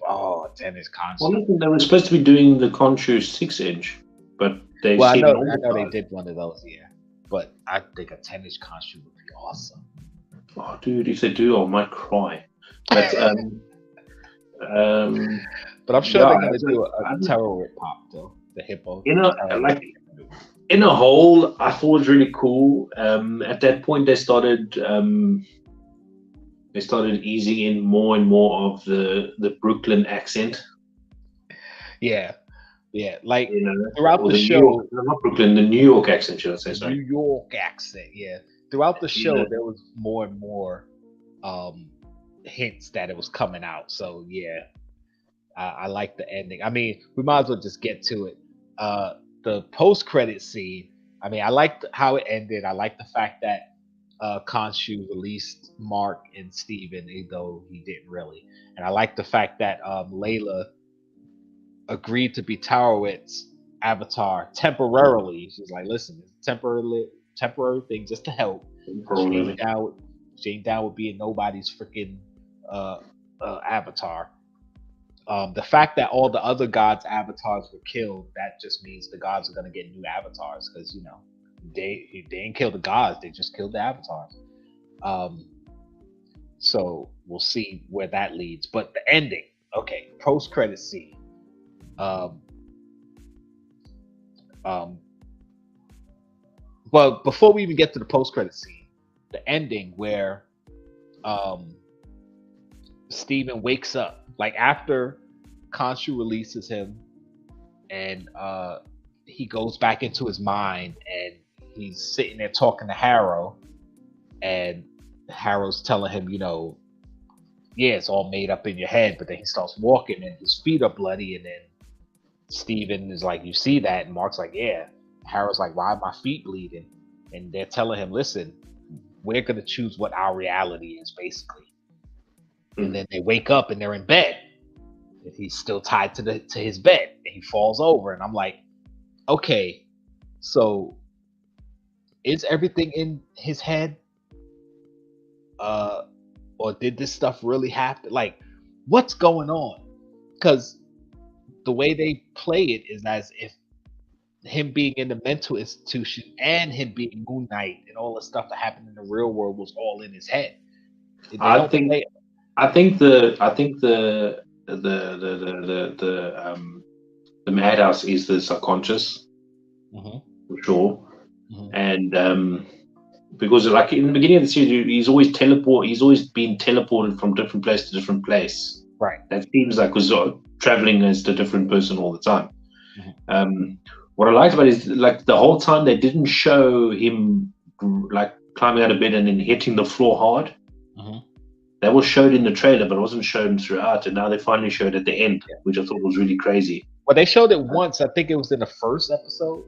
Oh, 10-inch Khonshu. Well, listen, they were supposed to be doing the Khonshu 6-inch, but they. Well, I know they did one of those, yeah. But I think a 10-inch Khonshu would be awesome. Oh, dude, if they do, I might cry. But but I'm sure they're gonna do a terror pop though. The hippo. In a whole, I thought it was really cool. At that point, they started easing in more and more of the Brooklyn accent. Yeah. Like throughout the show, not Brooklyn, the New York accent, should I say? Sorry. New York accent. Yeah. Throughout the show, there was more and more hints that it was coming out. So yeah, I like the ending. I mean, we might as well just get to it. The post-credit scene. I mean, I liked how it ended. I like the fact that Khonshu released Mark and Steven, though he didn't really. And I like the fact that Layla agreed to be Towerwit's avatar temporarily. She's like, listen, it's a temporary thing just to help. She ain't down with being nobody's freaking avatar. The fact that all the other gods' avatars were killed, that just means the gods are gonna get new avatars because they didn't kill the gods, they just killed the avatars. So we'll see where that leads. But the ending, okay, post-credit scene. But before we even get to the post-credit scene, the ending where Steven wakes up, like after Khonshu releases him, and he goes back into his mind, and he's sitting there talking to Harrow, and Harrow's telling him, yeah, it's all made up in your head, but then he starts walking and his feet are bloody, and then Steven is like, you see that? And Mark's like, yeah. Harrow's like, why are my feet bleeding? And they're telling him, listen, we're going to choose what our reality is, basically. And then they wake up and they're in bed. And he's still tied to his bed. And he falls over. And I'm like, okay, so is everything in his head? Or did this stuff really happen? Like, what's going on? Because the way they play it is as if him being in the mental institution and him being Moon Knight and all the stuff that happened in the real world was all in his head. I think the madhouse is the subconscious, for sure. And because like in the beginning of the series, he's always been teleported from different place to different place. Right. That seems like was traveling as a different person all the time. What I liked about it is like the whole time they didn't show him like climbing out of bed and then hitting the floor hard. That was showed in the trailer, but it wasn't shown throughout. And now they finally showed at the end, which I thought was really crazy. Well, they showed it once. I think it was in the first episode.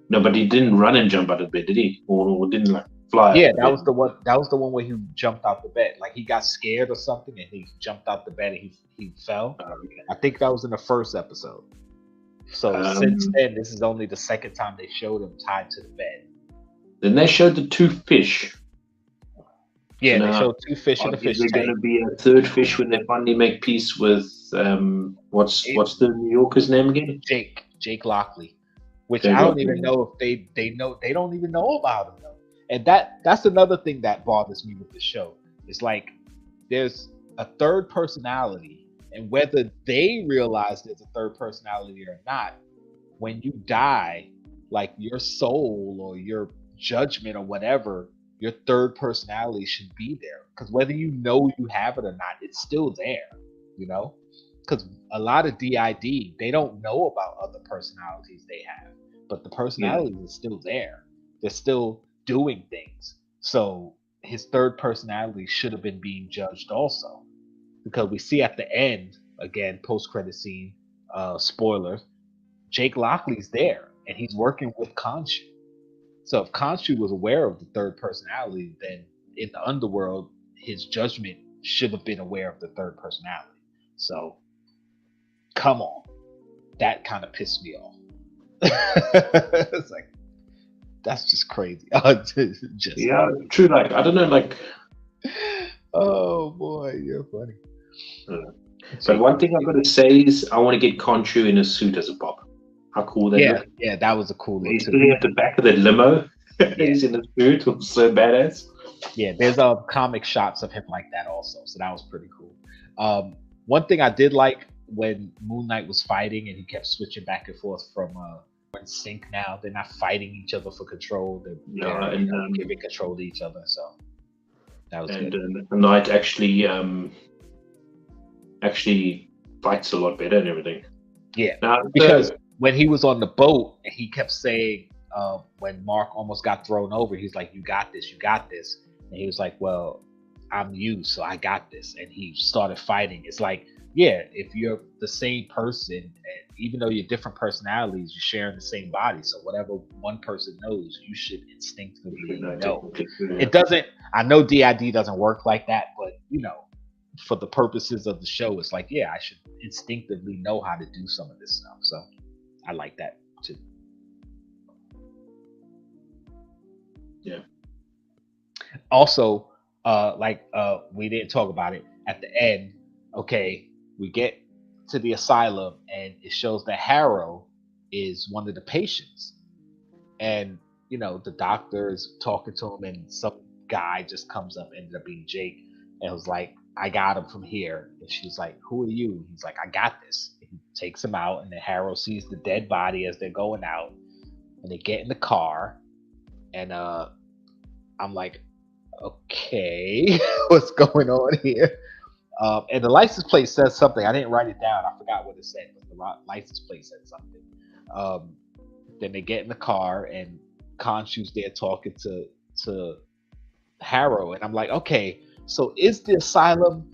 No, but he didn't run and jump out of bed, did he? Or didn't like fly? Yeah, that was the one. That was the one where he jumped out the bed. Like he got scared or something, and he jumped out the bed and he fell. I think that was in the first episode. So since then, this is only the second time they showed him tied to the bed. Then they showed the two fish. Yeah, they showed two fish in the fish tank. Is there going to be a third fish when they finally make peace with what's the New Yorker's name again? Jkl Awesome, which I don't even know if they know. They don't even know about him though. And that's another thing that bothers me with the show. It's like there's a third personality, and whether they realize there's a third personality or not, when you die, like your soul or your judgment or whatever, your third personality should be there. Because whether you know you have it or not, it's still there, Because a lot of DID, they don't know about other personalities they have, but the personality is still there. They're still doing things. So his third personality should have been being judged also. Because we see at the end, again, post-credit scene, spoilers, Jkl Awesom's there, and he's working with Khonshu. So if Khonshu was aware of the third personality, then in the underworld, his judgment should have been aware of the third personality. So, come on. That kind of pissed me off. It's like, that's just crazy. Yeah, true. Like, I don't know, like... Oh, boy, you're funny. But one thing I've got to say is I want to get Khonshu in a suit as a pop. How cool that is. Yeah, that was a cool look. He's sitting at the back of the limo. He's in a suit. It was so badass. Yeah, there's comic shots of him like that also. So that was pretty cool. One thing I did like when Moon Knight was fighting and he kept switching back and forth from in sync now. They're not fighting each other for control. They're giving control to each other. So that was good. And the Knight actually fights a lot better and everything. Yeah, because when he was on the boat and he kept saying, when Mark almost got thrown over, he's like, you got this. And he was like, well, I'm you, so I got this. And he started fighting. It's like, yeah, if you're the same person and even though you're different personalities, you're sharing the same body. So whatever one person knows, you should instinctively know. It doesn't. I know DID doesn't work like that, but for the purposes of the show, it's like, yeah, I should instinctively know how to do some of this stuff. So I like that too. Yeah. Also, we didn't talk about it at the end. Okay, we get to the asylum and it shows that Harrow is one of the patients, and the doctor is talking to him, and some guy just comes up, ended up being Jake, and was like, I got him from here. And she's like, who are you? And he's like, I got this. And he takes him out, and then Harrow sees the dead body as they're going out, and they get in the car, and I'm like, okay, what's going on here? And the license plate says something. I didn't write it down. I forgot what it said, but the license plate said something. Then they get in the car, and Khonshu's there talking to Harrow, and I'm like, okay, so is the asylum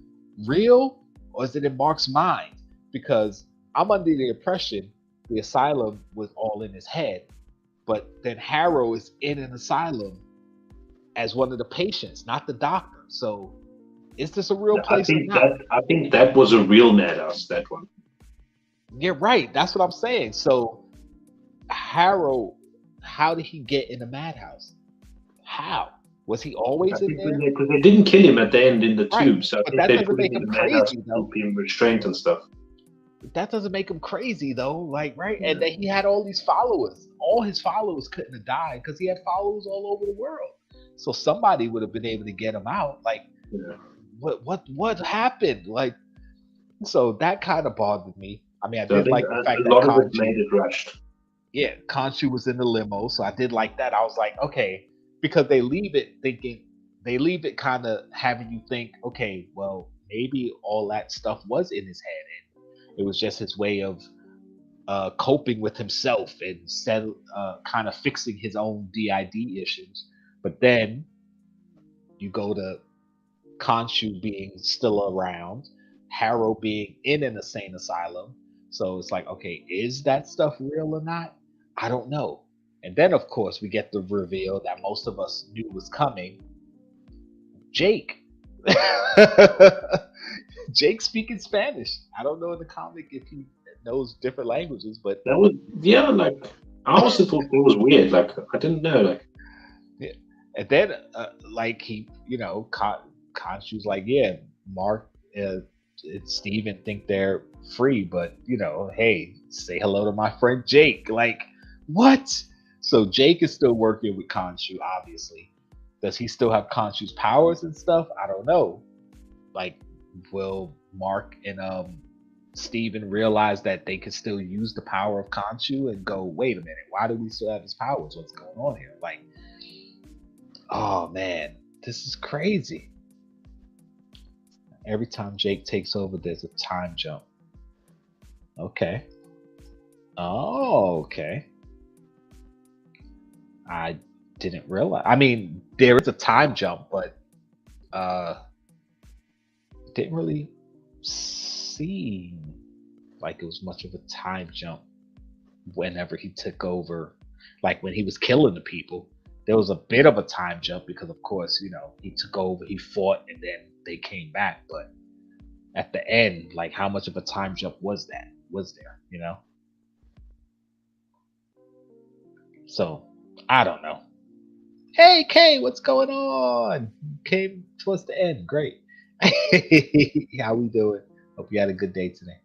real, or is it in Mark's mind? Because I'm under the impression the asylum was all in his head, but then Harrow is in an asylum as one of the patients, not the doctor. So is this a real place or not? I think that was a real madhouse, that one. Yeah, right. That's what I'm saying. So Harrow, how did he get in the madhouse? How? Was he always in there? Because they didn't kill him at the end in the Right. tube, so But that doesn't make him crazy, though. Keep him restrained and stuff. That doesn't make him crazy, though. Like, right? Yeah. And then he had all these followers. All his followers couldn't have died because he had followers all over the world. So somebody would have been able to get him out. Like, what happened? Like, so that kind of bothered me. I mean, I did like the fact that a lot of it made it rushed. Yeah, Khonshu was in the limo, so I did like that. I was like, okay, because they leave it kind of having you think, okay, well, maybe all that stuff was in his head, and it was just his way of coping with himself and kind of fixing his own DID issues. But then you go to Khonshu being still around, Harrow being in an insane asylum. So it's like, okay, is that stuff real or not? I don't know. And then, of course, we get the reveal that most of us knew was coming. Jake. Jake speaking Spanish. I don't know in the comic if he knows different languages, but that was I also thought it was weird. Like, I didn't know. Yeah. And then, he, Khonshu's like, yeah, Mark and Steven think they're free, but hey, say hello to my friend Jake. Like, what? So Jake is still working with Khonshu, obviously. Does he still have Khonshu's powers and stuff? I don't know. Like, will Mark and Steven realize that they can still use the power of Khonshu and go, wait a minute, why do we still have his powers? What's going on here? Like, oh man, this is crazy. Every time Jake takes over, there's a time jump. Okay. Oh, okay. I didn't realize. I mean, there is a time jump, but didn't really seem like it was much of a time jump whenever he took over. Like when he was killing the people, there was a bit of a time jump because, of course, he took over, he fought, and then they came back. But at the end, like, how much of a time jump was there? So I don't know. Hey Kay, what's going on? Came towards the end. Great. How we doing? Hope you had a good day today.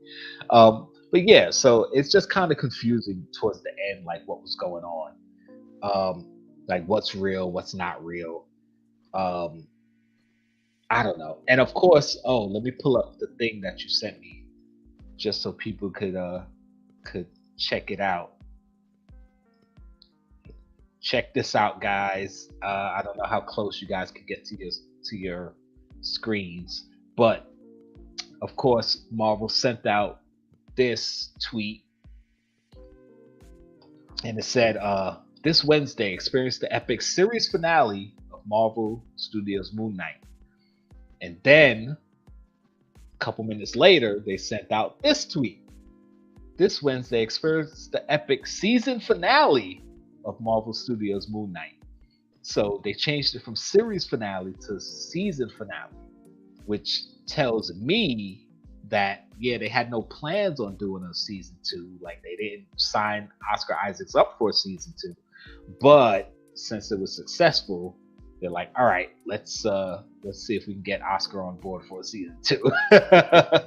But yeah, so it's just kind of confusing towards the end, like what was going on. Like what's real, what's not real. I don't know. And of course, let me pull up the thing that you sent me just so people could check it out. Check this out, guys. I don't know how close you guys can get to your screens, but of course, Marvel sent out this tweet, and it said, "This Wednesday, experience the epic series finale of Marvel Studios' Moon Knight." And then, a couple minutes later, they sent out this tweet. this Wednesday experienced the epic season finale of Marvel Studios' Moon Knight. So they changed it from series finale to season finale, which tells me that they had no plans on doing a season 2. Like they didn't sign Oscar Isaacs up for a season 2, but since it was successful, they're like, all right, let's see if we can get Oscar on board for a season 2.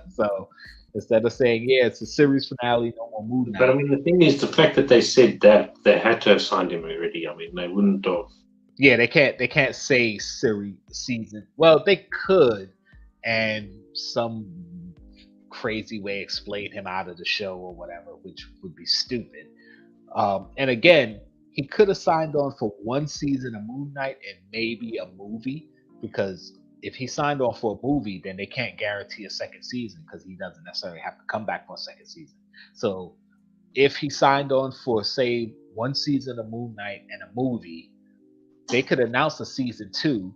So instead of saying it's a series finale, no more Moon Knight. But I mean, the thing is, the fact that they said that they had to have signed him already. I mean, they wouldn't have. Yeah, they can't say series season. Well, they could, and some crazy way explain him out of the show or whatever, which would be stupid. And again, he could have signed on for one season of Moon Knight and maybe a movie, because if he signed on for a movie, then they can't guarantee a second season because he doesn't necessarily have to come back for a second season. So if he signed on for, say, one season of Moon Knight and a movie, they could announce a season 2,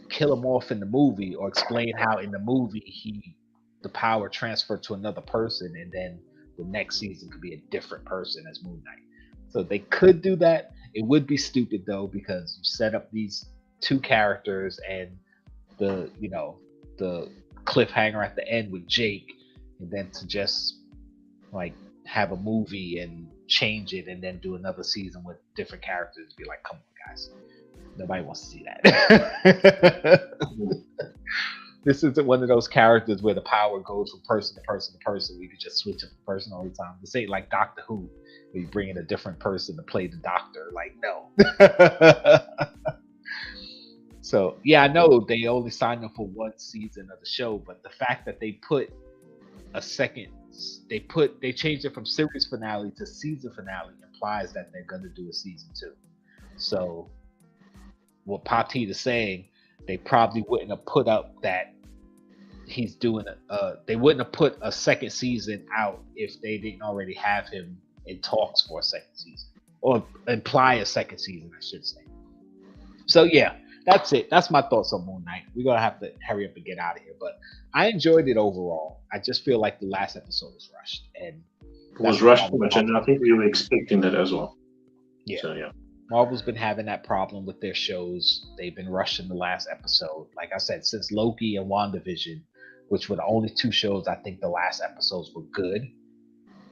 kill him off in the movie, or explain how in the movie the power transferred to another person, and then the next season could be a different person as Moon Knight. So they could do that. It would be stupid though, because you set up these 2 characters and the cliffhanger at the end with Jake, and then to just like have a movie and change it and then do another season with different characters, be like, come on guys, nobody wants to see that. This isn't one of those characters where the power goes from person to person to person. We could just switch up the person all the time. This ain't like Doctor Who, where you bring in a different person to play the doctor. Like, no. So I know they only signed up for one season of the show, but the fact that they put a second, they changed it from series finale to season finale implies that they're gonna do a season 2. So what Pati is saying, they probably wouldn't have put up that he's doing they wouldn't have put a second season out if they didn't already have him in talks for a second season, or imply a second season, I should say. So that's it. That's my thoughts on Moon Knight. We're gonna have to hurry up and get out of here, but I enjoyed it overall. I just feel like the last episode was rushed, and it was rushed too much, and I think we were expecting that as well. So Marvel's been having that problem with their shows. They've been rushing the last episode. Like I said, since Loki and WandaVision, which were the only 2 shows, I think the last episodes were good.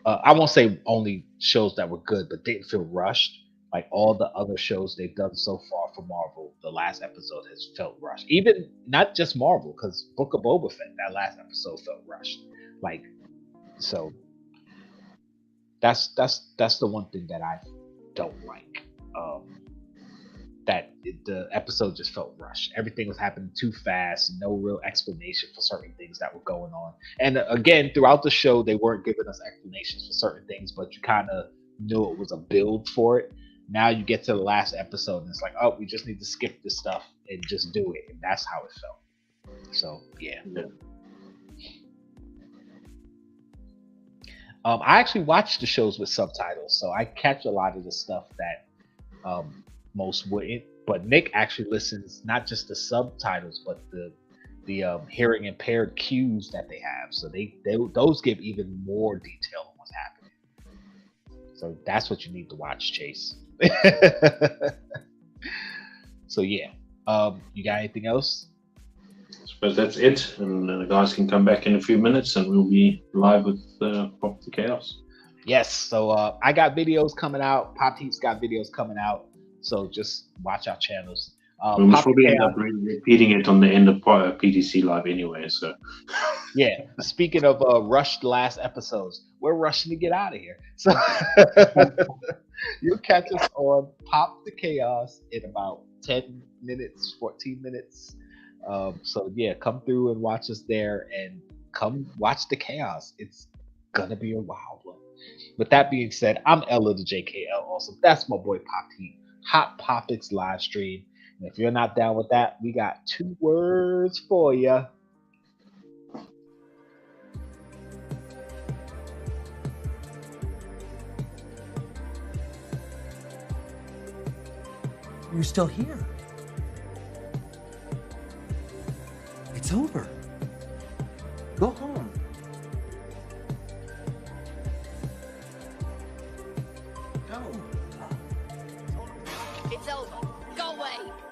I won't say only shows that were good, but didn't feel rushed. Like all the other shows they've done so far for Marvel, the last episode has felt rushed. Even not just Marvel, because Book of Boba Fett, that last episode felt rushed. Like, so that's the one thing that I don't like. That the episode just felt rushed. Everything was happening too fast. No real explanation for certain things that were going on. And again, throughout the show, they weren't giving us explanations for certain things, but you kind of knew it was a build for it. Now you get to the last episode, and it's like, oh, we just need to skip this stuff and just do it. And that's how it felt. So, I actually watch the shows with subtitles, so I catch a lot of the stuff that most wouldn't. But Nick actually listens not just the subtitles, but the hearing impaired cues that they have. So they those give even more detail on what's happening. So that's what you need to watch, Chase. So you got anything else? I suppose that's it, and the guys can come back in a few minutes, and we'll be live with Pop the Chaos. Yes. So I got videos coming out. Pop's got videos coming out. So just watch our channels. We'll probably end up repeating it on the end of PTC Live anyway. So speaking of rushed last episodes, we're rushing to get out of here. So you'll catch us on Pop the Chaos in about 10 minutes, 14 minutes. So come through and watch us there, and come watch the chaos. It's gonna be a wild one. With that being said, I'm Ella the Jkl Awesome. That's my boy Pop Heat. Hot Popics live stream. And if you're not down with that, we got 2 words for you. You're still here. It's over. Go home. It's over. Go away.